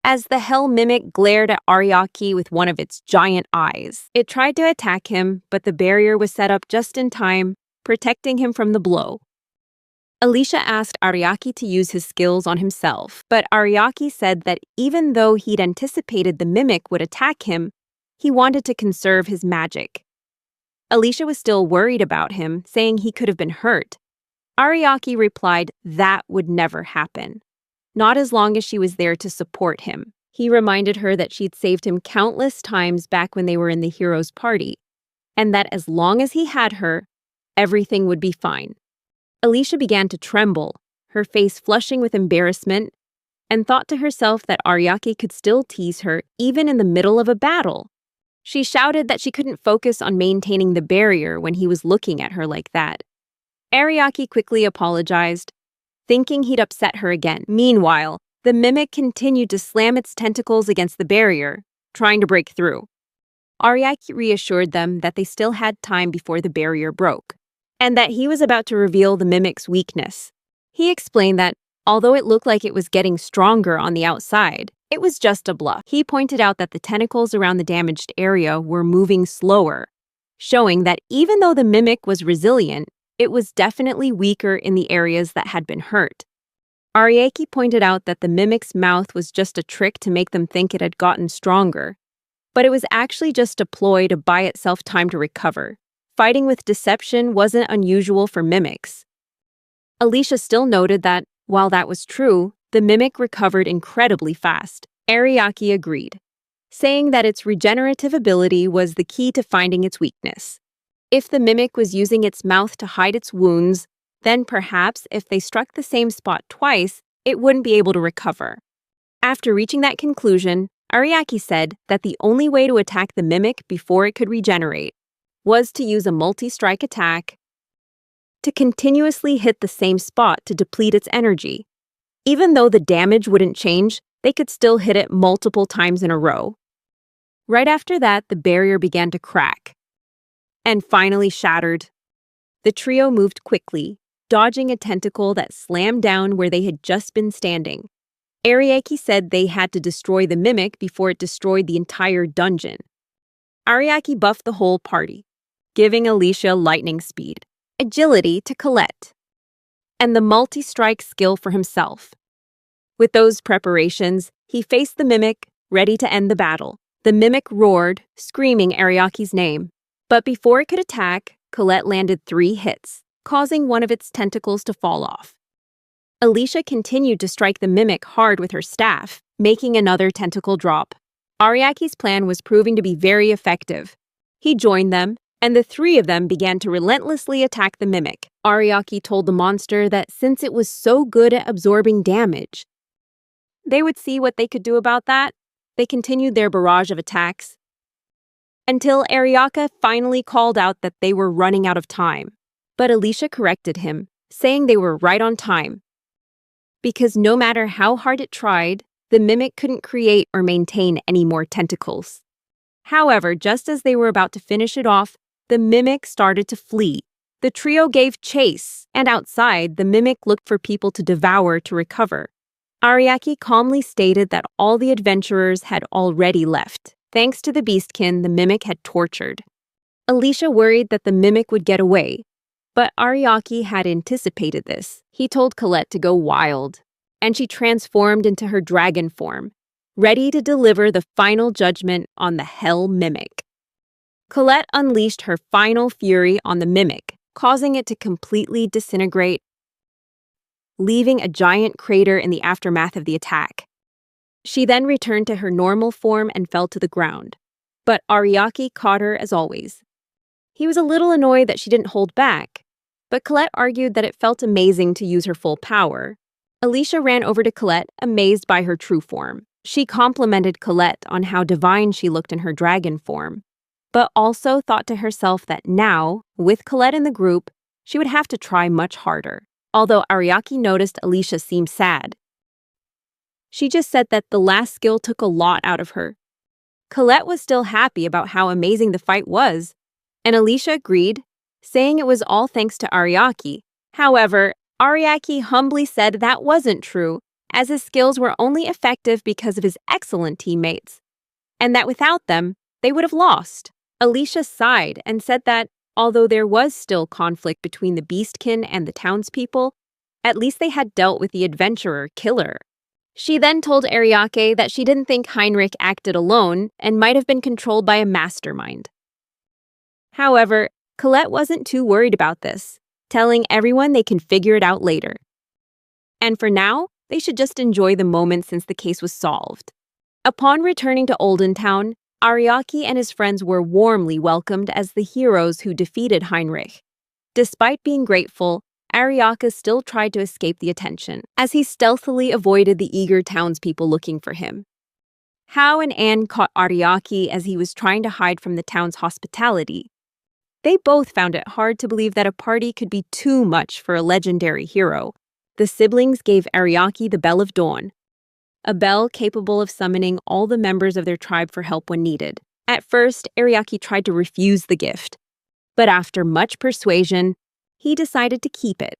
As the Hell Mimic glared at Ariake with one of its giant eyes, it tried to attack him, but the barrier was set up just in time, protecting him from the blow. Alicia asked Ariake to use his skills on himself, but Ariake said that even though he'd anticipated the Mimic would attack him, he wanted to conserve his magic. Alicia was still worried about him, saying he could have been hurt, Ariaki replied that would never happen. Not as long as she was there to support him. He reminded her that she'd saved him countless times back when they were in the hero's party, and that as long as he had her, everything would be fine. Alicia began to tremble, her face flushing with embarrassment, and thought to herself that Ariaki could still tease her even in the middle of a battle. She shouted that she couldn't focus on maintaining the barrier when he was looking at her like that. Ariaki quickly apologized, thinking he'd upset her again. Meanwhile, the mimic continued to slam its tentacles against the barrier, trying to break through. Ariaki reassured them that they still had time before the barrier broke, and that he was about to reveal the mimic's weakness. He explained that, although it looked like it was getting stronger on the outside, it was just a bluff. He pointed out that the tentacles around the damaged area were moving slower, showing that even though the mimic was resilient, it was definitely weaker in the areas that had been hurt. Ariaki pointed out that the mimic's mouth was just a trick to make them think it had gotten stronger, but it was actually just a ploy to buy itself time to recover. Fighting with deception wasn't unusual for mimics. Alicia still noted that, while that was true, the mimic recovered incredibly fast. Ariaki agreed, saying that its regenerative ability was the key to finding its weakness. If the mimic was using its mouth to hide its wounds, then perhaps if they struck the same spot twice, it wouldn't be able to recover. After reaching that conclusion, Ariaki said that the only way to attack the mimic before it could regenerate was to use a multi-strike attack to continuously hit the same spot to deplete its energy. Even though the damage wouldn't change, they could still hit it multiple times in a row. Right after that, the barrier began to crack and finally shattered. The trio moved quickly, dodging a tentacle that slammed down where they had just been standing. Ariaki said they had to destroy the mimic before it destroyed the entire dungeon. Ariaki buffed the whole party, giving Alicia lightning speed, agility to Colette, and the multi-strike skill for himself. With those preparations, he faced the mimic, ready to end the battle. The mimic roared, screaming Ariaki's name. But before it could attack, Colette landed 3 hits, causing one of its tentacles to fall off. Alicia continued to strike the mimic hard with her staff, making another tentacle drop. Ariaki's plan was proving to be very effective. He joined them, and the 3 of them began to relentlessly attack the mimic. Ariaki told the monster that since it was so good at absorbing damage, they would see what they could do about that. They continued their barrage of attacks, until Ariaka finally called out that they were running out of time. But Alicia corrected him, saying they were right on time, because no matter how hard it tried, the mimic couldn't create or maintain any more tentacles. However, just as they were about to finish it off, the mimic started to flee. The trio gave chase, and outside, the mimic looked for people to devour to recover. Ariaki calmly stated that all the adventurers had already left, thanks to the beastkin the mimic had tortured. Alicia worried that the mimic would get away, but Ariaki had anticipated this. He told Colette to go wild, and she transformed into her dragon form, ready to deliver the final judgment on the Hell Mimic. Colette unleashed her final fury on the mimic, causing it to completely disintegrate, leaving a giant crater in the aftermath of the attack. She then returned to her normal form and fell to the ground, but Ariaki caught her as always. He was a little annoyed that she didn't hold back, but Colette argued that it felt amazing to use her full power. Alicia ran over to Colette, amazed by her true form. She complimented Colette on how divine she looked in her dragon form, but also thought to herself that now, with Colette in the group, she would have to try much harder. Although Ariaki noticed Alicia seemed sad, she just said that the last skill took a lot out of her. Colette was still happy about how amazing the fight was, and Alicia agreed, saying it was all thanks to Ariaki. However, Ariaki humbly said that wasn't true, as his skills were only effective because of his excellent teammates, and that without them, they would have lost. Alicia sighed and said that, although there was still conflict between the beastkin and the townspeople, at least they had dealt with the adventurer killer. She then told Ariake that she didn't think Heinrich acted alone and might have been controlled by a mastermind. However, Colette wasn't too worried about this, telling everyone they can figure it out later. And for now, they should just enjoy the moment since the case was solved. Upon returning to Olden Town, Ariaki and his friends were warmly welcomed as the heroes who defeated Heinrich. Despite being grateful, Ariaka still tried to escape the attention, as he stealthily avoided the eager townspeople looking for him. Hao and Anne caught Ariaki as he was trying to hide from the town's hospitality. They both found it hard to believe that a party could be too much for a legendary hero. The siblings gave Ariaki the Bell of Dawn, a bell capable of summoning all the members of their tribe for help when needed. At first, Ariaki tried to refuse the gift, but after much persuasion, he decided to keep it,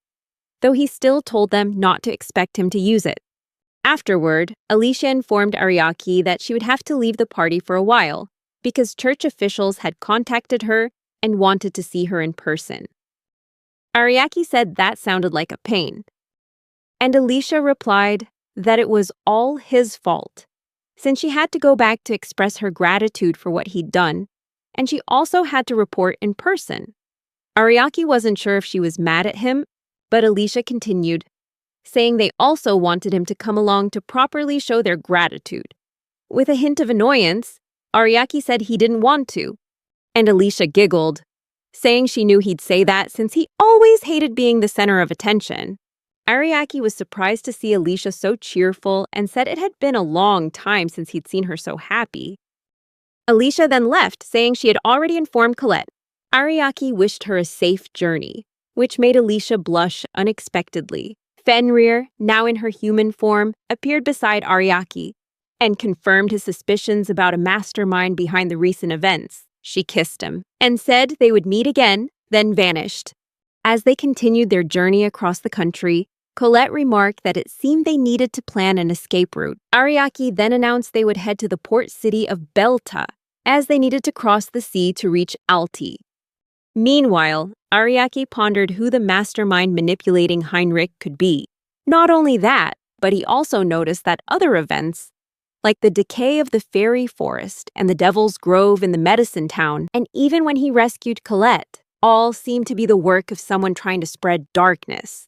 though he still told them not to expect him to use it. Afterward, Alicia informed Ariaki that she would have to leave the party for a while because church officials had contacted her and wanted to see her in person. Ariaki said that sounded like a pain, and Alicia replied that it was all his fault, since she had to go back to express her gratitude for what he'd done, and she also had to report in person. Ariaki wasn't sure if she was mad at him, but Alicia continued, saying they also wanted him to come along to properly show their gratitude. With a hint of annoyance, Ariaki said he didn't want to, and Alicia giggled, saying she knew he'd say that since he always hated being the center of attention. Ariaki was surprised to see Alicia so cheerful and said it had been a long time since he'd seen her so happy. Alicia then left, saying she had already informed Colette. Ariaki wished her a safe journey, which made Alicia blush unexpectedly. Fenrir, now in her human form, appeared beside Ariaki and confirmed his suspicions about a mastermind behind the recent events. She kissed him and said they would meet again, then vanished. As they continued their journey across the country, Colette remarked that it seemed they needed to plan an escape route. Ariaki then announced they would head to the port city of Belta, as they needed to cross the sea to reach Alti. Meanwhile, Ariaki pondered who the mastermind manipulating Heinrich could be. Not only that, but he also noticed that other events, like the decay of the fairy forest and the Devil's Grove in the medicine town, and even when he rescued Colette, all seemed to be the work of someone trying to spread darkness.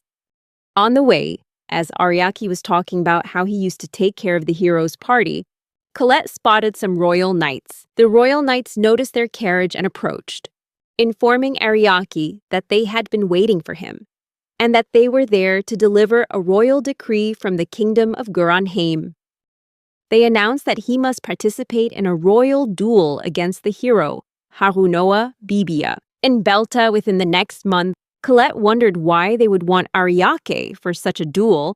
On the way, as Ariaki was talking about how he used to take care of the heroes' party, Colette spotted some royal knights. The royal knights noticed their carriage and approached, informing Ariaki that they had been waiting for him, and that they were there to deliver a royal decree from the kingdom of Guranheim. They announced that he must participate in a royal duel against the hero, Harunoa Bibia, in Belta within the next month. Colette wondered why they would want Ariake for such a duel,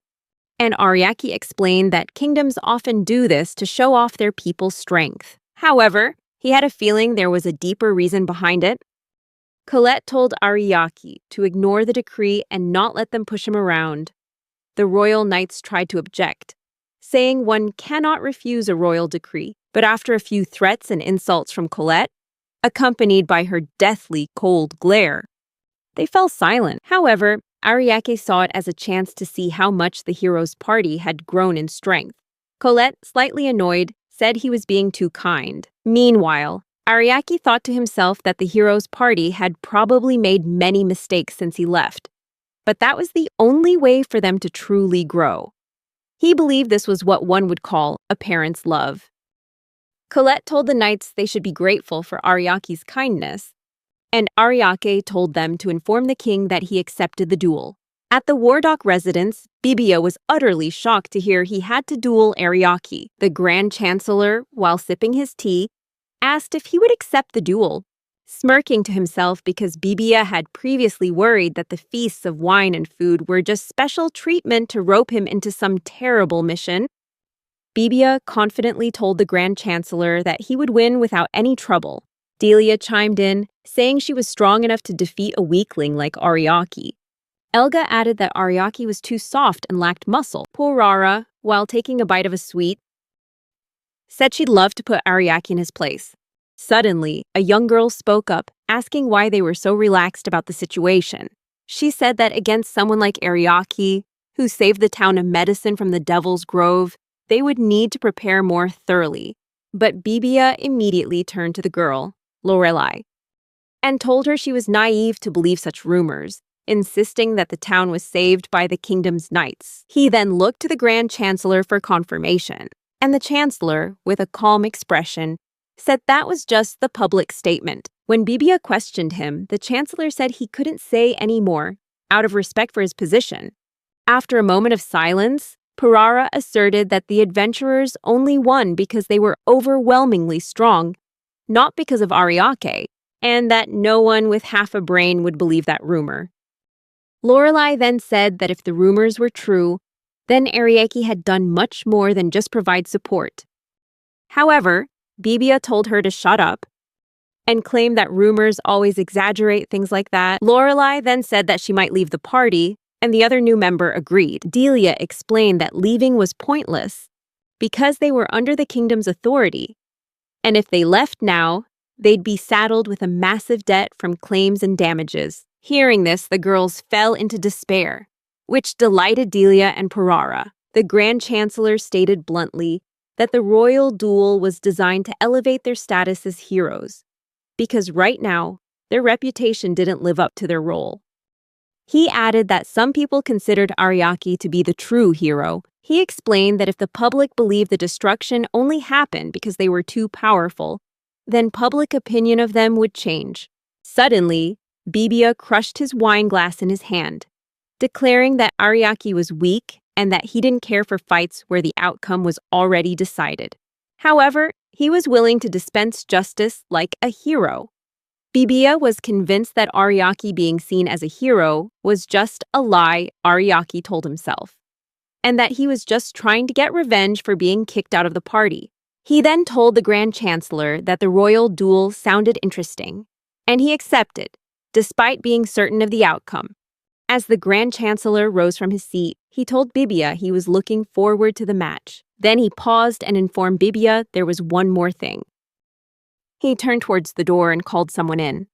and Ariaki explained that kingdoms often do this to show off their people's strength. However, he had a feeling there was a deeper reason behind it. Colette told Ariaki to ignore the decree and not let them push him around. The royal knights tried to object, saying one cannot refuse a royal decree, but after a few threats and insults from Colette, accompanied by her deathly cold glare, they fell silent. However, Ariake saw it as a chance to see how much the hero's party had grown in strength. Colette, slightly annoyed, said he was being too kind. Meanwhile, Ariake thought to himself that the hero's party had probably made many mistakes since he left, but that was the only way for them to truly grow. He believed this was what one would call a parent's love. Colette told the knights they should be grateful for Ariake's kindness, and Ariake told them to inform the king that he accepted the duel. At the Wardock residence, Bibia was utterly shocked to hear he had to duel Ariake. The Grand Chancellor, while sipping his tea, asked if he would accept the duel. Smirking to himself because Bibia had previously worried that the feasts of wine and food were just special treatment to rope him into some terrible mission, Bibia confidently told the Grand Chancellor that he would win without any trouble. Delia chimed in, saying she was strong enough to defeat a weakling like Ariake. Elga added that Ariake was too soft and lacked muscle. Porara, while taking a bite of a sweet, said she'd love to put Ariake in his place. Suddenly, a young girl spoke up, asking why they were so relaxed about the situation. She said that against someone like Ariake, who saved the town of medicine from the Devil's Grove, they would need to prepare more thoroughly. But Bibia immediately turned to the girl, Lorelai, and told her she was naive to believe such rumors. insisting that the town was saved by the kingdom's knights. He then looked to the Grand Chancellor for confirmation, and the Chancellor, with a calm expression, said that was just the public statement. When Bibia questioned him, the Chancellor said he couldn't say any more, out of respect for his position. After a moment of silence, Parara asserted that the adventurers only won because they were overwhelmingly strong, not because of Ariake, and that no one with half a brain would believe that rumor. Lorelai then said that if the rumors were true, then Ariake had done much more than just provide support. However, Bibia told her to shut up and claimed that rumors always exaggerate things like that. Lorelai then said that she might leave the party, and the other new member agreed. Delia explained that leaving was pointless because they were under the kingdom's authority, and if they left now, they'd be saddled with a massive debt from claims and damages. Hearing this, the girls fell into despair, which delighted Delia and Parara. The Grand Chancellor stated bluntly that the royal duel was designed to elevate their status as heroes, because right now, their reputation didn't live up to their role. He added that some people considered Ariake to be the true hero. He explained that if the public believed the destruction only happened because they were too powerful, then public opinion of them would change. Suddenly, Bibia crushed his wine glass in his hand, declaring that Ariake was weak and that he didn't care for fights where the outcome was already decided. However, he was willing to dispense justice like a hero. Bibia was convinced that Ariake being seen as a hero was just a lie Ariake told himself, and that he was just trying to get revenge for being kicked out of the party. He then told the Grand Chancellor that the royal duel sounded interesting, and he accepted, despite being certain of the outcome. As the Grand Chancellor rose from his seat, he told Bibia he was looking forward to the match. Then he paused and informed Bibia there was one more thing. He turned towards the door and called someone in.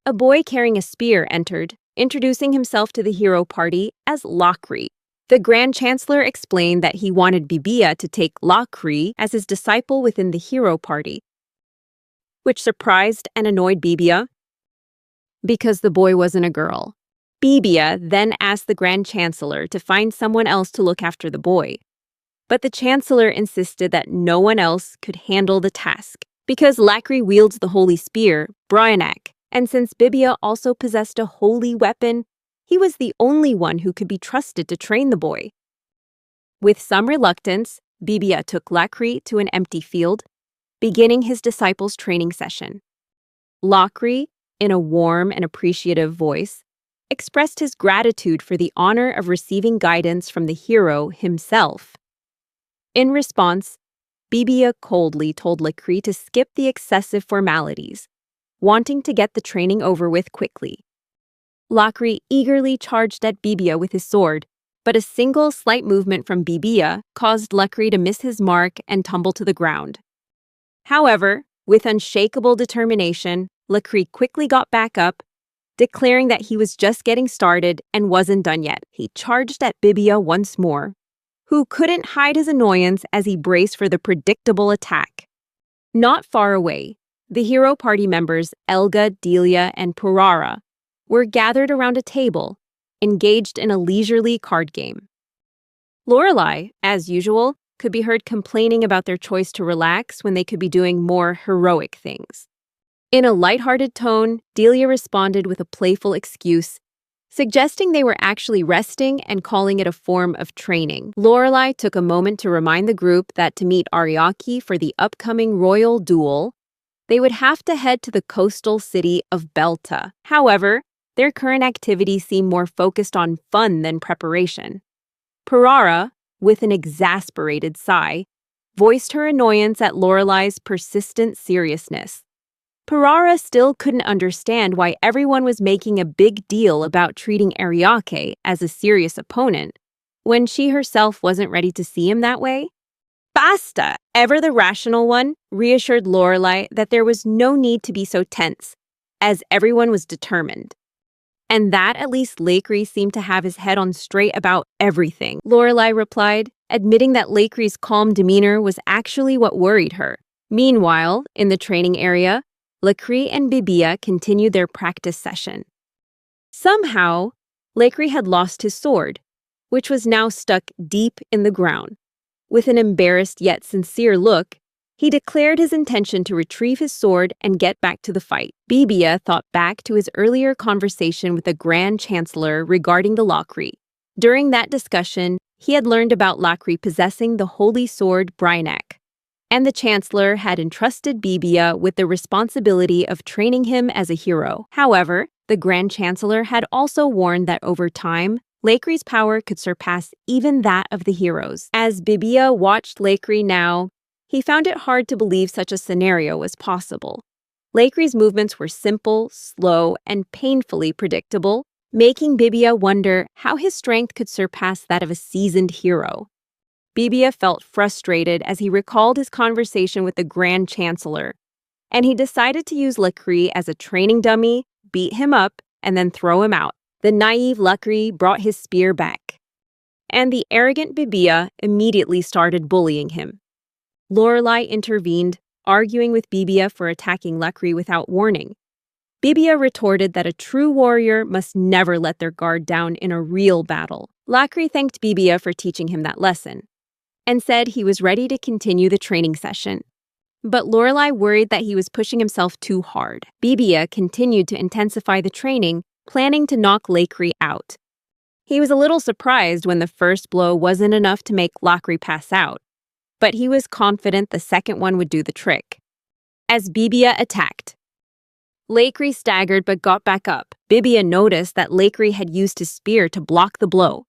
A boy carrying a spear entered, introducing himself to the hero party as Lakri. The Grand Chancellor explained that he wanted Bibia to take Lakri as his disciple within the hero party, which surprised and annoyed Bibia because the boy wasn't a girl. Bibia then asked the Grand Chancellor to find someone else to look after the boy, but the Chancellor insisted that no one else could handle the task. Because Lakri wields the holy spear, Bryanak, and since Bibia also possessed a holy weapon, he was the only one who could be trusted to train the boy. With some reluctance, Bibia took Lakri to an empty field, beginning his disciples' training session. Lakri, in a warm and appreciative voice, expressed his gratitude for the honor of receiving guidance from the hero himself. In response, Bibia coldly told Lakri to skip the excessive formalities, wanting to get the training over with quickly. Lakri eagerly charged at Bibia with his sword, but a single slight movement from Bibia caused Lakri to miss his mark and tumble to the ground. However, with unshakable determination, Lakri quickly got back up, declaring that he was just getting started and wasn't done yet. He charged at Bibia once more, who couldn't hide his annoyance as he braced for the predictable attack. Not far away, the hero party members Elga, Delia, and Parara were gathered around a table, engaged in a leisurely card game. Lorelai, as usual, could be heard complaining about their choice to relax when they could be doing more heroic things. In a lighthearted tone, Delia responded with a playful excuse, suggesting they were actually resting and calling it a form of training. Lorelai took a moment to remind the group that to meet Ariake for the upcoming royal duel, they would have to head to the coastal city of Belta. However, their current activities seemed more focused on fun than preparation. Parara, with an exasperated sigh, voiced her annoyance at Lorelai's persistent seriousness. Parara still couldn't understand why everyone was making a big deal about treating Ariake as a serious opponent when she herself wasn't ready to see him that way. Basta! Ever the rational one reassured Lorelai that there was no need to be so tense, as everyone was determined. And that at least Lakri seemed to have his head on straight about everything, Lorelai replied, admitting that Lakri's calm demeanor was actually what worried her. Meanwhile, in the training area, Lakri and Bibia continued their practice session. Somehow, Lakri had lost his sword, which was now stuck deep in the ground. With an embarrassed yet sincere look, he declared his intention to retrieve his sword and get back to the fight. Bibia thought back to his earlier conversation with the Grand Chancellor regarding the Lakri. During that discussion, he had learned about Lakri possessing the holy sword Brynek, and the Chancellor had entrusted Bibia with the responsibility of training him as a hero. However, the Grand Chancellor had also warned that over time, Lakri's power could surpass even that of the heroes. As Bibia watched Lakri now, he found it hard to believe such a scenario was possible. Lakri's movements were simple, slow, and painfully predictable, making Bibia wonder how his strength could surpass that of a seasoned hero. Bibia felt frustrated as he recalled his conversation with the Grand Chancellor, and he decided to use Lakri as a training dummy, beat him up, and then throw him out. The naive Lakri brought his spear back, and the arrogant Bibia immediately started bullying him. Lorelei intervened, arguing with Bibia for attacking Lakri without warning. Bibia retorted that a true warrior must never let their guard down in a real battle. Lakri thanked Bibia for teaching him that lesson, and said he was ready to continue the training session. But Lorelei worried that he was pushing himself too hard. Bibia continued to intensify the training, planning to knock Lakri out. He was a little surprised when the first blow wasn't enough to make Lakri pass out, but he was confident the second one would do the trick. As Bibia attacked, Lakri staggered but got back up. Bibia noticed that Lakri had used his spear to block the blow.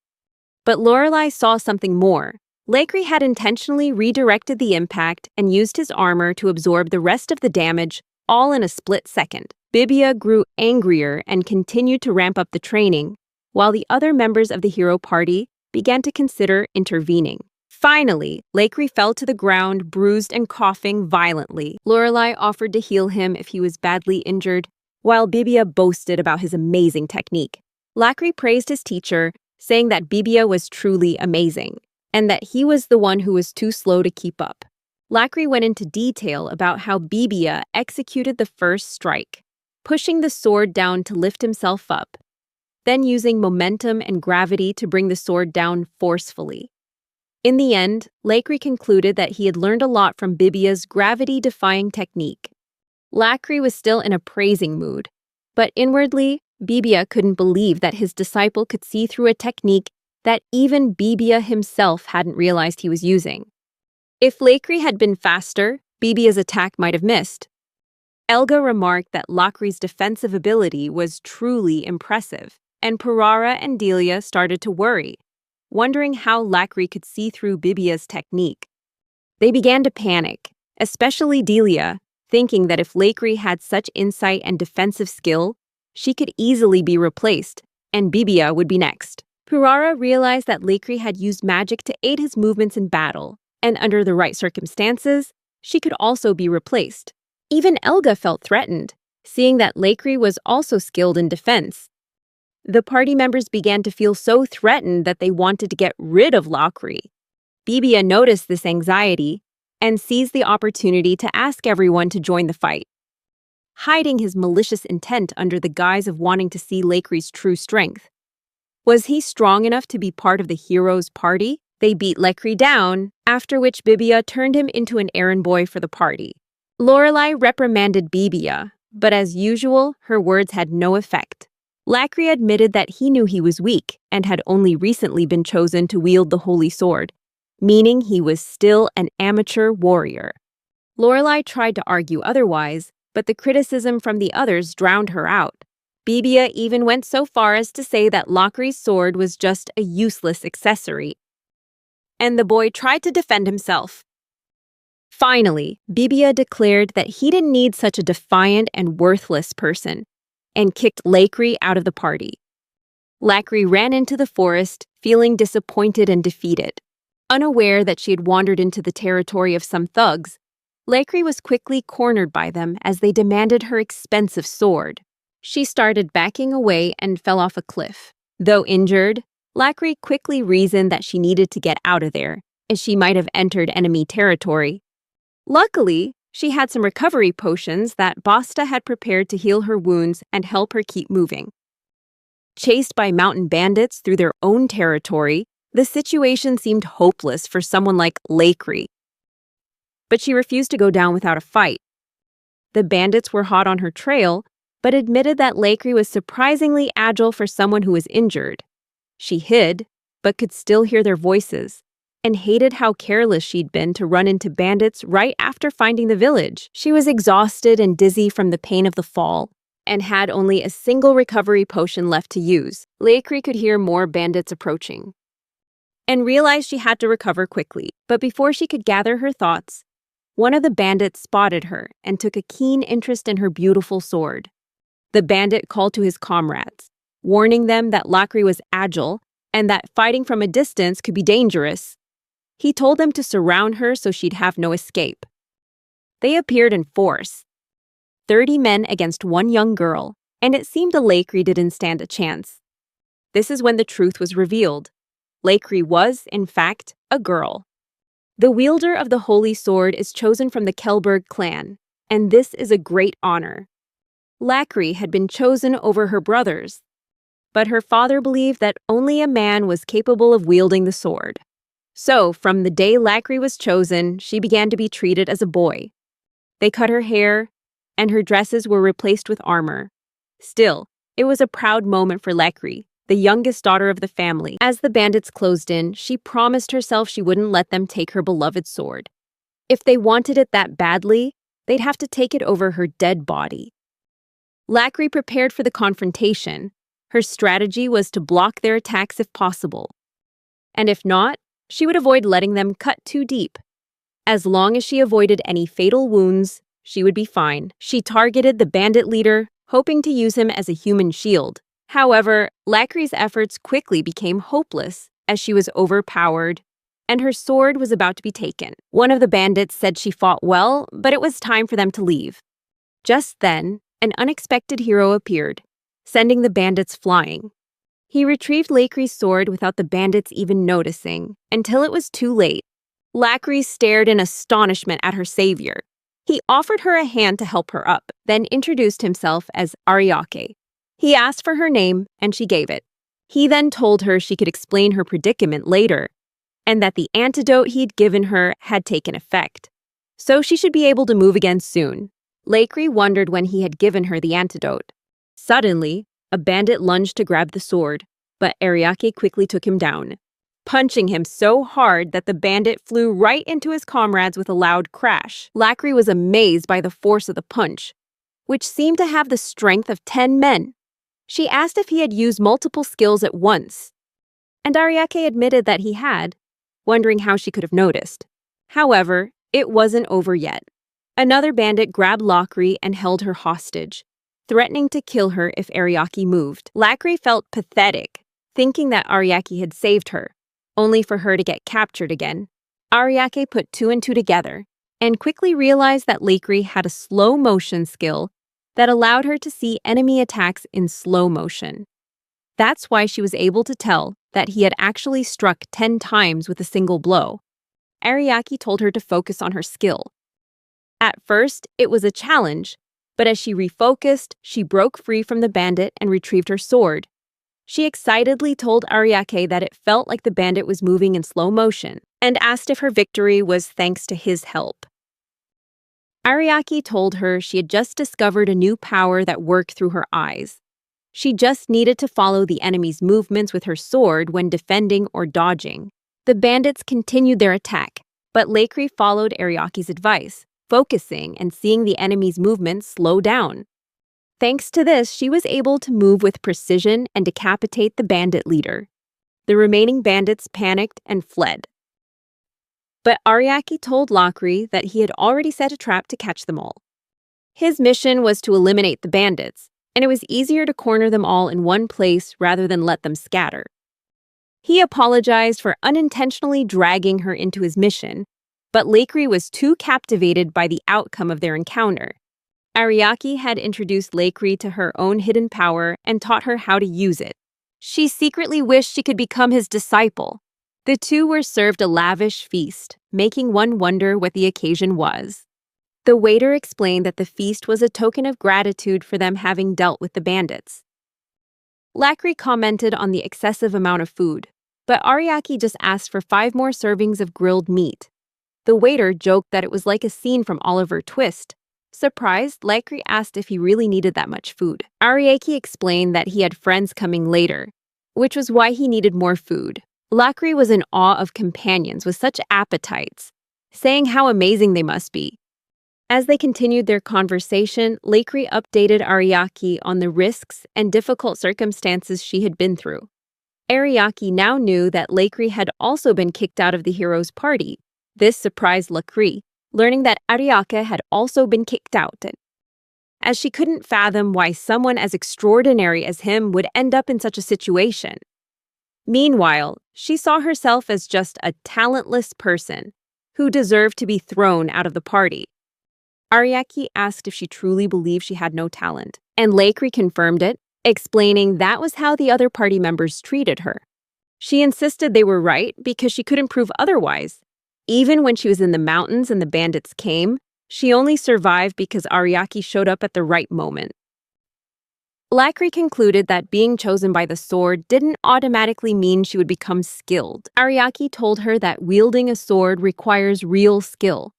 But Lorelei saw something more. Lakri had intentionally redirected the impact and used his armor to absorb the rest of the damage, all in a split second. Bibia grew angrier and continued to ramp up the training, while the other members of the hero party began to consider intervening. Finally, Lakri fell to the ground, bruised and coughing violently. Lorelei offered to heal him if he was badly injured, while Bibia boasted about his amazing technique. Lakri praised his teacher, saying that Bibia was truly amazing, and that he was the one who was too slow to keep up. Lakri went into detail about how Bibia executed the first strike, pushing the sword down to lift himself up, then using momentum and gravity to bring the sword down forcefully. In the end, Lakri concluded that he had learned a lot from Bibia's gravity-defying technique. Lakri was still in a praising mood, but inwardly, Bibia couldn't believe that his disciple could see through a technique that even Bibia himself hadn't realized he was using. If Lakri had been faster, Bibia's attack might have missed. Elga remarked that Lakri's defensive ability was truly impressive, and Parara and Delia started to worry, wondering how Lakri could see through Bibia's technique. They began to panic, especially Delia, thinking that if Lakri had such insight and defensive skill, she could easily be replaced, and Bibia would be next. Parara realized that Lakri had used magic to aid his movements in battle, and under the right circumstances, she could also be replaced. Even Elga felt threatened, seeing that Lakri was also skilled in defense. The party members began to feel so threatened that they wanted to get rid of Lakri. Bibia noticed this anxiety and seized the opportunity to ask everyone to join the fight. Hiding his malicious intent under the guise of wanting to see Lakri's true strength. Was he strong enough to be part of the hero's party? They beat Lakri down, after which Bibia turned him into an errand boy for the party. Lorelei reprimanded Bibia, but as usual, her words had no effect. Lakri admitted that he knew he was weak and had only recently been chosen to wield the holy sword, meaning he was still an amateur warrior. Lorelei tried to argue otherwise, but the criticism from the others drowned her out. Bibia even went so far as to say that Lakri's sword was just a useless accessory, and the boy tried to defend himself. Finally, Bibia declared that he didn't need such a defiant and worthless person, and kicked Lakri out of the party. Lakri ran into the forest, feeling disappointed and defeated. Unaware that she had wandered into the territory of some thugs, Lakri was quickly cornered by them as they demanded her expensive sword. She started backing away and fell off a cliff. Though injured, Lakri quickly reasoned that she needed to get out of there, as she might have entered enemy territory. Luckily, she had some recovery potions that Basta had prepared to heal her wounds and help her keep moving. Chased by mountain bandits through their own territory, the situation seemed hopeless for someone like Lakri. But she refused to go down without a fight. The bandits were hot on her trail, but admitted that Lakri was surprisingly agile for someone who was injured. She hid, but could still hear their voices, and hated how careless she'd been to run into bandits right after finding the village. She was exhausted and dizzy from the pain of the fall, and had only a single recovery potion left to use. Lakri could hear more bandits approaching, and realized she had to recover quickly. But before she could gather her thoughts, one of the bandits spotted her and took a keen interest in her beautiful sword. The bandit called to his comrades, warning them that Lakri was agile and that fighting from a distance could be dangerous. He told them to surround her so she'd have no escape. They appeared in force, 30 men against one young girl, and it seemed the Lakri didn't stand a chance. This is when the truth was revealed. Lakri was, in fact, a girl. The wielder of the holy sword is chosen from the Kelberg clan, and this is a great honor. Lakri had been chosen over her brothers, but her father believed that only a man was capable of wielding the sword. So, from the day Lakri was chosen, she began to be treated as a boy. They cut her hair, and her dresses were replaced with armor. Still, it was a proud moment for Lakri, the youngest daughter of the family. As the bandits closed in, she promised herself she wouldn't let them take her beloved sword. If they wanted it that badly, they'd have to take it over her dead body. Lakri prepared for the confrontation. Her strategy was to block their attacks if possible. And if not, she would avoid letting them cut too deep. As long as she avoided any fatal wounds, she would be fine. She targeted the bandit leader, hoping to use him as a human shield. However, Lakri's efforts quickly became hopeless as she was overpowered, and her sword was about to be taken. One of the bandits said she fought well, but it was time for them to leave. Just then, an unexpected hero appeared, sending the bandits flying. He retrieved Lakri's sword without the bandits even noticing, until it was too late. Lakri stared in astonishment at her savior. He offered her a hand to help her up, then introduced himself as Ariake. He asked for her name, and she gave it. He then told her she could explain her predicament later, and that the antidote he'd given her had taken effect, so she should be able to move again soon. Lakri wondered when he had given her the antidote. Suddenly, a bandit lunged to grab the sword, but Ariake quickly took him down, punching him so hard that the bandit flew right into his comrades with a loud crash. Lakri was amazed by the force of the punch, which seemed to have the strength of 10 men. She asked if he had used multiple skills at once, and Ariake admitted that he had, wondering how she could have noticed. However, it wasn't over yet. Another bandit grabbed Lakri and held her hostage, threatening to kill her if Ariake moved. Lakri felt pathetic, thinking that Ariake had saved her, only for her to get captured again. Ariake put 2 and 2 together, and quickly realized that Lakri had a slow motion skill that allowed her to see enemy attacks in slow motion. That's why she was able to tell that he had actually struck 10 times with a single blow. Ariake told her to focus on her skill. At first, it was a challenge, but as she refocused, she broke free from the bandit and retrieved her sword. She excitedly told Ariake that it felt like the bandit was moving in slow motion, and asked if her victory was thanks to his help. Ariake told her she had just discovered a new power that worked through her eyes. She just needed to follow the enemy's movements with her sword when defending or dodging. The bandits continued their attack, but Lakri followed Ariake's advice, focusing and seeing the enemy's movements slow down. Thanks to this, she was able to move with precision and decapitate the bandit leader. The remaining bandits panicked and fled. But Ariake told Lakri that he had already set a trap to catch them all. His mission was to eliminate the bandits, and it was easier to corner them all in one place rather than let them scatter. He apologized for unintentionally dragging her into his mission, but Lakri was too captivated by the outcome of their encounter. Ariake had introduced Lakri to her own hidden power and taught her how to use it. She secretly wished she could become his disciple. The two were served a lavish feast, making one wonder what the occasion was. The waiter explained that the feast was a token of gratitude for them having dealt with the bandits. Lacri commented on the excessive amount of food, but Ariaki just asked for 5 more servings of grilled meat. The waiter joked that it was like a scene from Oliver Twist. Surprised, Lacri asked if he really needed that much food. Ariaki explained that he had friends coming later, which was why he needed more food. Lacri was in awe of companions with such appetites, saying how amazing they must be. As they continued their conversation, Lacri updated Ariaki on the risks and difficult circumstances she had been through. Ariaki now knew that Lacri had also been kicked out of the hero's party. This surprised Lacri, learning that Ariake had also been kicked out, as she couldn't fathom why someone as extraordinary as him would end up in such a situation. Meanwhile, she saw herself as just a talentless person who deserved to be thrown out of the party. Ariaki asked if she truly believed she had no talent, and Lacri confirmed it, explaining that was how the other party members treated her. She insisted they were right because she couldn't prove otherwise. Even when she was in the mountains and the bandits came, she only survived because Ariaki showed up at the right moment. Lacri concluded that being chosen by the sword didn't automatically mean she would become skilled. Ariaki told her that wielding a sword requires real skill,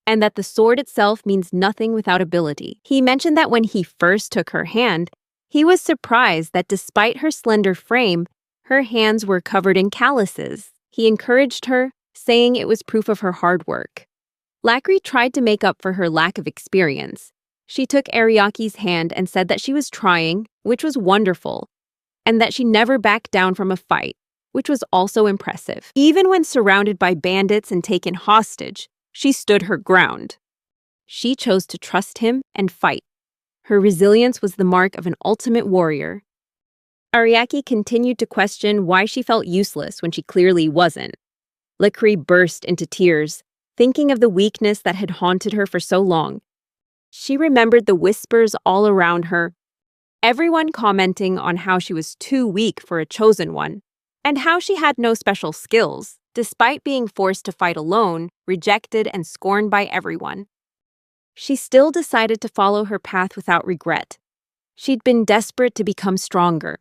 and that the sword itself means nothing without ability. He mentioned that when he first took her hand, he was surprised that despite her slender frame, her hands were covered in calluses. He encouraged her, saying it was proof of her hard work. Lacri tried to make up for her lack of experience. She took Ariaki's hand and said that she was trying, which was wonderful, and that she never backed down from a fight, which was also impressive. Even when surrounded by bandits and taken hostage, she stood her ground. She chose to trust him and fight. Her resilience was the mark of an ultimate warrior. Ariaki continued to question why she felt useless when she clearly wasn't. Lacri burst into tears, thinking of the weakness that had haunted her for so long. She remembered the whispers all around her, everyone commenting on how she was too weak for a chosen one, and how she had no special skills, despite being forced to fight alone, rejected and scorned by everyone. She still decided to follow her path without regret. She'd been desperate to become stronger.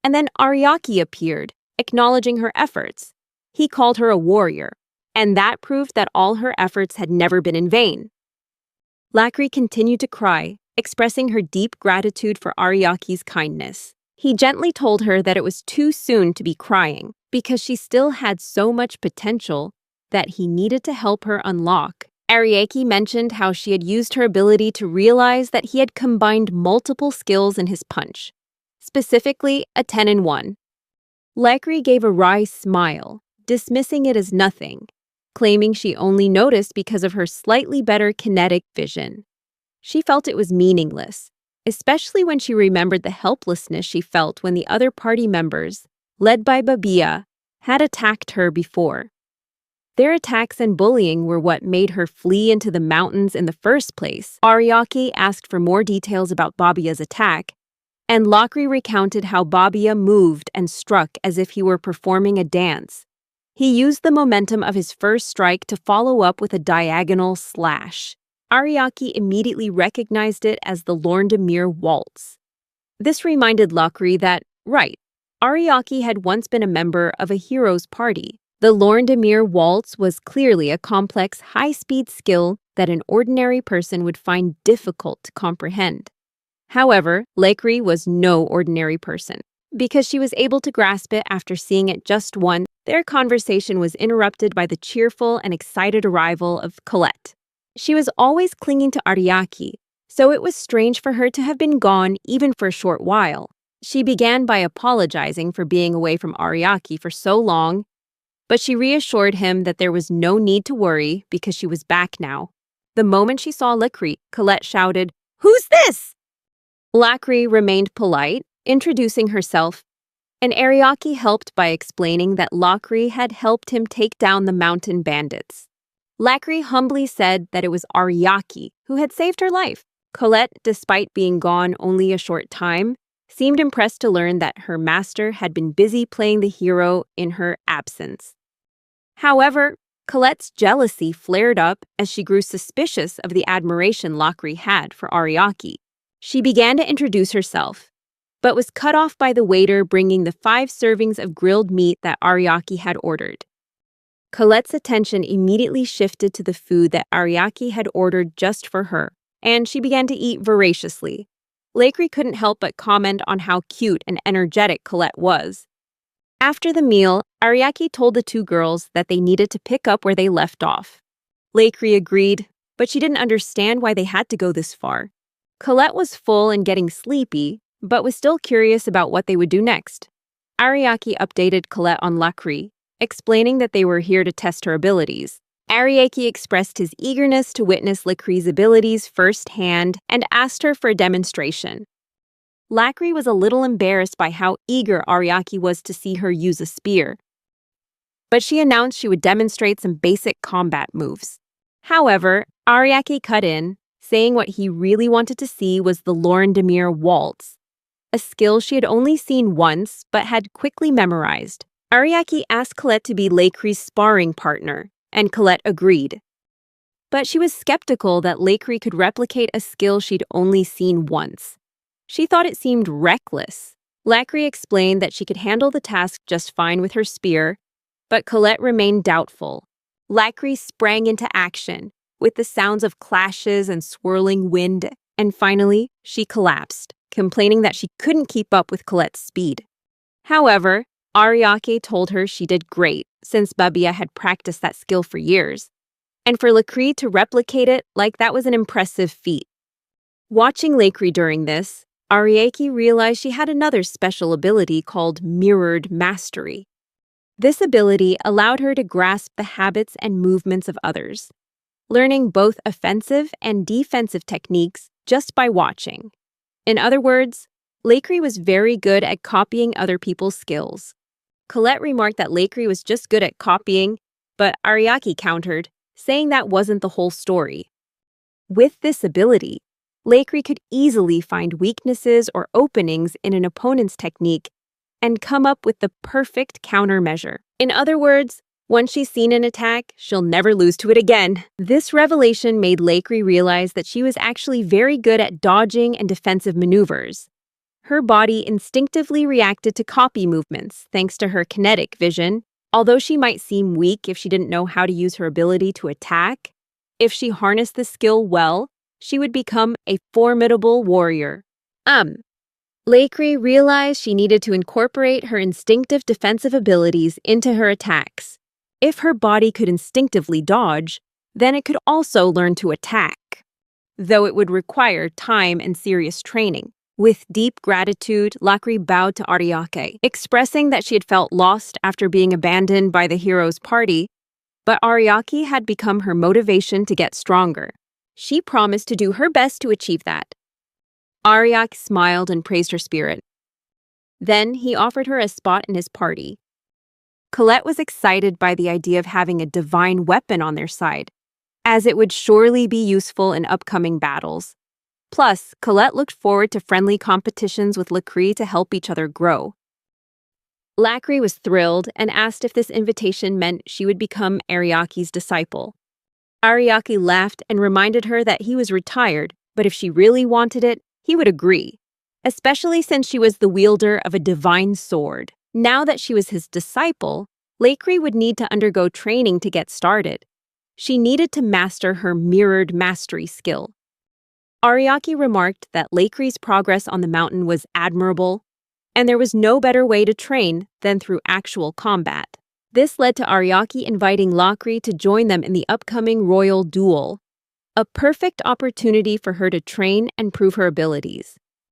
And then Ariaki appeared, acknowledging her efforts. He called her a warrior, and that proved that all her efforts had never been in vain. Lacri continued to cry, expressing her deep gratitude for Ariaki's kindness. He gently told her that it was too soon to be crying, because she still had so much potential that he needed to help her unlock. Ariaki mentioned how she had used her ability to realize that he had combined multiple skills in his punch, specifically a 10-in-1. Lacri gave a wry smile, dismissing it as nothing, claiming she only noticed because of her slightly better kinetic vision. She felt it was meaningless, especially when she remembered the helplessness she felt when the other party members, led by Babia, had attacked her before. Their attacks and bullying were what made her flee into the mountains in the first place. Ariaki asked for more details about Babia's attack, and Lacri recounted how Babia moved and struck as if he were performing a dance. He used the momentum of his first strike to follow up with a diagonal slash. Ariaki immediately recognized it as the Lorndemir Waltz. This reminded Lacri that, right, Ariaki had once been a member of a hero's party. The Lorndemir Waltz was clearly a complex, high-speed skill that an ordinary person would find difficult to comprehend. However, Lacri was no ordinary person. Because she was able to grasp it after seeing it just once, their conversation was interrupted by the cheerful and excited arrival of Colette. She was always clinging to Ariaki, so it was strange for her to have been gone even for a short while. She began by apologizing for being away from Ariaki for so long, but she reassured him that there was no need to worry because she was back now. The moment she saw Lacri, Colette shouted, "Who's this?" Lacri remained polite, introducing herself, and Ariaki helped by explaining that Lacri had helped him take down the mountain bandits. Lacri humbly said that it was Ariaki who had saved her life. Colette, despite being gone only a short time, seemed impressed to learn that her master had been busy playing the hero in her absence. However, Colette's jealousy flared up as she grew suspicious of the admiration Lacri had for Ariaki. She began to introduce herself, but was cut off by the waiter bringing the 5 servings of grilled meat that Ariaki had ordered. Colette's attention immediately shifted to the food that Ariaki had ordered just for her, and she began to eat voraciously. Lakri couldn't help but comment on how cute and energetic Colette was. After the meal, Ariaki told the 2 girls that they needed to pick up where they left off. Lakri agreed, but she didn't understand why they had to go this far. Colette was full and getting sleepy, but was still curious about what they would do next. Ariaki updated Colette on Lakri, explaining that they were here to test her abilities. Ariaki expressed his eagerness to witness Lakri's abilities firsthand and asked her for a demonstration. Lakri was a little embarrassed by how eager Ariaki was to see her use a spear, but she announced she would demonstrate some basic combat moves. However, Ariaki cut in, saying what he really wanted to see was the Lauren Demir waltz, a skill she had only seen once but had quickly memorized. Ariaki asked Colette to be Lakri's sparring partner, and Colette agreed. But she was skeptical that Lakri could replicate a skill she'd only seen once. She thought it seemed reckless. Lakri explained that she could handle the task just fine with her spear, but Colette remained doubtful. Lakri sprang into action, with the sounds of clashes and swirling wind, and finally, she collapsed, complaining that she couldn't keep up with Colette's speed. However, Ariaki told her she did great, since Babia had practiced that skill for years, and for Lakri to replicate it like that was an impressive feat. Watching Lakri during this, Ariaki realized she had another special ability called Mirrored Mastery. This ability allowed her to grasp the habits and movements of others, learning both offensive and defensive techniques just by watching. In other words, Lakri was very good at copying other people's skills. Colette remarked that Lakri was just good at copying, but Ariaki countered, saying that wasn't the whole story. With this ability, Lakri could easily find weaknesses or openings in an opponent's technique and come up with the perfect countermeasure. In other words, once she's seen an attack, she'll never lose to it again. This revelation made Lakri realize that she was actually very good at dodging and defensive maneuvers. Her body instinctively reacted to copy movements thanks to her kinetic vision. Although she might seem weak if she didn't know how to use her ability to attack, if she harnessed the skill well, she would become a formidable warrior. Lakri realized she needed to incorporate her instinctive defensive abilities into her attacks. If her body could instinctively dodge, then it could also learn to attack, though it would require time and serious training. With deep gratitude, Lakri bowed to Ariaki, expressing that she had felt lost after being abandoned by the hero's party, but Ariaki had become her motivation to get stronger. She promised to do her best to achieve that. Ariaki smiled and praised her spirit. Then he offered her a spot in his party. Colette was excited by the idea of having a divine weapon on their side, as it would surely be useful in upcoming battles. Plus, Colette looked forward to friendly competitions with Lakri to help each other grow. Lakri was thrilled and asked if this invitation meant she would become Ariaki's disciple. Ariaki laughed and reminded her that he was retired, but if she really wanted it, he would agree, especially since she was the wielder of a divine sword. Now that she was his disciple, Lakri would need to undergo training to get started. She needed to master her mirrored mastery skill. Ariaki remarked that Lakri's progress on the mountain was admirable, and there was no better way to train than through actual combat. This led to Ariaki inviting Lakri to join them in the upcoming royal duel, a perfect opportunity for her to train and prove her abilities.